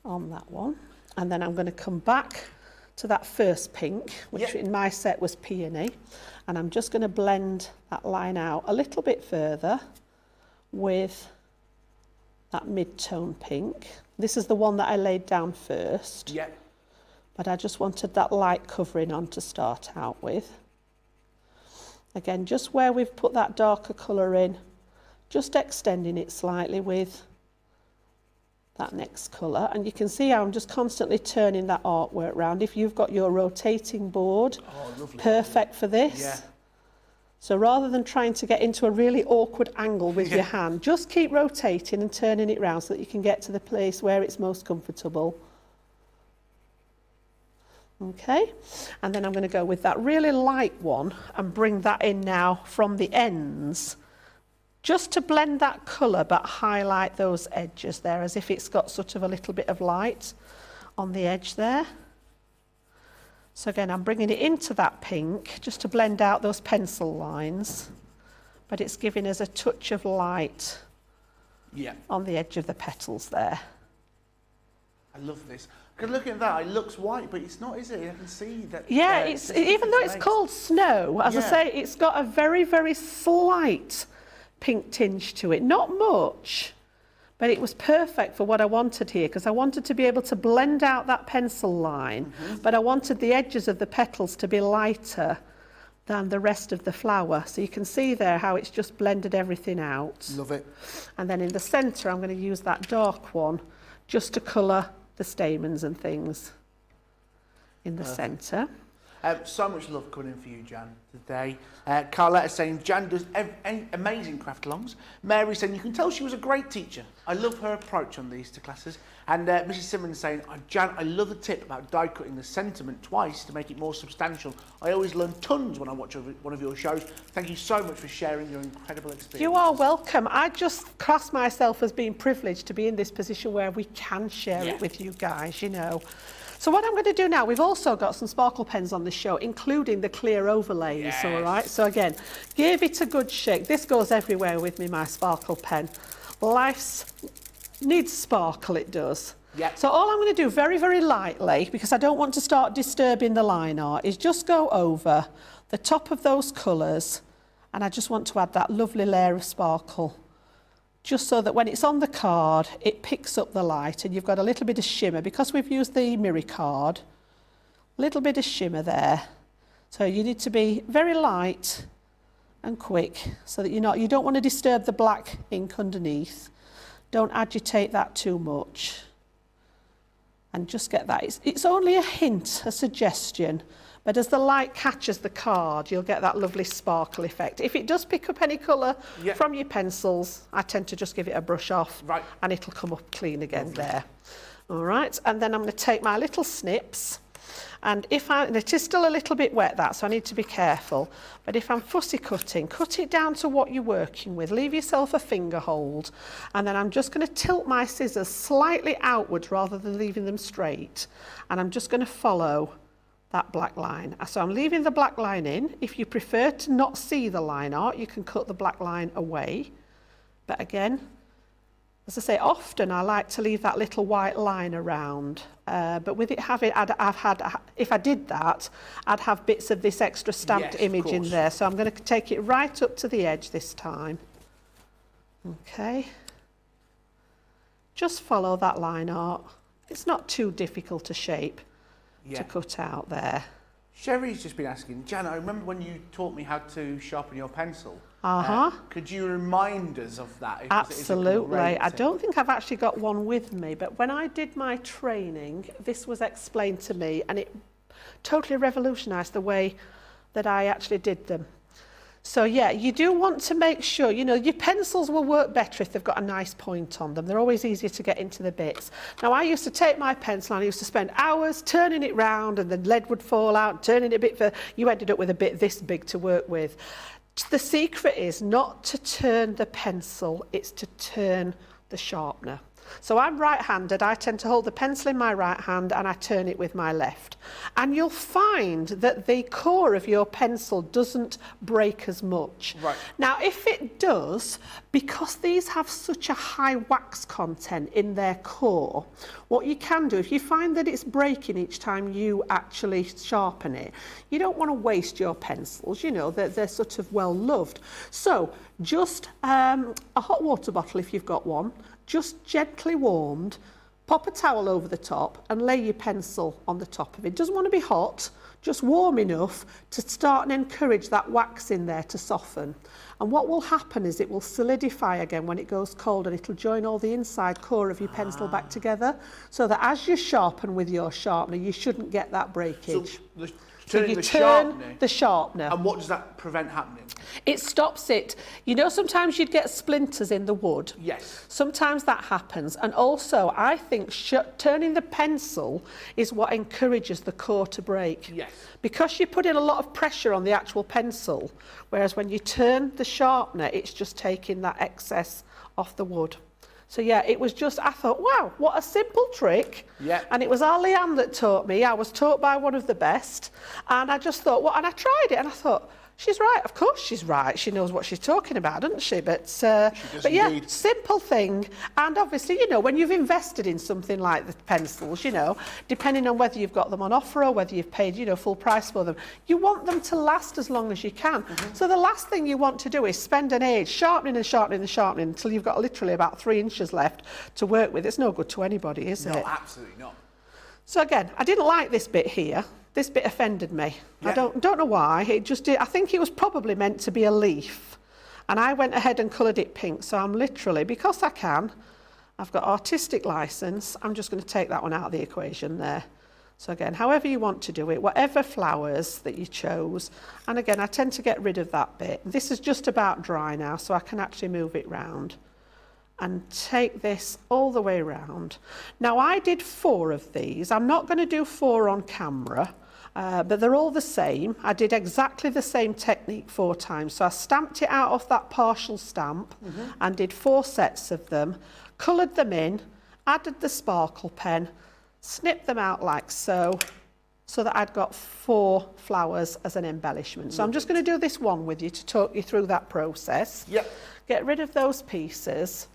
on that one. And then I'm going to come back to that first pink, which in my set was Peony. And I'm just going to blend that line out a little bit further with that mid-tone pink. This is the one that I laid down first. Yeah. But I just wanted that light covering on to start out with. Again, just where we've put that darker colour in, just extending it slightly with that next colour. And you can see how I'm just constantly turning that artwork round. If you've got your rotating board, perfect for this. Yeah. So rather than trying to get into a really awkward angle with your hand, just keep rotating and turning it round so that you can get to the place where it's most comfortable. Okay, and then I'm going to go with that really light one and bring that in now from the ends, just to blend that colour but highlight those edges there as if it's got sort of a little bit of light on the edge there. So again, I'm bringing it into that pink just to blend out those pencil lines, but it's giving us a touch of light on the edge of the petals there. I love this. Because looking at that, it looks white, but it's not, is it? I can see that. Yeah, it's even though it's called snow, as I say, it's got a very, very slight pink tinge to it. Not much, but it was perfect for what I wanted here, because I wanted to be able to blend out that pencil line, but I wanted the edges of the petals to be lighter than the rest of the flower. So you can see there how it's just blended everything out. Love it. And then in the centre, I'm going to use that dark one just to colour the stamens and things in the centre. So much love coming in for you, Jan, today. Carletta saying Jan does amazing craft alongs. Mary saying you can tell she was a great teacher. I love her approach on these to classes. And Mrs. Simmons saying, Jan, I love the tip about die cutting the sentiment twice to make it more substantial. I always learn tons when I watch one of your shows. Thank you so much for sharing your incredible experience. You are welcome. I just class myself as being privileged to be in this position where we can share it with you guys, you know. So what I'm going to do now, we've also got some sparkle pens on the show, including the clear overlays, all right? So again, give it a good shake. This goes everywhere with me, my sparkle pen. Life needs sparkle, it does. Yeah. So all I'm going to do very, very lightly, because I don't want to start disturbing the line art, is just go over the top of those colours, and I just want to add that lovely layer of sparkle, just so that when it's on the card, it picks up the light and you've got a little bit of shimmer. Because we've used the mirror card, a little bit of shimmer there. So you need to be very light and quick so that you don't want to disturb the black ink underneath. Don't agitate that too much. And just get that. It's only a hint, a suggestion. But as the light catches the card, you'll get that lovely sparkle effect. If it does pick up any colour from your pencils, I tend to just give it a brush off and it'll come up clean again there. All right, and then I'm going to take my little snips, and it is still a little bit wet, that, so I need to be careful. But if I'm fussy cutting, cut it down to what you're working with. Leave yourself a finger hold, and then I'm just going to tilt my scissors slightly outwards rather than leaving them straight. And I'm just going to follow that black line. So I'm leaving the black line in. If you prefer to not see the line art, you can cut the black line away. But again, as I say, often I like to leave that little white line around. But with it having, if I did that, I'd have bits of this extra stamped image in there. So I'm going to take it right up to the edge this time. Okay. Just follow that line art. It's not too difficult to shape. To cut out there. Sherry's just been asking, Jan, I remember when you taught me how to sharpen your pencil. Could you remind us of that? Absolutely. I don't think I've actually got one with me, but when I did my training, this was explained to me, and it totally revolutionised the way that I actually did them. So yeah, you do want to make sure, your pencils will work better if they've got a nice point on them. They're always easier to get into the bits. Now, I used to take my pencil and I used to spend hours turning it round, and the lead would fall out, turning it a bit further. You ended up with a bit this big to work with. The secret is not to turn the pencil, it's to turn the sharpener. So I'm right-handed, I tend to hold the pencil in my right hand and I turn it with my left. And you'll find that the core of your pencil doesn't break as much. Right. Now, if it does, because these have such a high wax content in their core, what you can do, if you find that it's breaking each time you actually sharpen it, you don't want to waste your pencils, you know, they're sort of well loved. So just a hot water bottle, if you've got one, just gently warmed, pop a towel over the top and lay your pencil on the top of it. It doesn't want to be hot, just warm enough to start and encourage that wax in there to soften. And what will happen is it will solidify again when it goes cold, and it'll join all the inside core of your pencil back together, so that as you sharpen with your sharpener, you shouldn't get that breakage. So you turn the sharpener. And what does that prevent happening? It stops it. You know, sometimes you'd get splinters in the wood. Yes. Sometimes that happens. And also, I think turning the pencil is what encourages the core to break. Yes. Because you put in a lot of pressure on the actual pencil, whereas when you turn the sharpener, it's just taking that excess off the wood. So yeah, it was just, I thought, wow, what a simple trick. Yeah. And it was our Leanne that taught me. I was taught by one of the best. And I just thought, and I tried it and I thought, she's right. Of course she's right. She knows what she's talking about, doesn't she? But yeah, indeed. simple thing. And obviously, you know, when you've invested in something like the pencils, you know, depending on whether you've got them on offer or whether you've paid, you know, full price for them, you want them to last as long as you can. So the last thing you want to do is spend an age sharpening and sharpening and sharpening until you've got literally about 3 inches left to work with. It's no good to anybody, is it? No, absolutely not. So again, I didn't like this bit here. This bit offended me. Yeah. I don't know why. It just did. I think it was probably meant to be a leaf. And I went ahead and coloured it pink. So I'm literally, because I can, I've got artistic licence, I'm just going to take that one out of the equation there. So again, however you want to do it, whatever flowers that you chose. And again, I tend to get rid of that bit. This is just about dry now, so I can actually move it round. And take this all the way round. Now I did 4 of these. I'm not going to do 4 on camera, but they're all the same. I did exactly the same technique 4 times. So I stamped it out off that partial stamp and did 4 sets of them, coloured them in, added the sparkle pen, snipped them out like so that I'd got 4 flowers as an embellishment. So I'm just going to do this one with you to talk you through that process. Yep. Get rid of those pieces,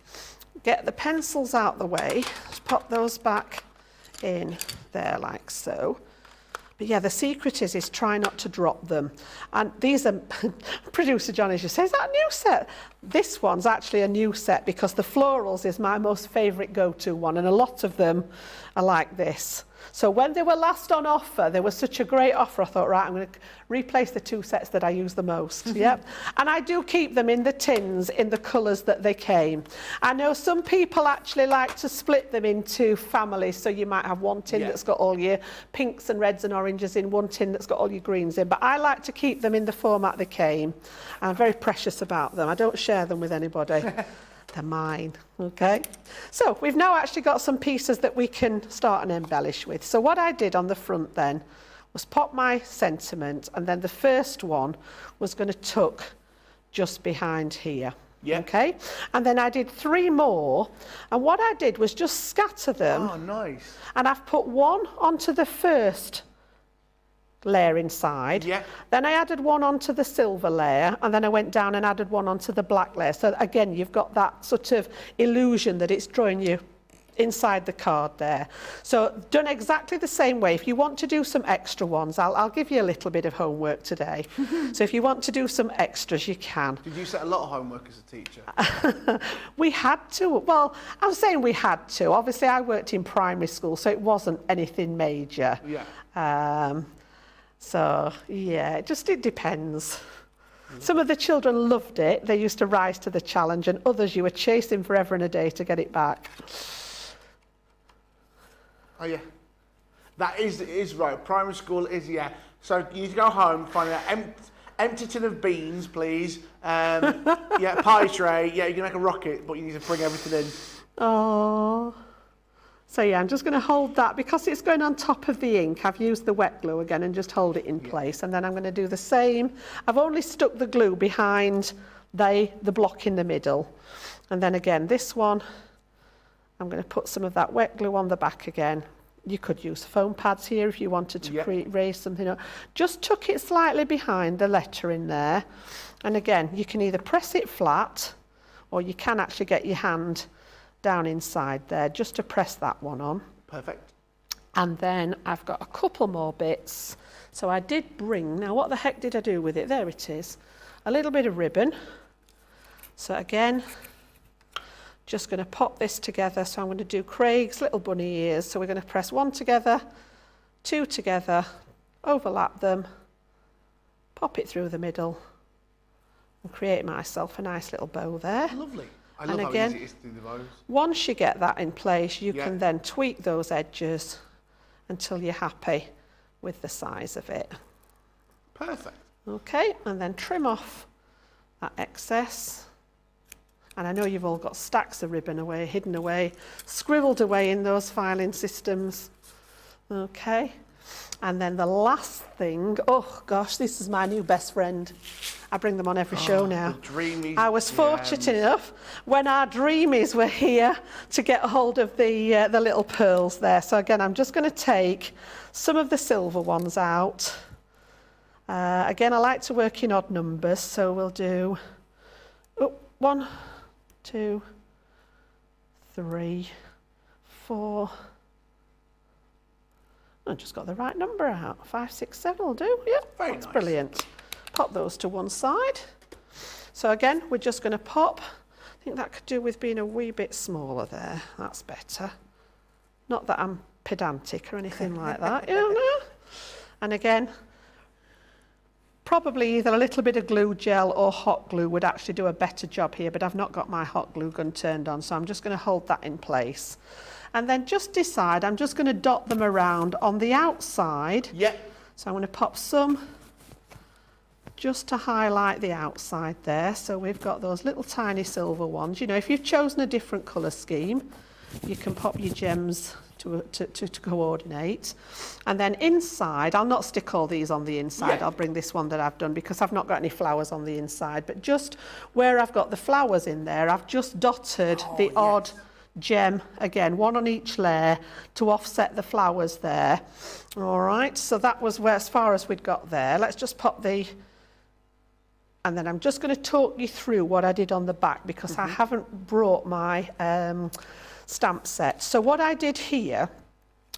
get the pencils out the way, just pop those back in there like so. But yeah, the secret is try not to drop them. And these are, producer John as you say, is that a new set? This one's actually a new set because the florals is my most favourite go-to one, and a lot of them are like this. So when they were last on offer, there was such a great offer, I thought, right, I'm going to replace the 2 sets that I use the most. Yep. And I do keep them in the tins in the colours that they came. I know some people actually like to split them into families, so you might have one tin that's got all your pinks and reds and oranges in, one tin that's got all your greens in, but I like to keep them in the format they came. I'm very precious about them. I don't share them with anybody. They're mine, okay? So we've now actually got some pieces that we can start and embellish with. So what I did on the front then was pop my sentiment, and then the first one was going to tuck just behind here. Yeah. Okay? And then I did 3 more, and what I did was just scatter them. Oh, nice. And I've put one onto the first layer inside. Yeah. Then I added one onto the silver layer, and then I went down and added one onto the black layer. So again, you've got that sort of illusion that it's drawing you inside the card there. So done exactly the same way. If you want to do some extra ones, I'll give you a little bit of homework today. So if you want to do some extras, you can. Did you set a lot of homework as a teacher? We had to. Well, I'm saying we had to. Obviously, I worked in primary school, so it wasn't anything major. Yeah. So, yeah, it depends. Some of the children loved it. They used to rise to the challenge, and others you were chasing forever and a day to get it back. Oh, yeah. That is right. Primary school is, yeah. So you need to go home, find an empty tin of beans, please. Yeah, pie tray. Yeah, you can make a rocket, but you need to bring everything in. Oh. So yeah, I'm just going to hold that because it's going on top of the ink. I've used the wet glue again and just hold it in place. And then I'm going to do the same. I've only stuck the glue behind the block in the middle. And then again, this one, I'm going to put some of that wet glue on the back again. You could use foam pads here if you wanted to raise something up. Just tuck it slightly behind the letter in there. And again, you can either press it flat or you can actually get your hand down inside there just to press that one on. Perfect. And then I've got a couple more bits. So I did bring, now what the heck did I do with it? There it is. A little bit of ribbon. So again, just going to pop this together. So I'm going to do Craig's little bunny ears. So we're going to press 1 together, 2 together, overlap them, pop it through the middle and create myself a nice little bow there. Lovely. I love And how again, easy it is to do the bows. once you get that in place, you can then tweak those edges until you're happy with the size of it. Perfect. Okay, and then trim off that excess. And I know you've all got stacks of ribbon away, hidden away, scribbled away in those filing systems. Okay, and then the last thing, oh gosh, this is my new best friend. I bring them on every show now. The Dreamies. I was fortunate enough when our Dreamies were here to get a hold of the little pearls there. So again, I'm just going to take some of the silver ones out. Again, I like to work in odd numbers, so we'll do 1, 2, 3, 4. I just got the right number out. 5, 6, 7 will do. Yeah, that's nice. Brilliant. Pop those to one side. So again, we're just going to pop. I think that could do with being a wee bit smaller there. That's better. Not that I'm pedantic or anything like that. You know? And again, probably either a little bit of glue gel or hot glue would actually do a better job here, but I've not got my hot glue gun turned on, so I'm just going to hold that in place. And then just decide, I'm just going to dot them around on the outside. Yep. So I'm going to pop some just to highlight the outside there. So we've got those little tiny silver ones. You know, if you've chosen a different colour scheme, you can pop your gems to coordinate. And then inside, I'll not stick all these on the inside. I'll bring this one that I've done because I've not got any flowers on the inside. But just where I've got the flowers in there, I've just dotted the odd gem, again, one on each layer to offset the flowers there. All right, so that was where, as far as we'd got there. Let's just pop the... And then I'm just going to talk you through what I did on the back because I haven't brought my stamp set. So what I did here,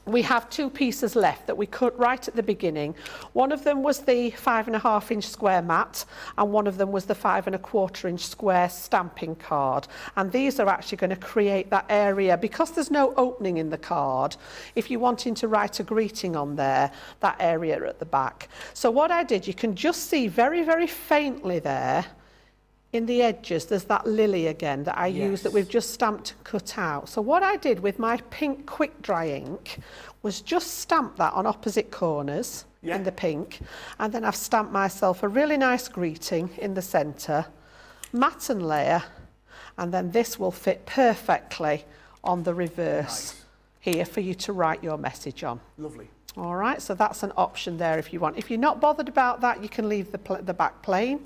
we have 2 pieces left that we cut right at the beginning. One of them was the 5.5 inch square mat and one of them was the 5.25 inch square stamping card. And these are actually going to create that area because there's no opening in the card. If you're wanting to write a greeting on there, that area at the back. So what I did, you can just see very, very faintly there in the edges, there's that lily again that I used that we've just stamped and cut out. So what I did with my pink quick dry ink was just stamp that on opposite corners in the pink. And then I've stamped myself a really nice greeting in the centre, matte and layer, and then this will fit perfectly on the reverse here for you to write your message on. Lovely. All right, so that's an option there if you want. If you're not bothered about that, you can leave the back plain.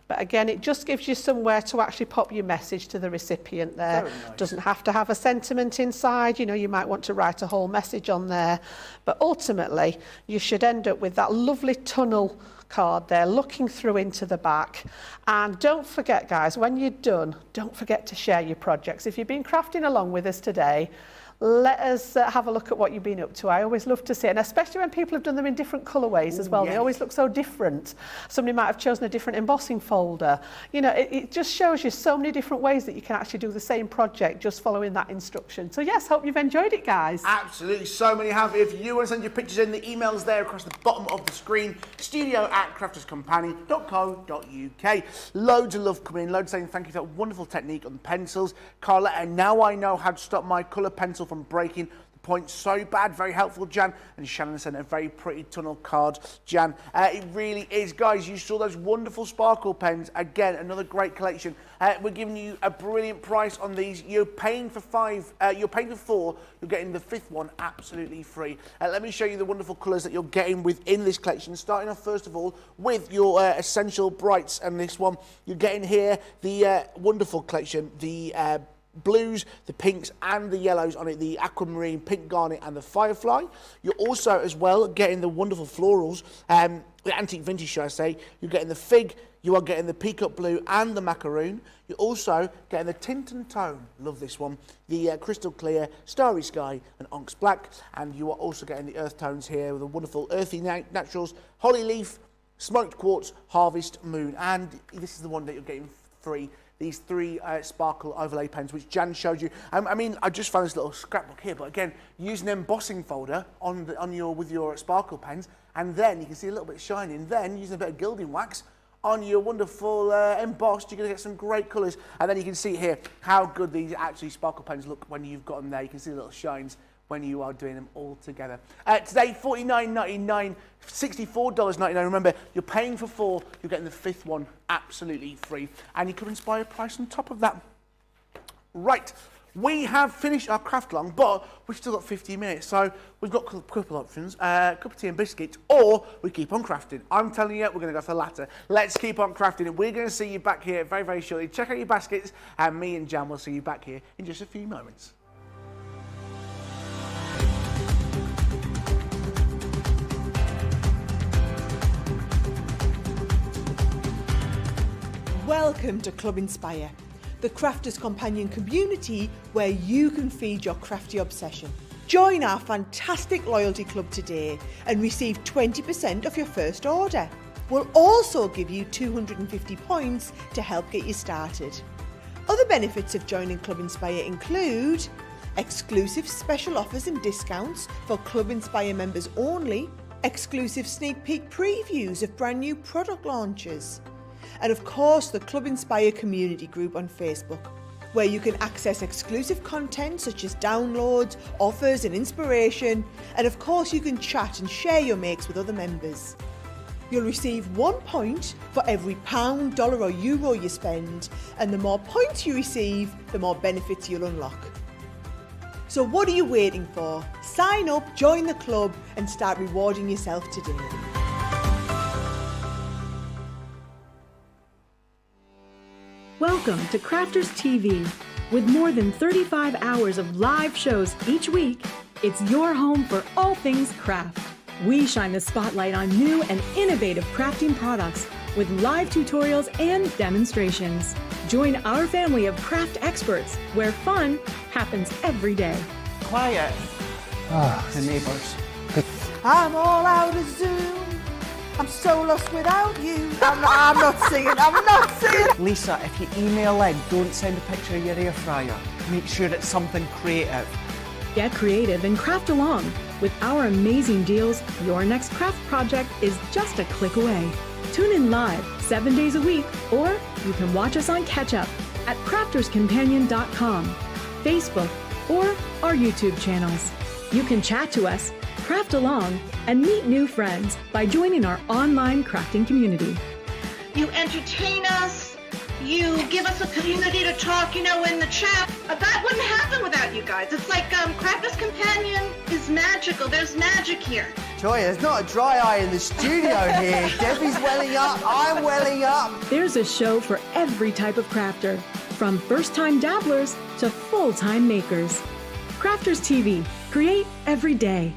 But again, it just gives you somewhere to actually pop your message to the recipient there. Nice. Doesn't have to have a sentiment inside. You know, you might want to write a whole message on there. But ultimately, you should end up with that lovely tunnel card there, looking through into the back. And don't forget, guys, when you're done, don't forget to share your projects. If you've been crafting along with us today, let us have a look at what you've been up to. I always love to see it, and especially when people have done them in different colourways as well. They always look so different. Somebody might have chosen a different embossing folder. You know, it just shows you so many different ways that you can actually do the same project just following that instruction. So yes, hope you've enjoyed it, guys. Absolutely, so many have. If you want to send your pictures in, the email's there across the bottom of the screen, studio@crafterscompanion.co.uk. Loads of love coming in, loads saying thank you for that wonderful technique on the pencils. Carletta, now I know how to stop my colour pencil from breaking. The points so bad. Very helpful, Jan. And Shannon sent a very pretty tunnel card, Jan. It really is. Guys, you saw those wonderful sparkle pens. Again, another great collection. We're giving you a brilliant price on these. You're paying for you're paying for 4. You're getting the 5th one absolutely free. Let me show you the wonderful colours that you're getting within this collection. Starting off, first of all, with your Essential Brights. And this one, you're getting here the wonderful collection, the blues, the pinks and the yellows on it, the aquamarine, pink garnet and the firefly. You're also as well getting the wonderful florals, the antique vintage should I say. You're getting the fig, you are getting the peacock blue and the macaroon. You're also getting the tint and tone, love this one, the crystal clear, starry sky and onyx black. And you are also getting the earth tones here with the wonderful earthy naturals, holly leaf, smoked quartz, harvest, moon. And this is the one that you're getting free. These 3 sparkle overlay pens, which Jan showed you. I mean, I just found this little scrapbook here, but again, use an embossing folder with your sparkle pens, and then you can see a little bit shining. Then, using a bit of gilding wax on your wonderful embossed, you're going to get some great colours. And then you can see here how good these actually sparkle pens look when you've got them there. You can see the little shines when you are doing them all together. Today, $49.99, $64.99. Remember, you're paying for 4, you're getting the 5th one absolutely free. And you could inspire a price on top of that. Right, we have finished our craft along, but we've still got 15 minutes. So we've got a couple options, cup of tea and biscuits, or we keep on crafting. I'm telling you, we're going to go for the latter. Let's keep on crafting. And we're going to see you back here very, very shortly. Check out your baskets, and me and Jan will see you back here in just a few moments. Welcome to Club Inspire, the crafters' companion community where you can feed your crafty obsession. Join our fantastic loyalty club today and receive 20% off your first order. We'll also give you 250 points to help get you started. Other benefits of joining Club Inspire include exclusive special offers and discounts for Club Inspire members only, exclusive sneak peek previews of brand new product launches, and of course the Club Inspire community group on Facebook, where you can access exclusive content such as downloads, offers and inspiration, and of course you can chat and share your makes with other members. You'll receive 1 point for every £1, dollar or euro you spend, and the more points you receive, the more benefits you'll unlock. So what are you waiting for? Sign up, join the club and start rewarding yourself today. Welcome to Crafters TV. With more than 35 hours of live shows each week, it's your home for all things craft. We shine the spotlight on new and innovative crafting products with live tutorials and demonstrations. Join our family of craft experts where fun happens every day. Quiet. The neighbours. I'm all out of Zoom. I'm so lost without you. I'm not singing. Lisa, if you email in, don't send a picture of your air fryer. Make sure it's something creative. Get creative and craft along. With our amazing deals, your next craft project is just a click away. Tune in live 7 days a week, or you can watch us on Catch Up at crafterscompanion.com, Facebook, or our YouTube channels. You can chat to us, craft along, and meet new friends by joining our online crafting community. You entertain us. You give us a community to talk, in the chat. That wouldn't happen without you guys. It's like Crafters Companion is magical. There's magic here. Joy, there's not a dry eye in the studio here. Debbie's welling up, I'm welling up. There's a show for every type of crafter, from first-time dabblers to full-time makers. Crafters TV. Create every day.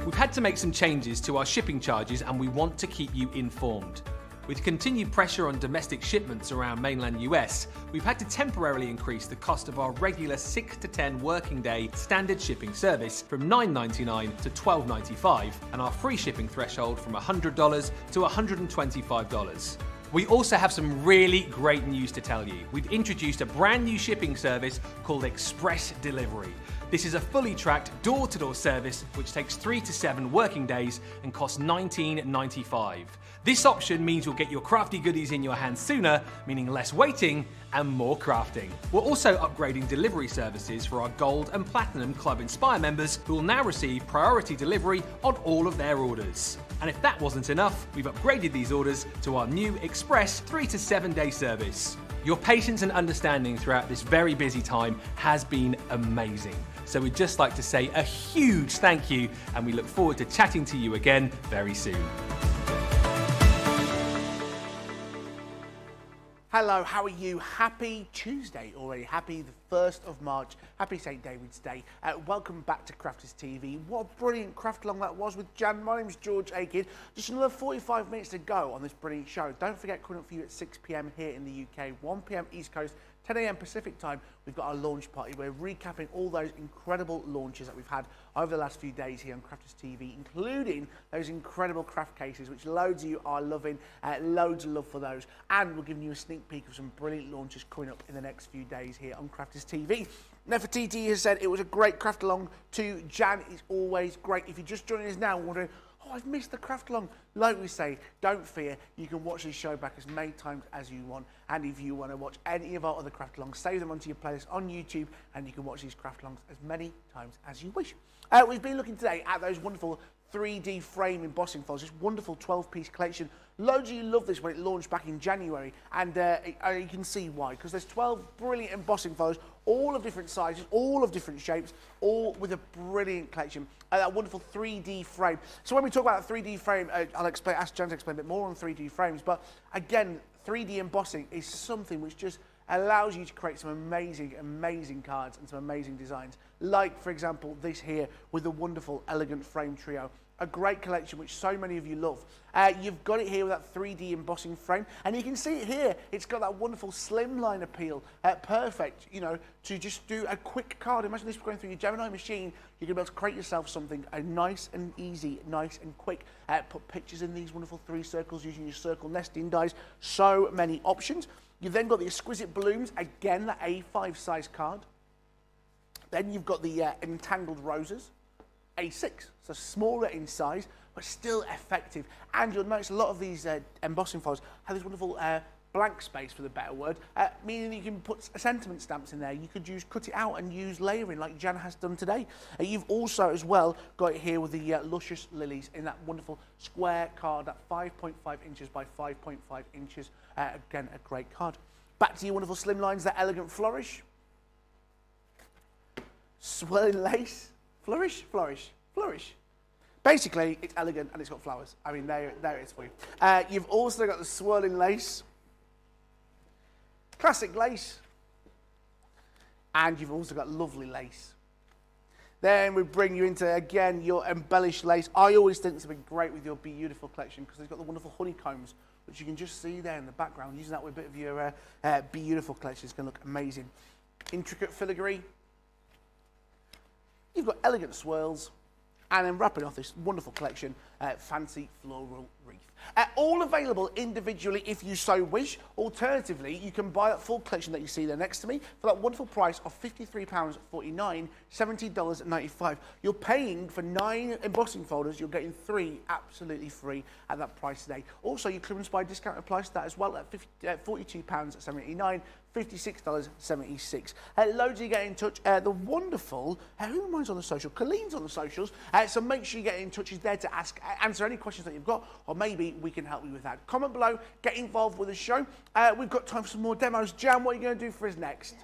We've had to make some changes to our shipping charges and we want to keep you informed. With continued pressure on domestic shipments around mainland US, we've had to temporarily increase the cost of our regular 6 to 10 working day standard shipping service from $9.99 to $12.95 and our free shipping threshold from $100 to $125. We also have some really great news to tell you. We've introduced a brand new shipping service called Express Delivery. This is a fully tracked door-to-door service which takes 3 to 7 working days and costs $19.95. This option means you'll get your crafty goodies in your hands sooner, meaning less waiting and more crafting. We're also upgrading delivery services for our Gold and Platinum Club Inspire members, who will now receive priority delivery on all of their orders. And if that wasn't enough, we've upgraded these orders to our new Express 3 to 7 day service. Your patience and understanding throughout this very busy time has been amazing. So we'd just like to say a huge thank you, and we look forward to chatting to you again very soon. Hello, how are you? Happy Tuesday already. Happy the 1st of March. Happy St. David's Day. Welcome back to Crafters TV. What a brilliant craft along that was with Jan. My name's George Akid. Just another 45 minutes to go on this brilliant show. Don't forget, coming up for you at 6 p.m. here in the UK, 1 p.m. East Coast, 10 a.m. Pacific time, we've got our launch party. We're recapping all those incredible launches that we've had over the last few days here on Crafters TV, including those incredible craft cases, which loads of you are loving. Loads of love for those. And we're giving you a sneak peek of some brilliant launches coming up in the next few days here on Crafters TV. Nefertiti has said it was a great craft along to Jan. It's always great. If you're just joining us now wondering, oh, I've missed the craft along. Like we say, don't fear. You can watch this show back as many times as you want. And if you want to watch any of our other craft alongs, save them onto your playlist on YouTube, and you can watch these craft alongs as many times as you wish. We've been looking today at those wonderful 3D frame embossing folders, this wonderful 12-piece collection. Loads of you love this when it launched back in January, and you can see why, because there's 12 brilliant embossing folders, all of different sizes, all of different shapes, all with a brilliant collection. That wonderful 3D frame. So when we talk about that 3D frame, I'll ask Jan to explain a bit more on 3D frames, but again, 3D embossing is something which just allows you to create some amazing, amazing cards and some amazing designs. Like, for example, this here with the wonderful Elegant Frame Trio. A great collection which so many of you love. You've got it here with that 3D embossing frame, and you can see it here. It's got that wonderful slimline appeal. Perfect, you know, to just do a quick card. Imagine this going through your Gemini machine. You're going to be able to create yourself something nice and easy, nice and quick. Put pictures in these wonderful 3 circles using your circle nesting dies. So many options. You've then got the exquisite balloons, again, the A5 size card. Then you've got the entangled roses, A6, so smaller in size, but still effective. And you'll notice a lot of these embossing folders have this wonderful blank space, for the better word, meaning you can put sentiment stamps in there. You could cut it out and use layering like Jan has done today. You've also as well got it here with the luscious lilies in that wonderful square card, that 5.5 inches by 5.5 inches. Again, a great card. Back to your wonderful slim lines, that elegant flourish. Swirling lace. Flourish, flourish, flourish. Basically, it's elegant and it's got flowers. I mean, there it is for you. You've also got the swirling lace. Classic lace. And you've also got lovely lace. Then we bring you into, again, your embellished lace. I always think it's been great with your beautiful collection because it's got the wonderful honeycombs, which you can just see there in the background. Using that with a bit of your beautiful collection, it's going to look amazing. Intricate filigree. You've got elegant swirls. And then wrapping off this wonderful collection, fancy floral wreath. All available individually if you so wish. Alternatively, you can buy that full collection that you see there next to me for that wonderful price of £53.49, $70.95. You're paying for 9 embossing folders. You're getting 3 absolutely free at that price today. Also, your clearance buy discount applies to that as well at £42.79. $56.76. Loads of you get in touch. The wonderful, who reminds on the social? Colleen's on the socials. So make sure you get in touch. She's there to answer any questions that you've got, or maybe we can help you with that. Comment below, get involved with the show. We've got time for some more demos. Jan, what are you going to do for us next?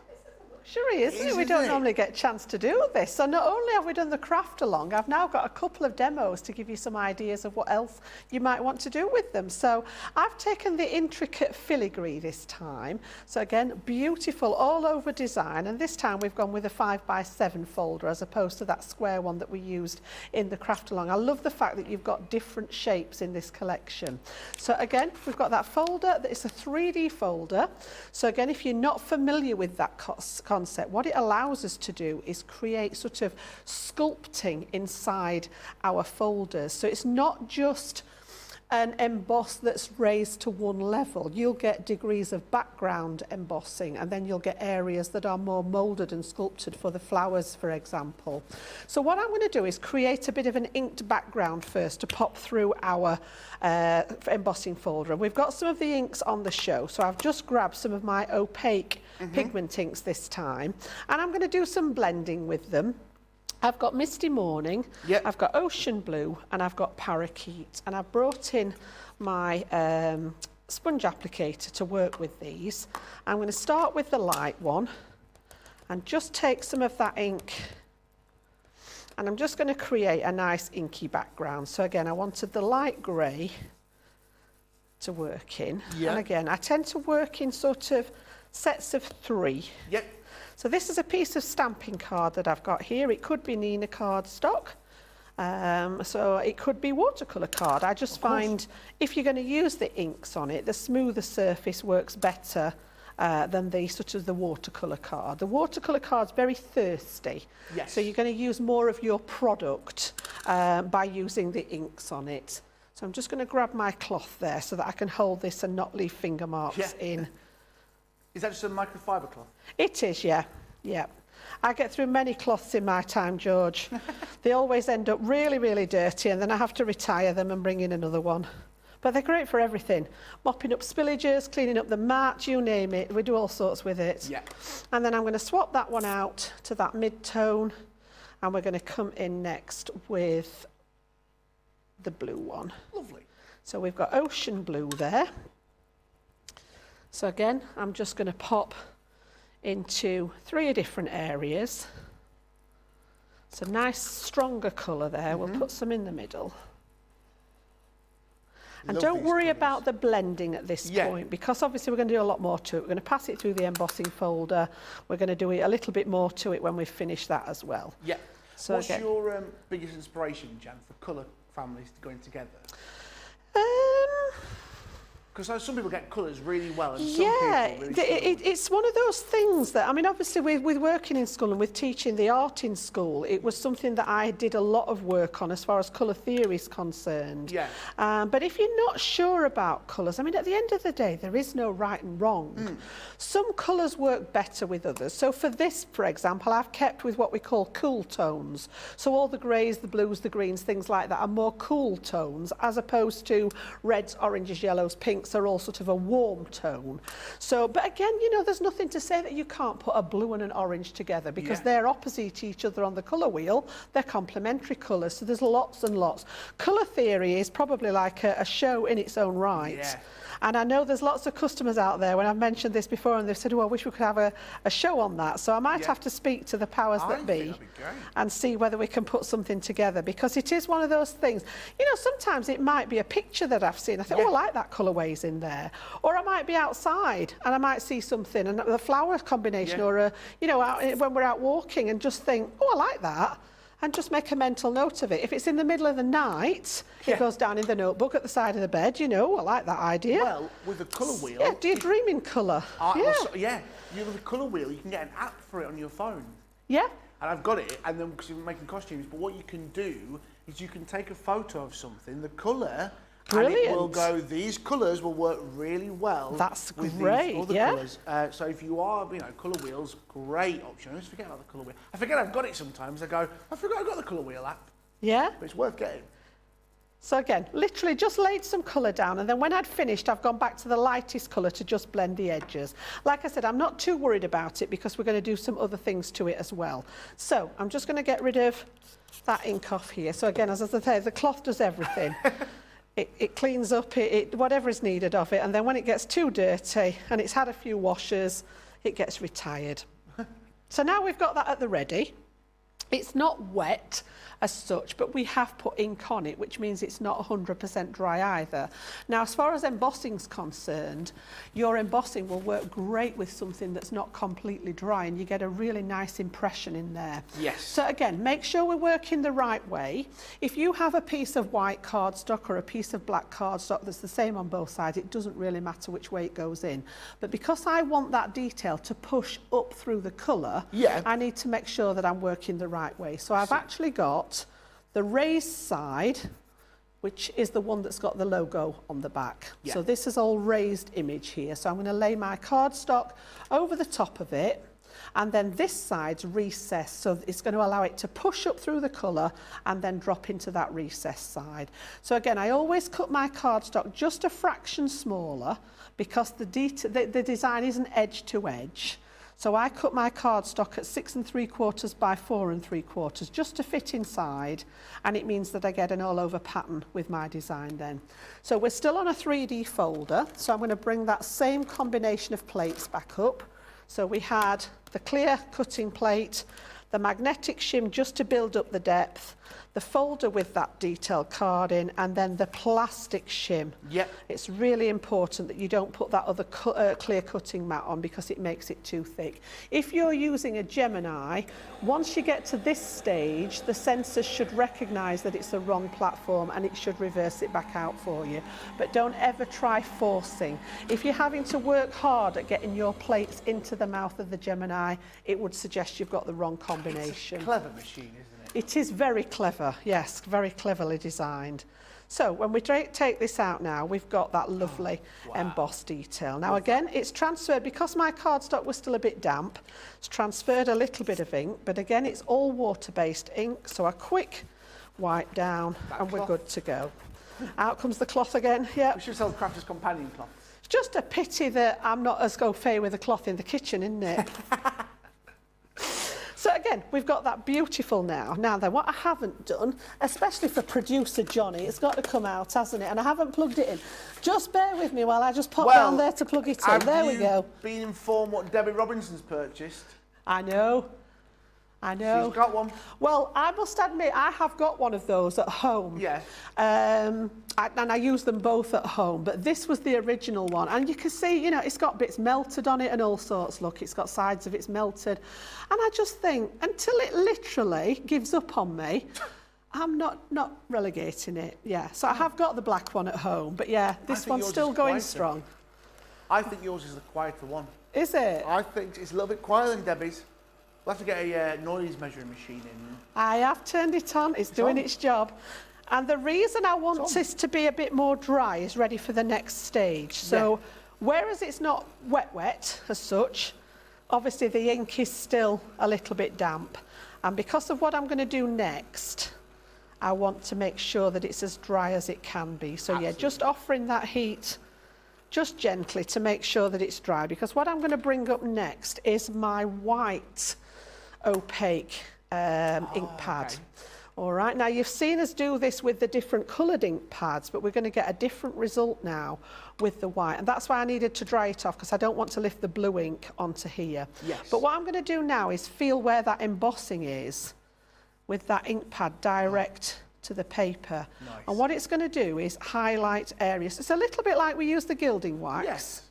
Sure, isn't it? We don't normally get a chance to do this. So not only have we done the craft along, I've now got a couple of demos to give you some ideas of what else you might want to do with them. So I've taken the intricate filigree this time. So again, beautiful all over design. And this time we've gone with a 5x7 folder as opposed to that square one that we used in the craft along. I love the fact that you've got different shapes in this collection. So again, we've got that folder. It's a 3D folder. So again, if you're not familiar with that concept, what it allows us to do is create sort of sculpting inside our folders. So it's not just an emboss that's raised to one level, you'll get degrees of background embossing, and then you'll get areas that are more moulded and sculpted for the flowers, for example. So what I'm going to do is create a bit of an inked background first to pop through our embossing folder. We've got some of the inks on the show, so I've just grabbed some of my opaque pigment inks this time, and I'm going to do some blending with them. I've got Misty Morning, I've got Ocean Blue, and I've got Parakeet. And I've brought in my sponge applicator to work with these. I'm going to start with the light one and just take some of that ink, and I'm just going to create a nice inky background. So again, I wanted the light grey to work in. And again, I tend to work in sort of sets of 3. So this is a piece of stamping card that I've got here. It could be Nina cardstock, so it could be watercolour card. I just find if you're going to use the inks on it, the smoother surface works better than the sort of the watercolour card. The watercolour card's very thirsty, so you're going to use more of your product by using the inks on it. So I'm just going to grab my cloth there so that I can hold this and not leave finger marks in. Is that just a microfiber cloth? It is, yeah. I get through many cloths in my time, George. They always end up really, really dirty, and then I have to retire them and bring in another one. But they're great for everything. Mopping up spillages, cleaning up the mat, you name it. We do all sorts with it. And then I'm going to swap that one out to that mid-tone, and we're going to come in next with the blue one. Lovely. So we've got Ocean Blue there. So again, I'm just going to pop into 3 different areas. It's a nice stronger colour there. We'll put some in the middle. And don't worry about the blending at this point, because obviously we're going to do a lot more to it. We're going to pass it through the embossing folder. We're going to do it a little bit more to it when we've finished that as well. So what's your biggest inspiration, Jan, for colour families going together? Because some people get colours really well, and some people really it's one of those things that, I mean, obviously with working in school and with teaching the art in school, it was something that I did a lot of work on as far as colour theory is concerned. But if you're not sure about colours, I mean, at the end of the day, there is no right and wrong. Some colours work better with others. So for this, for example, I've kept with what we call cool tones. So all the greys, the blues, the greens, things like that are more cool tones, as opposed to reds, oranges, yellows, pinks are all sort of a warm tone. So, but again, you know, there's nothing to say that you can't put a blue and an orange together, because they're opposite each other on the colour wheel. They're complementary colours, so there's lots and lots. Colour theory is probably like a show in its own right. And I know there's lots of customers out there, when I've mentioned this before, and they've said, oh, I wish we could have a show on that. So I might have to speak to the powers that be and see whether we can put something together, because it is one of those things. You know, sometimes it might be a picture that I've seen. I think, oh, I like that colourways in there. Or I might be outside and I might see something, and the flower combination, or, you know, when we're out walking, and just think, oh, I like that. And just make a mental note of it. If it's in the middle of the night, it goes down in the notebook at the side of the bed, you know, I like that idea. Well, with the colour wheel... do you dream in colour? You with the colour wheel, you can get an app for it on your phone. And I've got it, and then, because you're making costumes, but what you can do is you can take a photo of something, the colour... Brilliant. And it will go, these colours will work really well. That's with great, these other colours. So if you are, you know, colour wheels, great option. I always forget about the colour wheel. I forget I've got it sometimes. I go, I forgot I've got the colour wheel app. But it's worth getting. So again, literally just laid some colour down, and then when I'd finished, I've gone back to the lightest colour to just blend the edges. Like I said, I'm not too worried about it, because we're going to do some other things to it as well. So I'm just going to get rid of that ink off here. So again, as I say, the cloth does everything. It cleans up whatever is needed of it, and then when it gets too dirty and it's had a few washes, it gets retired. So now we've got that at the ready. It's not wet as such, but we have put ink on it, which means it's not 100% dry either. Now, as far as embossing's concerned, your embossing will work great with something that's not completely dry, and you get a really nice impression in there. So again, make sure we're working the right way. If you have a piece of white cardstock or a piece of black cardstock that's the same on both sides, it doesn't really matter which way it goes in. But because I want that detail to push up through the colour, I need to make sure that I'm working the right way. So I've actually got the raised side which is the one that's got the logo on the back. Yeah. So this is all raised image here. So I'm going to lay my cardstock over the top of it, and then this side's recessed, so it's going to allow it to push up through the colour and then drop into that recessed side. So again, I always cut my cardstock just a fraction smaller because the design isn't edge to edge. So I cut my cardstock at 6 3/4 by 4 3/4 just to fit inside, and it means that I get an all over pattern with my design then. So we're still on a 3D folder, so I'm going to bring that same combination of plates back up. So we had the clear cutting plate, the magnetic shim just to build up the depth, the folder with that detailed card in, and then the plastic shim. Yep. It's really important that you don't put that other clear cutting mat on because it makes it too thick. If you're using a Gemini, once you get to this stage, the sensor should recognise that it's the wrong platform and it should reverse it back out for you. But don't ever try forcing. If you're having to work hard at getting your plates into the mouth of the Gemini, it would suggest you've got the wrong combination. It's a clever machine, isn't it? It is very clever, yes, very cleverly designed. So when we take this out now, we've got that lovely embossed detail. Now again, it's transferred, because my cardstock was still a bit damp, it's transferred a little bit of ink, but again, it's all water-based ink, so a quick wipe down and we're good to go. Out comes the cloth again, yeah. We should sell Crafter's Companion cloth. It's just a pity that I'm not as au fait with the cloth in the kitchen, isn't it? So again, we've got that beautiful now. Now then, what I haven't done, especially for producer Johnny, it's got to come out, hasn't it? And I haven't plugged it in. Just bear with me while I just pop down there to plug it in. There we go. Have you been informed what Debbie Robinson's purchased? I know. I know. She's got one. Well, I must admit, I have got one of those at home. Yeah. And I use them both at home, but this was the original one. And you can see, you know, it's got bits melted on it and all sorts. Look, it's got sides of it's melted. And I just think, until it literally gives up on me, I'm not relegating it. Yeah, so I have got the black one at home, but yeah, this one's still going strong. I think yours is the quieter one. Is it? I think it's a little bit quieter than Debbie's. We'll have to get a noise measuring machine in. I have turned it on. It's doing its job. And the reason I want this to be a bit more dry is ready for the next stage. So whereas it's not wet as such, obviously the ink is still a little bit damp. And because of what I'm going to do next, I want to make sure that it's as dry as it can be. So yeah, just offering that heat just gently to make sure that it's dry, because what I'm going to bring up next is my white opaque ink pad. Okay. All right, now you've seen us do this with the different coloured ink pads, but we're going to get a different result now with the white, and that's why I needed to dry it off, because I don't want to lift the blue ink onto here. Yes. But what I'm going to do now is feel where that embossing is with that ink pad direct to the paper. Nice. And what it's going to do is highlight areas. It's a little bit like we use the gilding wax. Yes.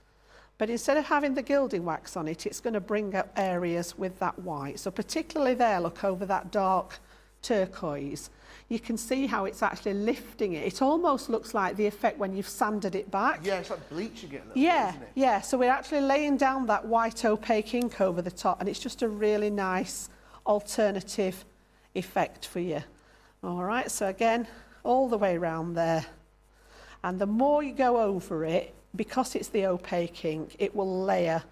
But instead of having the gilding wax on it, it's going to bring up areas with that white. So particularly there, look over that dark turquoise, you can see how it's actually lifting it. It almost looks like the effect when you've sanded it back. Yeah, it's like bleach you get a little bit, isn't it? Yeah, so we're actually laying down that white opaque ink over the top, and it's just a really nice alternative effect for you. All right, so again, all the way around there. And the more you go over it, because it's the opaque ink, it will layer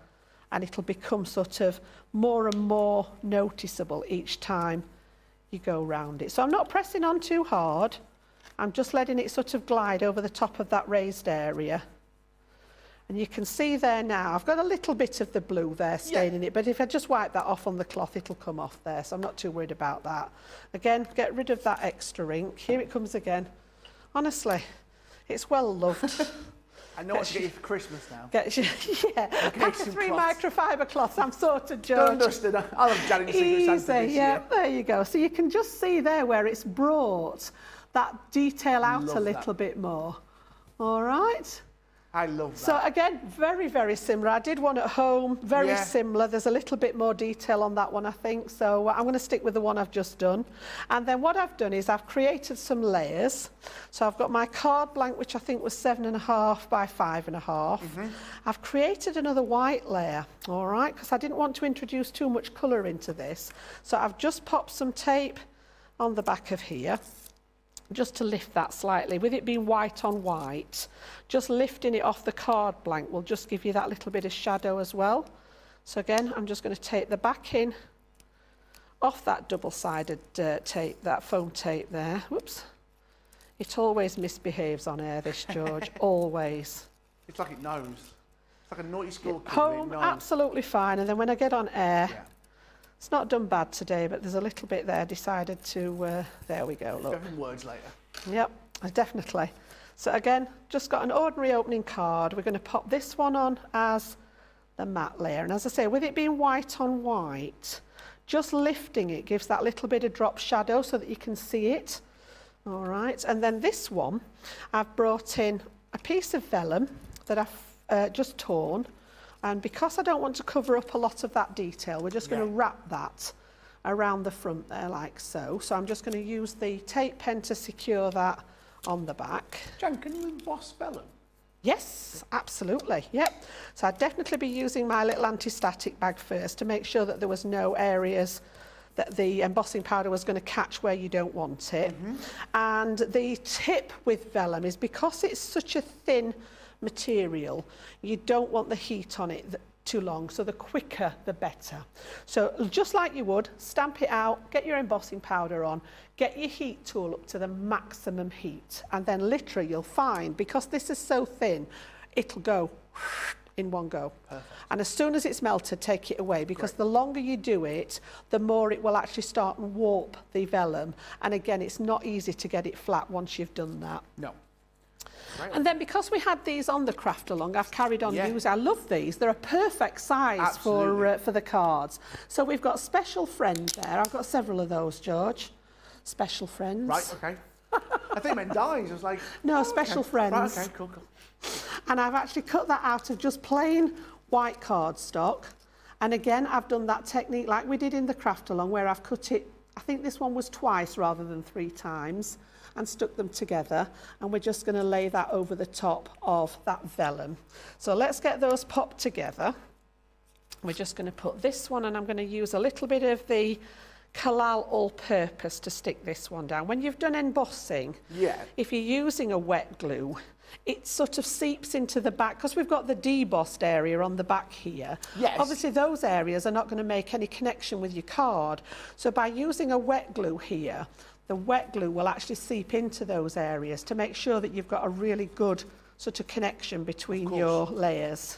and it'll become sort of more and more noticeable each time you go around it. So I'm not pressing on too hard. I'm just letting it sort of glide over the top of that raised area. And you can see there now, I've got a little bit of the blue there staining it, but if I just wipe that off on the cloth, it'll come off there, so I'm not too worried about that. Again, get rid of that extra ink. Here it comes again. Honestly, it's well loved. I know what to get you for Christmas now. Yeah, pack of 3 microfiber cloths, I'm sorted, George. Done dusted. I'll have Janet Secret Santa this year. There you go. So you can just see there where it's brought that detail out a little bit more. All right. I love that. So again, very, very similar. I did one at home, very similar. There's a little bit more detail on that one, I think. So I'm going to stick with the one I've just done. And then what I've done is I've created some layers. So I've got my card blank, which I think was 7.5 by 5.5. I've created another white layer, all right, because I didn't want to introduce too much colour into this. So I've just popped some tape on the back of here. just to lift that slightly. With it being white on white, just lifting it off the card blank will just give you that little bit of shadow as well. So again, I'm just going to take the backing off that double-sided tape, that foam tape there. Whoops. It always misbehaves on air, this, George, always. It's like it knows. It's like a naughty school kid. Home, absolutely fine. And then when I get on air, Yeah. it's not done bad today, but there's a little bit there, decided to, there we go, look. Seven words later. Yep, definitely. So again, just got an ordinary opening card. We're going to pop this one on as the matte layer. And as I say, with it being white on white, just lifting it gives that little bit of drop shadow so that you can see it. All right, and then this one, I've brought in a piece of vellum that I've just torn. And because I don't want to cover up a lot of that detail, we're just going to wrap that around the front there like so. So I'm just going to use the tape pen to secure that on the back. Jan, can you emboss vellum? Yes, absolutely, yep. So I'd definitely be using my little anti-static bag first to make sure that there was no areas that the embossing powder was going to catch where you don't want it. And the tip with vellum is because it's such a thin material, you don't want the heat on it too long, so the quicker the better. So just like you would, stamp it out, get your embossing powder on, get your heat tool up to the maximum heat, and then literally you'll find, because this is so thin, it'll go in one go. Perfect. And as soon as it's melted, take it away, because the longer you do it, the more it will actually start and warp the vellum. And again, it's not easy to get it flat once you've done that. No. Right. And then because we had these on the craft along, I've carried on using. I love these. They're a perfect size for the cards. So we've got Special Friend there. I've got several of those, George. Special Friends. Right, okay. I think meant dies. I was like... No, Special Friends. Right, okay, cool, cool. And I've actually cut that out of just plain white cardstock. And again, I've done that technique like we did in the craft along, where I've cut it, I think this one was twice rather than 3 times, and stuck them together. And we're just going to lay that over the top of that vellum. So let's get those popped together. We're just going to put this one, and I'm going to use a little bit of the Kalal All-Purpose to stick this one down. When you've done embossing, if you're using a wet glue, it sort of seeps into the back, because we've got the debossed area on the back here. Yes. Obviously those areas are not going to make any connection with your card. So by using a wet glue here, the wet glue will actually seep into those areas to make sure that you've got a really good sort of connection between your layers.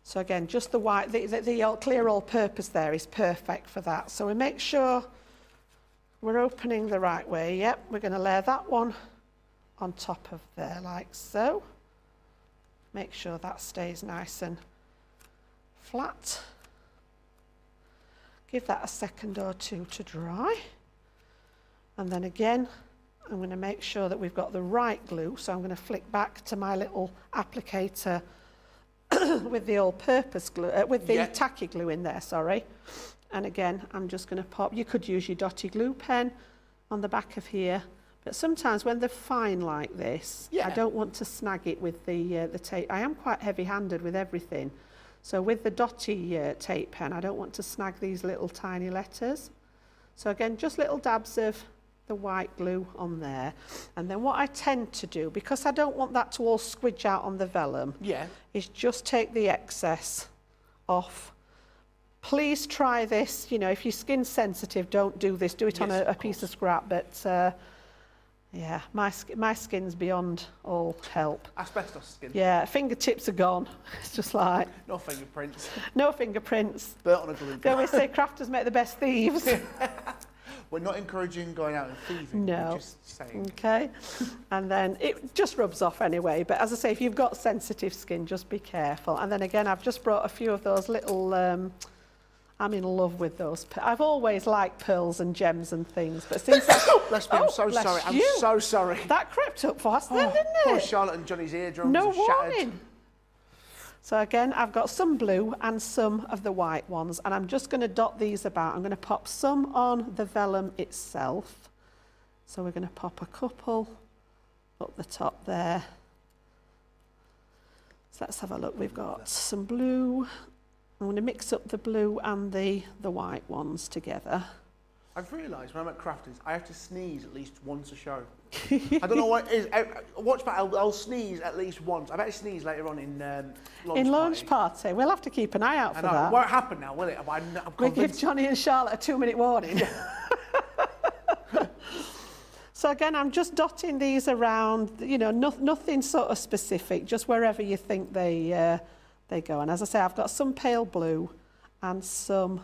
So again, just the white, the clear all-purpose there is perfect for that. So we make sure we're opening the right way. Yep, we're going to layer that one on top of there like so. Make sure that stays nice and flat. Give that a second or two to dry. And then again, I'm going to make sure that we've got the right glue. So I'm going to flick back to my little applicator with the all-purpose glue, with the tacky glue in there, sorry. And again, I'm just going to pop, you could use your dotty glue pen on the back of here, but sometimes when they're fine like this, I don't want to snag it with the tape. I am quite heavy-handed with everything. So with the dotty tape pen, I don't want to snag these little tiny letters. So again, just little dabs of the white glue on there. And then what I tend to do, because I don't want that to all squidge out on the vellum, is just take the excess off. Please try this. You know, if your skin's sensitive, don't do this. Do it on a piece of scrap. But yeah, my skin's beyond all help. Asbestos skin. Yeah, fingertips are gone. It's just like... No fingerprints. No fingerprints. Burnt on a glue. They always say crafters make the best thieves. We're not encouraging going out and thieving. No. We're just saying. Okay. And then it just rubs off anyway. But as I say, if you've got sensitive skin, just be careful. And then again, I've just brought a few of those little... I'm in love with those. I've always liked pearls and gems and things, but since bless me, I'm so sorry. I'm so sorry. That crept up fast then, didn't it? Poor Charlotte and Johnny's eardrums no are shattered. warning. So again, I've got some blue and some of the white ones, and I'm just going to dot these about. I'm going to pop some on the vellum itself. So we're going to pop a couple up the top there. So let's have a look. We've got some blue. I'm going to mix up the blue and the white ones together. I've realised when I'm at Crafters, I have to sneeze at least once a show. I don't know what it is. Watch back, I'll sneeze at least once. I better sneeze later on in launch party. We'll have to keep an eye out for that. It won't happen now, will it? I'm we give Johnny and Charlotte a 2-minute warning. So again, I'm just dotting these around, you know, nothing sort of specific, just wherever you think they go. And as I say, I've got some pale blue and some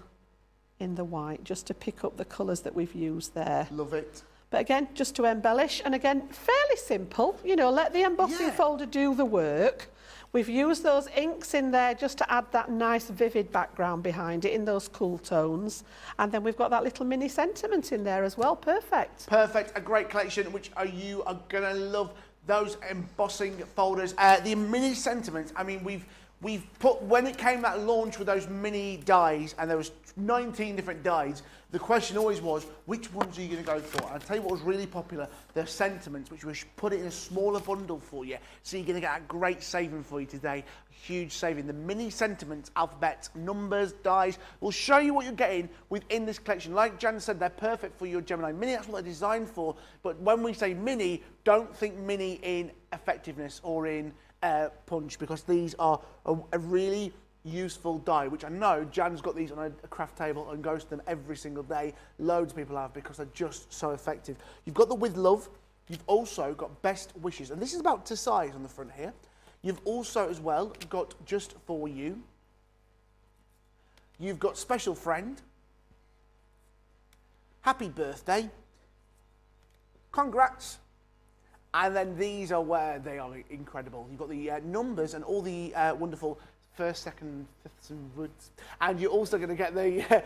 in the white, just to pick up the colours that we've used there. Love it. But again, just to embellish, and again, fairly simple, you know, let the embossing folder do the work. We've used those inks in there just to add that nice vivid background behind it in those cool tones. And then we've got that little mini sentiment in there as well. Perfect. Perfect. A great collection, which you are going to love those embossing folders. The mini sentiments, I mean, we've put, when it came that launch with those mini dies, and there was 19 different dies, the question always was, which ones are you going to go for? And I'll tell you what was really popular, the sentiments, which we put it in a smaller bundle for you. So you're going to get a great saving for you today. A huge saving. The mini sentiments, alphabets, numbers, dies, will show you what you're getting within this collection. Like Jan said, they're perfect for your Gemini Mini. That's what they're designed for. But when we say mini, don't think mini in effectiveness or in punch, because these are a really useful die, which I know Jan's got these on a craft table and goes to them every single day. Loads of people have, because they're just so effective. You've got the With Love. You've also got Best Wishes, and this is about to size on the front here. You've also as well got Just For You. You've got Special Friend, Happy Birthday, Congrats. And then these are where they are incredible. You've got the numbers and all the wonderful first, second, fifths and roots. And you're also going to get the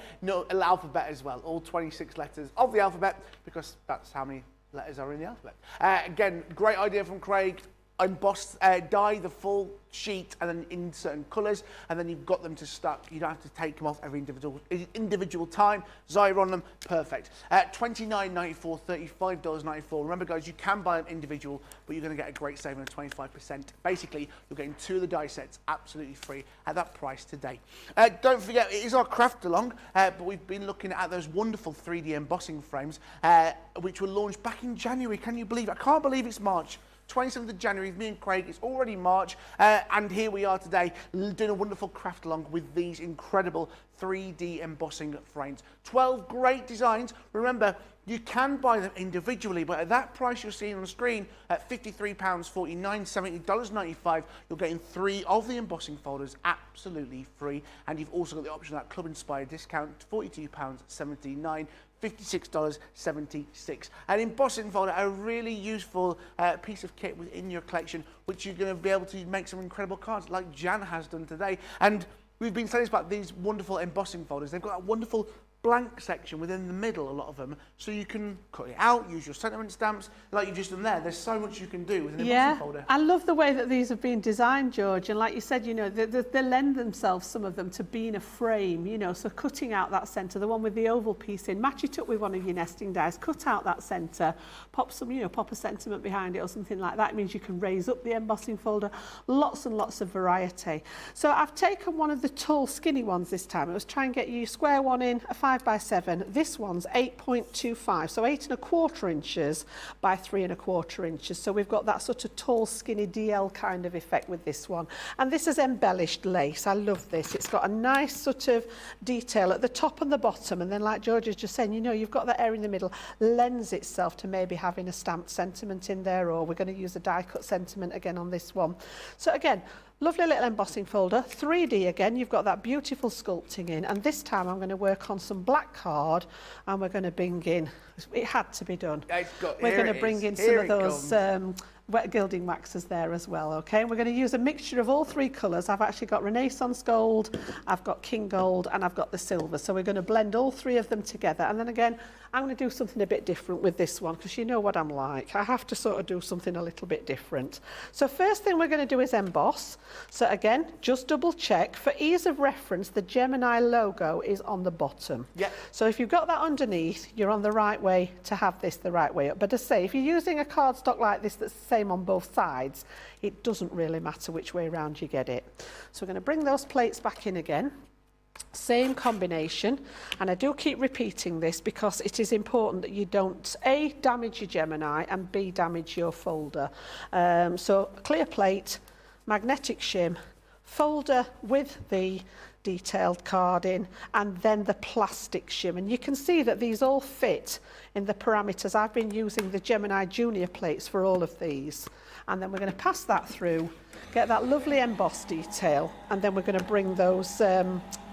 alphabet as well, all 26 letters of the alphabet, because that's how many letters are in the alphabet. Again, great idea from Craig. Embossed, dye the full sheet and then in certain colours, and then you've got them to stuck. You don't have to take them off every individual time. Zire on them, perfect. $29.94, $35.94. Remember, guys, you can buy them individual, but you're going to get a great saving of 25%. Basically, you're getting 2 of the die sets absolutely free at that price today. Don't forget, it is our craft along, but we've been looking at those wonderful 3D embossing frames, which were launched back in January. Can you believe it? I can't believe it's March. 27th of January, me and Craig, it's already March, and here we are today doing a wonderful craft along with these incredible 3D embossing frames. 12 great designs. Remember, you can buy them individually, but at that price you're seeing on the screen, at £53.49, $70.95, you're getting 3 of the embossing folders absolutely free, and you've also got the option of that club-inspired discount, £42.79. $56.76. An embossing folder, a really useful piece of kit within your collection, which you're going to be able to make some incredible cards like Jan has done today. And we've been saying about these wonderful embossing folders. They've got a wonderful blank section within the middle, a lot of them, so you can cut it out, use your sentiment stamps like you've just done there. There's so much you can do with an embossing folder. I love the way that these have been designed, George, and like you said, you know, they lend themselves, some of them, to being a frame, you know, so cutting out that centre, the one with the oval piece in, match it up with one of your nesting dies, cut out that centre, pop some, you know, pop a sentiment behind it or something like that. It means you can raise up the embossing folder. Lots and lots of variety. So I've taken one of the tall skinny ones this time. I was trying to get you square one in, a 5x7. This one's 8.25, so 8¼ inches by 3¼ inches. So we've got that sort of tall, skinny DL kind of effect with this one. And this is embellished lace. I love this. It's got a nice sort of detail at the top and the bottom. And then, like George is just saying, you know, you've got that area in the middle, lends itself to maybe having a stamped sentiment in there, or we're going to use a die cut sentiment again on this one. So again, lovely little embossing folder, 3D again, you've got that beautiful sculpting in, and this time I'm going to work on some black card, and we're going to bring in, it had to be done, we're going to bring in some of those wet gilding waxes there as well, okay? We're going to use a mixture of all 3 colours. I've actually got Renaissance Gold, I've got King Gold, and I've got the silver, so we're going to blend all 3 of them together, and then again, I'm going to do something a bit different with this one, because you know what I'm like. I have to sort of do something a little bit different. So first thing we're going to do is emboss. So again, just double check. For ease of reference, the Gemini logo is on the bottom. Yep. So if you've got that underneath, you're on the right way to have this the right way up. But as I say, if you're using a cardstock like this that's the same on both sides, it doesn't really matter which way around you get it. So we're going to bring those plates back in again. Same combination, and I do keep repeating this because it is important that you don't A, damage your Gemini, and B, damage your folder. So clear plate, magnetic shim, folder with the detailed card in, and then the plastic shim. And you can see that these all fit in the parameters. I've been using the Gemini Junior plates for all of these. And then we're going to pass that through, get that lovely embossed detail, and then we're going to bring those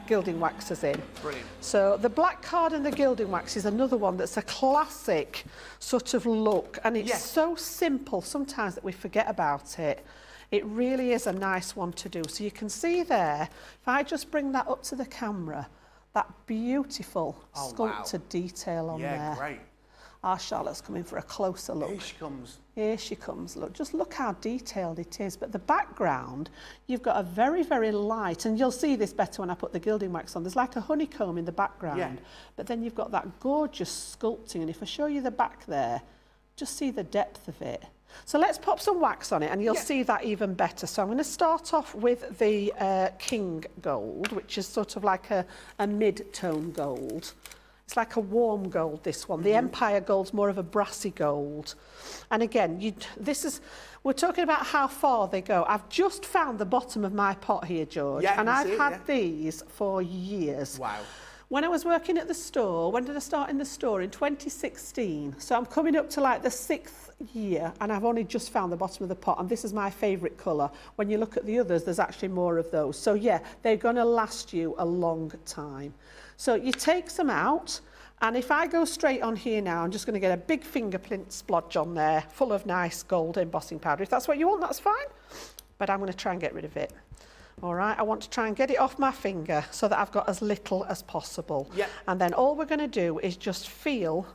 gilding waxes in. Brilliant. So the black card and the gilding wax is another one that's a classic sort of look, and it's so simple sometimes that we forget about it. It really is a nice one to do. So you can see there, if I just bring that up to the camera, that beautiful sculpted detail on there. Yeah, great. Our Charlotte's coming for a closer look. Here she comes. Here she comes. Look, just look how detailed it is. But the background, you've got a very, very light, and you'll see this better when I put the gilding wax on. There's like a honeycomb in the background, but then you've got that gorgeous sculpting. And if I show you the back there, just see the depth of it. So let's pop some wax on it, and you'll see that even better. So I'm going to start off with the King Gold, which is sort of like a mid-tone gold. It's like a warm gold, this one. The Empire Gold's more of a brassy gold. And again, we're talking about how far they go. I've just found the bottom of my pot here, George, and I've had these for years. Wow. When I was working at the store, when did I start in the store? In 2016. So I'm coming up to like the 6th year, and I've only just found the bottom of the pot, and this is my favourite colour. When you look at the others, there's actually more of those. So yeah, they're going to last you a long time. So you take some out, and if I go straight on here now, I'm just going to get a big fingerprint splodge on there, full of nice gold embossing powder. If that's what you want, that's fine, but I'm going to try and get rid of it. All right, I want to try and get it off my finger so that I've got as little as possible. Yep. And then all we're going to do is just feel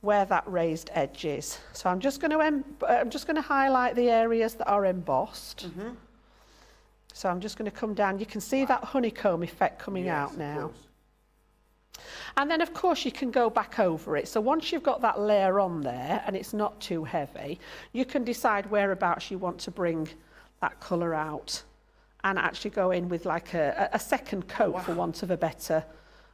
where that raised edge is. So I'm just going to highlight the areas that are embossed. So I'm just going to come down. You can see that honeycomb effect coming out now. And then, of course, you can go back over it. So once you've got that layer on there and it's not too heavy, you can decide whereabouts you want to bring that colour out and actually go in with like a second coat, for want of a better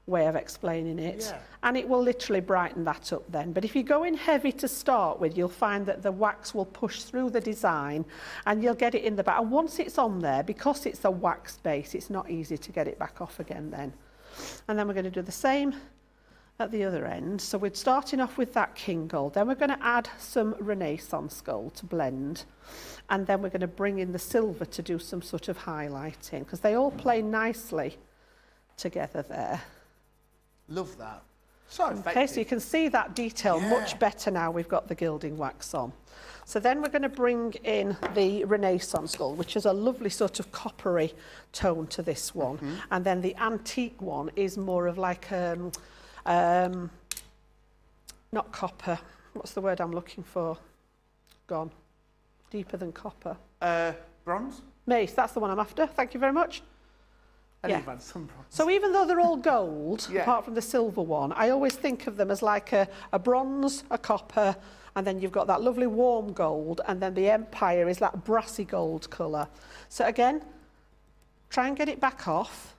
way of explaining it. And it will literally brighten that up then. But if you go in heavy to start with, you'll find that the wax will push through the design and you'll get it in the back. And once it's on there, because it's a wax base, it's not easy to get it back off again then. And then we're going to do the same at the other end. So we're starting off with that King Gold. Then we're going to add some Renaissance Gold to blend. And then we're going to bring in the silver to do some sort of highlighting, because they all play nicely together there. Love that. So effective. Okay, so you can see that detail much better now we've got the gilding wax on. So then we're going to bring in the Renaissance Gold, which is a lovely sort of coppery tone to this one. And then the antique one is more of like, not copper. What's the word I'm looking for? Gone. Deeper than copper. Bronze? Mace, that's the one I'm after. Thank you very much. Yeah. Some bronze. So even though they're all gold, apart from the silver one, I always think of them as like a bronze, a copper, and then you've got that lovely warm gold, and then the Empire is that brassy gold colour. So again, try and get it back off.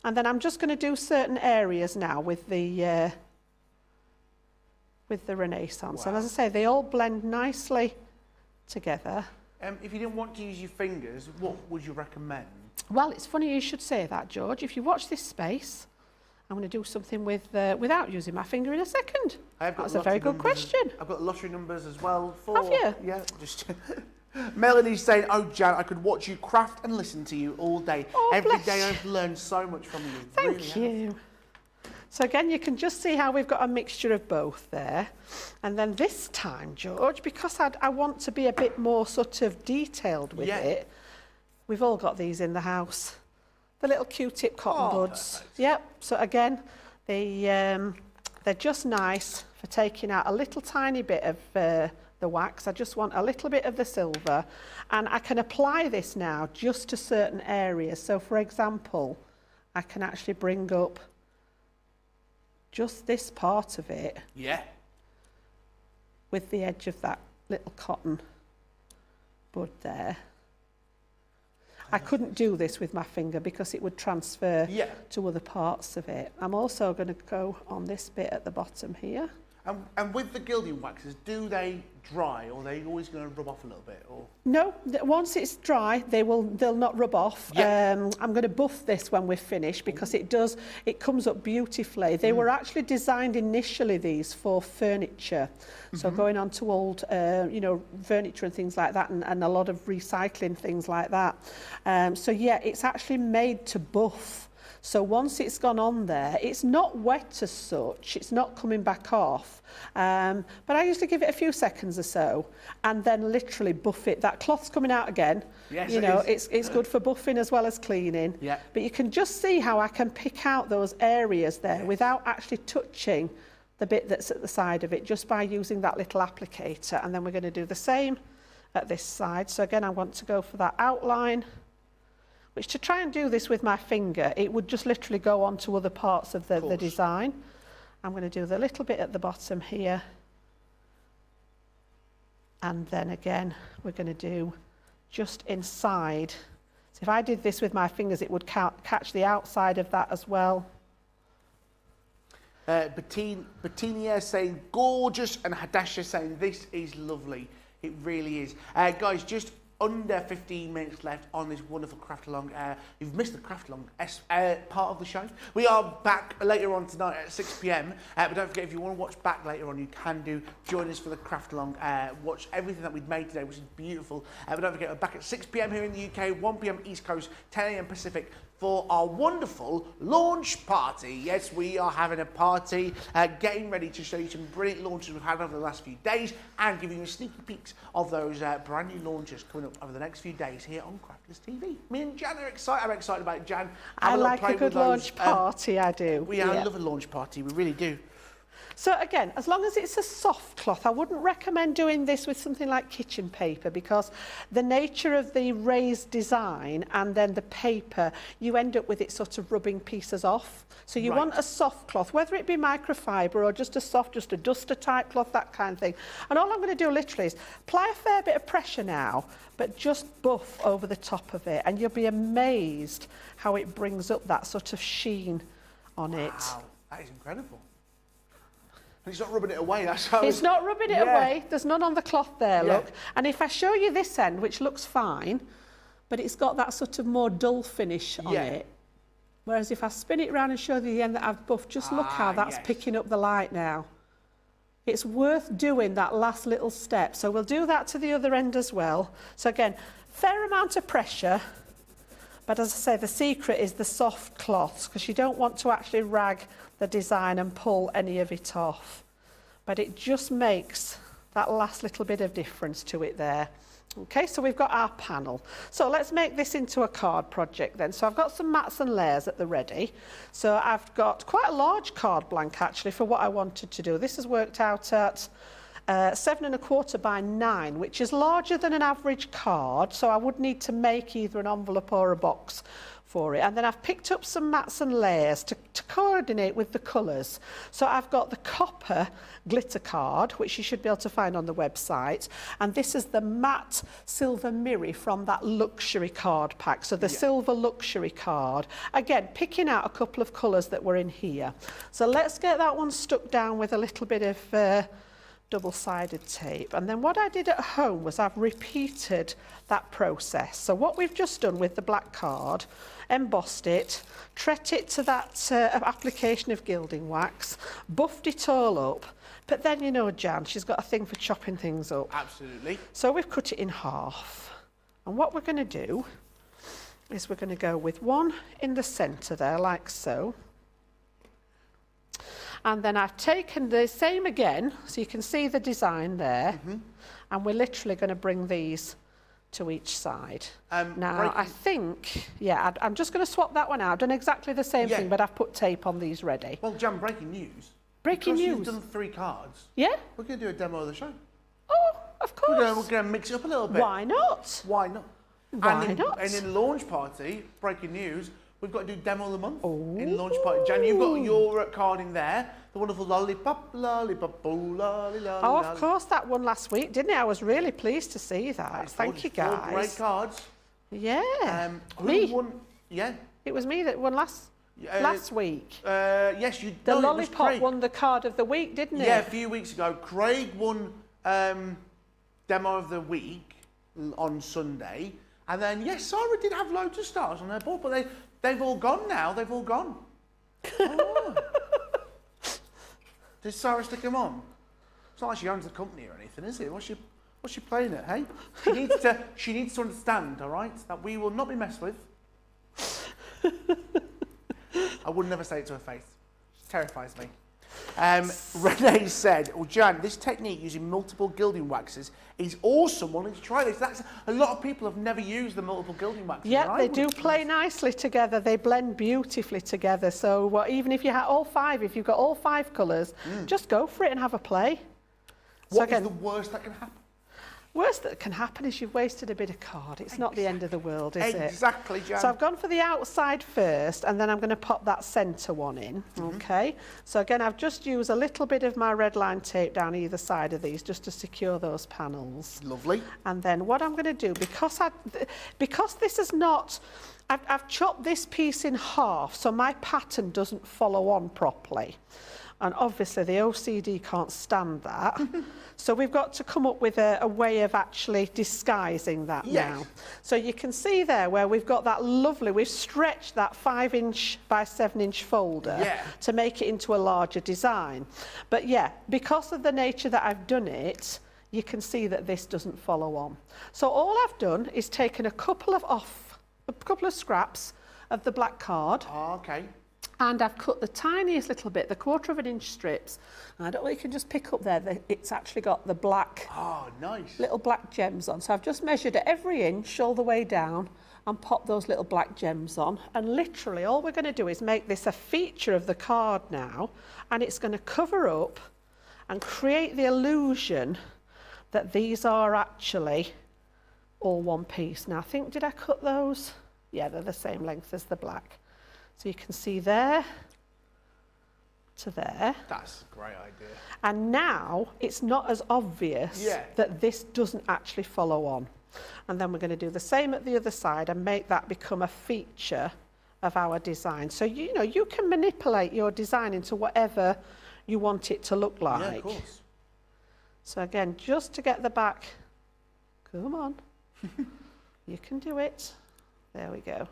And then I'm just going to do certain areas now with the Renaissance. And as I say, they all blend nicely together. If you didn't want to use your fingers, what would you recommend? Well, it's funny you should say that, George. If you watch this space, I'm going to do something with without using my finger in a second. That's a very good question. I've got lottery numbers as well. Have you? Yeah, just... Melanie's saying, oh, Jan, I could watch you craft and listen to you all day. Oh, Every day I've learned so much from you. Thank you. So again, you can just see how we've got a mixture of both there. And then this time, George, because I want to be a bit more sort of detailed with it, we've all got these in the house. The little Q-tip cotton buds. Perfect. Yep. So again, they're just nice for taking out a little tiny bit of the wax. I just want a little bit of the silver, and I can apply this now just to certain areas. So for example, I can actually bring up just this part of it. Yeah. With the edge of that little cotton bud there. I couldn't do this with my finger because it would transfer Yeah. to other parts of it. I'm also going to go on this bit at the bottom here. And with the gilding waxes, do they dry, or are they always going to rub off a little bit? Or No, once it's dry, they'll not rub off. Yeah. I'm going to buff this when we're finished because it comes up beautifully. They were actually designed initially, these, for furniture. So going on to old, furniture and things like that, and a lot of recycling, things like that. So yeah, it's actually made to buff. So once it's gone on there, it's not wet as such, it's not coming back off, but I usually give it a few seconds or so and then literally buff it. That cloth's coming out again. Yes, it's good for buffing as well as cleaning. Yeah. But you can just see how I can pick out those areas there without actually touching the bit that's at the side of it, just by using that little applicator. And then we're going to do the same at this side. So again, I want to go for that outline, which, to try and do this with my finger, it would just literally go on to other parts of the design. I'm going to do the little bit at the bottom here. And then again, we're going to do just inside. So if I did this with my fingers, it would catch the outside of that as well. Bettinia saying gorgeous, and Hadasha saying this is lovely. It really is. Guys, just under 15 minutes left on this wonderful craft along. You've missed the craft along part of the show. We are back later on tonight at 6 p.m. But don't forget, if you want to watch back later on, you can do. Join us for the craft along. Watch everything that we've made today, which is beautiful. But don't forget, we're back at 6 p.m. here in the UK, 1 p.m. East Coast, 10 a.m. Pacific, for our wonderful launch party. Yes, we are having a party, getting ready to show you some brilliant launches we've had over the last few days and giving you sneaky peeks of those brand new launches coming up over the next few days here on Craftless TV. Me and Jan are excited. I'm excited about it, Jan. I like a good launch party, I do. We love a launch party, we really do. So again, as long as it's a soft cloth, I wouldn't recommend doing this with something like kitchen paper, because the nature of the raised design and then the paper, you end up with it sort of rubbing pieces off. So you want a soft cloth, whether it be microfiber or just a duster type cloth, that kind of thing. And all I'm going to do literally is apply a fair bit of pressure now, but just buff over the top of it, and you'll be amazed how it brings up that sort of sheen on it. Wow, that is incredible. And it's not rubbing it away, that's how it's not rubbing it away. There's none on the cloth there, look. And if I show you this end, which looks fine, but it's got that sort of more dull finish on it. Whereas if I spin it around and show you the end that I've buffed, just look how that's picking up the light now. It's worth doing that last little step. So we'll do that to the other end as well. So again, fair amount of pressure. But as I say, the secret is the soft cloths, because you don't want to actually rag the design and pull any of it off. But it just makes that last little bit of difference to it there. Okay, so we've got our panel. So let's make this into a card project then. So I've got some mats and layers at the ready. So I've got quite a large card blank actually for what I wanted to do. This has worked out at 7 1/4 by 9, which is larger than an average card, so I would need to make either an envelope or a box for it. And then I've picked up some mats and layers to coordinate with the colours. So I've got the copper glitter card, which you should be able to find on the website, and this is the matte silver mirror from that luxury card pack, so the silver luxury card. Again, picking out a couple of colours that were in here. So let's get that one stuck down with a little bit of double-sided tape. And then what I did at home was I've repeated that process. So what we've just done with the black card, embossed it, tret it to that application of gilding wax, buffed it all up. But then, you know, Jan, she's got a thing for chopping things up. Absolutely. So we've cut it in half. And what we're going to do is we're going to go with one in the centre there, like so. And then I've taken the same again, so you can see the design there. And we're literally going to bring these to each side. Now, I think, I'm just going to swap that one out. I've done exactly the same thing, but I've put tape on these ready. Well, Jan, breaking news. Breaking news. You've done 3 cards. Yeah? We're going to do a demo of the show. Oh, of course. We're going to mix it up a little bit. Why not? Why not? Why not? And in launch party, breaking news, we've got to do demo of the month in launch party. Jan, you've got your card in there, the wonderful lollipop, lollipop, lolly, lolly. Oh, of course, that one last week, didn't it? I was really pleased to see that. Thank you, guys. 4 great cards. Yeah. Who Me. won? Yeah. It was me that won last week. Yes, you. The no, it was Lollipop Craig. won the card of the week, didn't it? Yeah, a few weeks ago, Craig won Demo of the Week on Sunday, and then yes, Sarah did have loads of stars on her board, but they've all gone now. They've all gone. Oh. Did Sarah stick them on? It's not like she owns the company or anything, is it? What's she playing at? Hey, she needs to understand, all right, that we will not be messed with. I would never say it to her face. She terrifies me. Renee said, well, Jan, this technique using multiple gilding waxes is awesome. Why don't you try this? A lot of people have never used the multiple gilding waxes. Yeah, they do play nicely together. They blend beautifully together. So even if you have all 5, if you've got all 5 colours, just go for it and have a play. What is the worst that can happen? Worst that can happen is you've wasted a bit of card. It's not the end of the world, is it? Exactly, Jan. So I've gone for the outside first, and then I'm going to pop that centre one in, okay? So again, I've just used a little bit of my red line tape down either side of these just to secure those panels. Lovely. And then what I'm going to do, because this is not... I've chopped this piece in half, so my pattern doesn't follow on properly. And obviously the OCD can't stand that. So we've got to come up with a way of actually disguising that now. So you can see there where we've got that lovely, we've stretched that 5" by 7" folder to make it into a larger design. But yeah, because of the nature that I've done it, you can see that this doesn't follow on. So all I've done is taken a couple of scraps of the black card. Oh, okay. And I've cut the tiniest little bit, the 1/4 inch strips. And I don't know if you can just pick up there that it's actually got the black, little black gems on. So I've just measured it every inch all the way down and pop those little black gems on. And literally all we're going to do is make this a feature of the card now. And it's going to cover up and create the illusion that these are actually all one piece. Now I think, did I cut those? Yeah, they're the same length as the black. So you can see there to there. That's a great idea. And now it's not as obvious that this doesn't actually follow on. And then we're going to do the same at the other side and make that become a feature of our design. So, you know, you can manipulate your design into whatever you want it to look like. Yeah, of course. So again, just to get the back, come on, you can do it. There we go.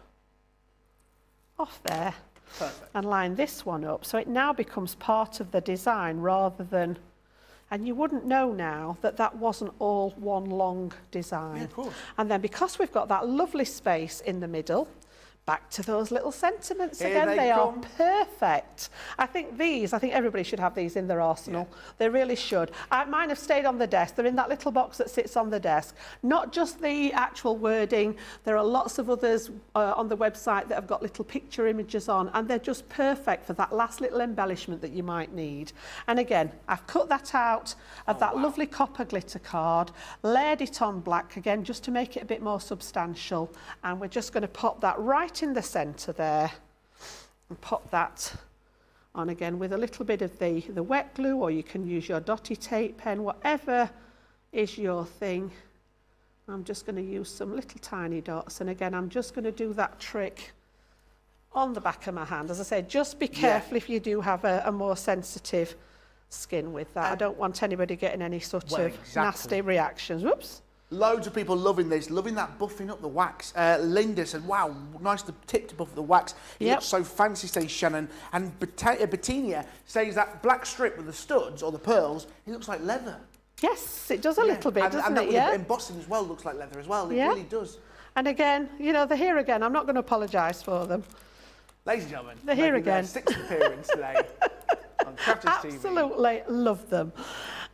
Off there. Perfect. And line this one up so it now becomes part of the design rather than, and you wouldn't know now that that wasn't all one long design. Yeah, of course. And then because we've got that lovely space in the middle, back to those little sentiments Here again. They are come. perfect. I think everybody should have these in their arsenal. They really should. Mine have stayed on the desk. They're in that little box that sits on the desk. Not just the actual wording. There are lots of others on the website that have got little picture images on, and they're just perfect for that last little embellishment that you might need. And again, I've cut that out of that lovely copper glitter card, layered it on black again just to make it a bit more substantial, and we're just going to pop that right in the centre there and pop that on again with a little bit of the wet glue, or you can use your dotty tape pen, whatever is your thing. I'm just going to use some little tiny dots, and again I'm just going to do that trick on the back of my hand. As I said, just be careful if you do have a more sensitive skin with that. I don't want anybody getting any sort of nasty reactions. Whoops. Loads of people loving this, loving that buffing up the wax. Linda said, wow, nice tip to buff the wax. It looks so fancy, says Shannon. And Bettina says that black strip with the studs or the pearls, it looks like leather. Yes, it does a little bit, doesn't it? And embossing as well looks like leather as well. It really does. And again, you know, they're here again. I'm not going to apologise for them. Ladies and gentlemen, they're here again. Their 6th appearance today on Crafters TV. Absolutely love them.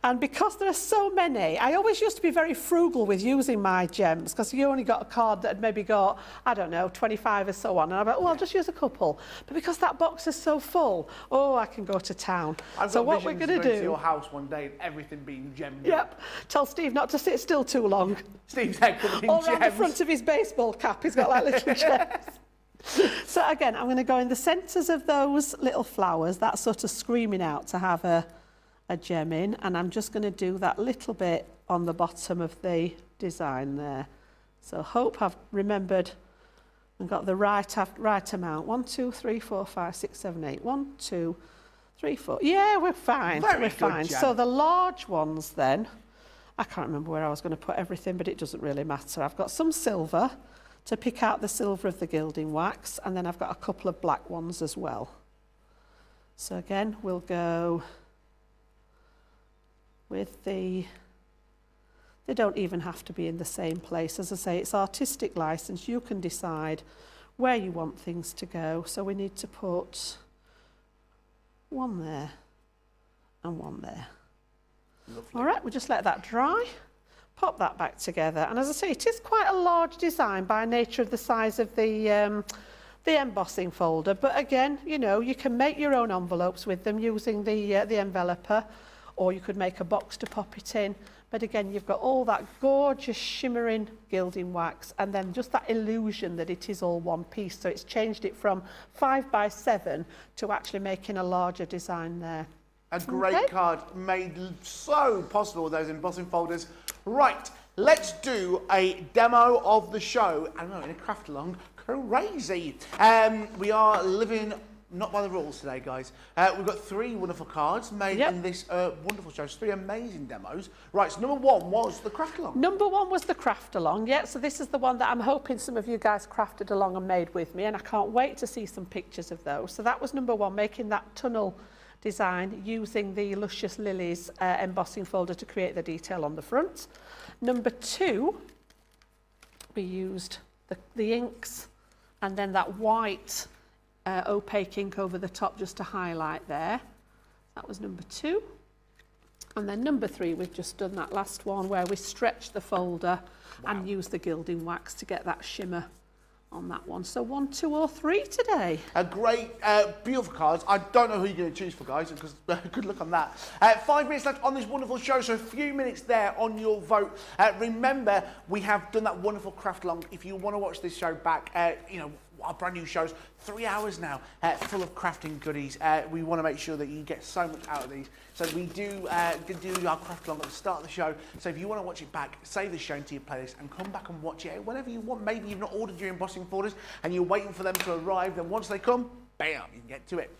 And because there are so many, I always used to be very frugal with using my gems, because you only got a card that had maybe got, I don't know, 25 or so on. And I thought, I'll just use a couple. But because that box is so full, I can go to town. So what we're going to do to your house one day and everything being gemmed up. Tell Steve not to sit still too long. Steve's head covered in all gems. around the front of his baseball cap, he's got like little gems. So again, I'm going to go in the centres of those little flowers, that sort of screaming out to have a gem in, and I'm just going to do that little bit on the bottom of the design there. So hope I've remembered and got the right amount. 1, 2, 3, 4, 5, 6, 7, 8. 1, 2, 3, 4. Yeah, we're fine. Very we're good, fine. Jan. So the large ones then, I can't remember where I was going to put everything, but it doesn't really matter. I've got some silver to pick out the silver of the gilding wax, and then I've got a couple of black ones as well. So again, we'll go with the... They don't even have to be in the same place. As I say, it's artistic license. You can decide where you want things to go. So we need to put one there and one there. Lovely. All right, we'll just let that dry. Pop that back together. And as I say, it is quite a large design by nature of the size of the embossing folder. But again, you know, you can make your own envelopes with them using the enveloper, or you could make a box to pop it in. But again, you've got all that gorgeous shimmering gilding wax and then just that illusion that it is all one piece. So it's changed it from 5 by 7 to actually making a larger design there. A great card made so possible with those embossing folders. Right, let's do a demo of the show. I don't know, in a craft along, crazy. We are living not by the rules today, guys. We've got 3 wonderful cards made in this wonderful show. 3 amazing demos. Right, so number 1 was the craft along. Number 1 was the craft along, yeah. So this is the one that I'm hoping some of you guys crafted along and made with me, and I can't wait to see some pictures of those. So that was number 1, making that tunnel design using the Luscious Lilies embossing folder to create the detail on the front. Number 2, we used the inks and then that white opaque ink over the top just to highlight there. That was number 2. And then number 3, we've just done that last one where we stretched the folder and used the gilding wax to get that shimmer on that one. So 1, 2 or 3 today. A great, beautiful cards. I don't know who you're going to choose for, guys, because good luck on that. 5 minutes left on this wonderful show, so a few minutes there on your vote. Remember, we have done that wonderful craft along. If you want to watch this show back, you know, our brand new shows, 3 hours now, full of crafting goodies. We want to make sure that you get so much out of these. So we do our craft along at the start of the show. So if you want to watch it back, save the show into your playlist and come back and watch it whenever you want. Maybe you've not ordered your embossing folders and you're waiting for them to arrive. Then once they come, bam, you can get to it.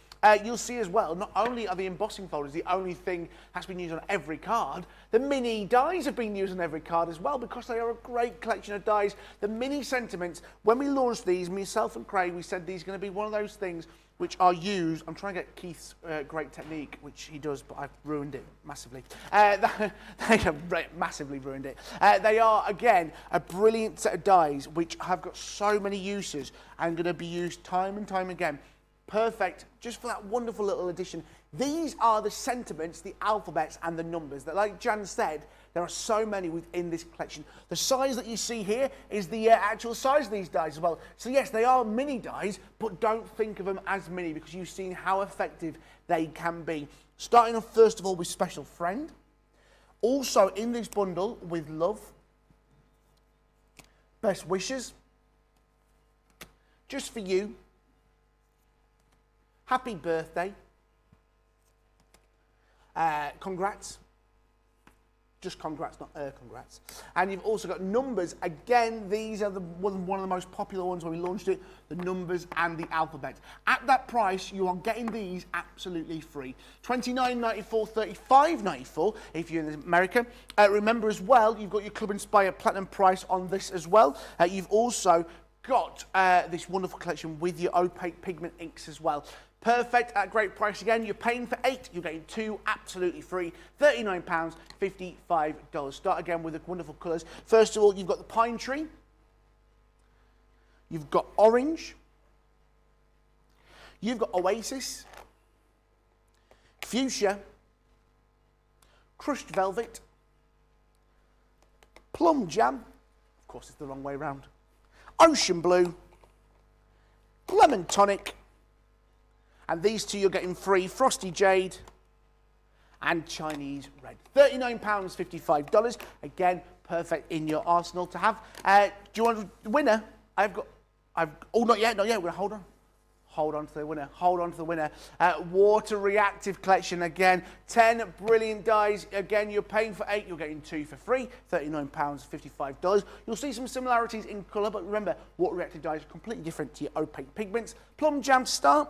You'll see as well, not only are the embossing folders the only thing that's been used on every card, the mini dies have been used on every card as well because they are a great collection of dies. The mini sentiments, when we launched these, myself and Craig, we said these are going to be one of those things which are used. I'm trying to get Keith's great technique, which he does, but I've ruined it massively. They have massively ruined it. They are, again, a brilliant set of dies which have got so many uses and going to be used time and time again. Perfect, just for that wonderful little addition. These are the sentiments, the alphabets and the numbers that, like Jan said, there are so many within this collection. The size that you see here is the actual size of these dies as well. So yes, they are mini dies, but don't think of them as mini because you've seen how effective they can be. Starting off first of all with Special Friend. Also in this bundle with Love, Best Wishes, Just For You, Happy Birthday, Congrats, just congrats, not congrats. And you've also got numbers. Again, these are one of the most popular ones when we launched it, the numbers and the alphabet. At that price, you are getting these absolutely free. $29.94, $35.94 if you're in America. Remember as well, you've got your Club Inspire Platinum price on this as well. You've also got this wonderful collection with your opaque pigment inks as well. Perfect at a great price again. You're paying for 8, you're getting 2 absolutely free. £39, $55. Start again with the wonderful colours. First of all, you've got the Pine Tree. You've got Orange. You've got Oasis. Fuchsia. Crushed Velvet. Plum Jam. Of course, it's the wrong way round. Ocean Blue. Lemon Tonic. And these 2 you're getting free, Frosty Jade and Chinese Red. £39, $55. Again, perfect in your arsenal to have. Do you want the winner? Oh, not yet. Hold on. hold on to the winner, hold on to the winner. Water Reactive Collection, again, 10 brilliant dies. Again, you're paying for 8, you're getting 2 for free, £39, $55. You'll see some similarities in colour, but remember, water reactive dyes are completely different to your opaque pigments. Plum Jam to start,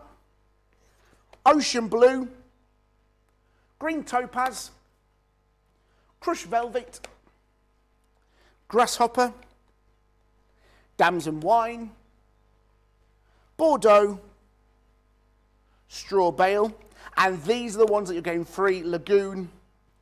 Ocean Blue, Green Topaz, Crushed Velvet, Grasshopper, Damson Wine, Bordeaux, Straw Bale, and these are the ones that you're getting free, Lagoon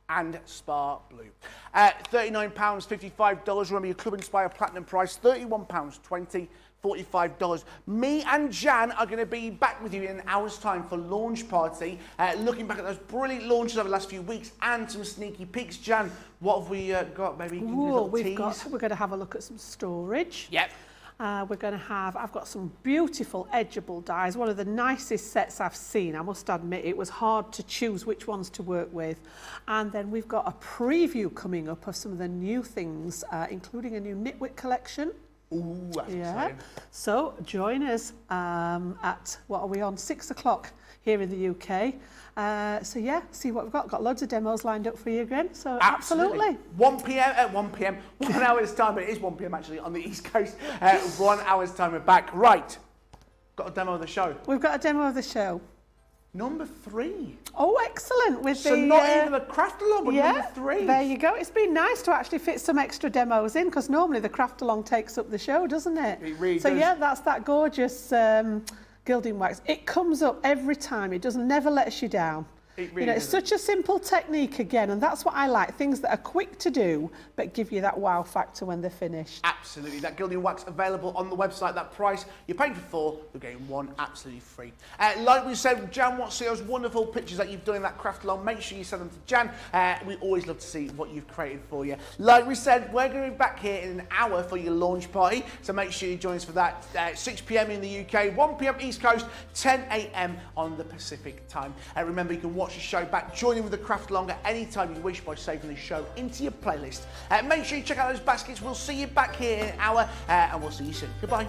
and Spar Blue. £39, $55. Remember, your Club Inspire Platinum price, £31.20. $45. Me and Jan are going to be back with you in an hour's time for launch party, looking back at those brilliant launches over the last few weeks and some sneaky peeks. Jan, what have we got? Maybe you can do a little tease. We're going to have a look at some storage. Yep. We're going to have, I've got some beautiful edgeable dies, one of the nicest sets I've seen. I must admit, it was hard to choose which ones to work with. And then we've got a preview coming up of some of the new things, including a new knitwear collection. Ooh, that's exciting. So join us at, what are we on, 6 o'clock here in the UK. So yeah, see what we've got. Got loads of demos lined up for you again. So absolutely. 1 p.m. at 1 p.m. 1 hour's time, but it is 1 p.m. actually on the East Coast. 1 hour's time we're back. Right. Got a demo of the show. We've got a demo of the show. Number 3. Oh, excellent. So not even the craft along, but number 3. There you go. It's been nice to actually fit some extra demos in, because normally the craft along takes up the show, doesn't it? It really so does. Yeah, that's that gorgeous gilding wax. It comes up every time. It never lets you down. It really it's such a simple technique again, and that's what I like. Things that are quick to do, but give you that wow factor when they're finished. Absolutely. That gilding wax available on the website. That price, you're paying for 4, you're getting 1 absolutely free. Like we said, Jan wants to see those wonderful pictures that you've done in that craft along. Make sure you send them to Jan. We always love to see what you've created for you. Like we said, we're going to be back here in an hour for your launch party, so make sure you join us for that. 6 p.m. in the UK, 1 p.m. East Coast, 10 a.m. on the Pacific time. Remember, you can watch the show back, join in with the craft along at any time you wish by saving the show into your playlist. Make sure you check out those baskets. We'll see you back here in an hour, and we'll see you soon. Goodbye.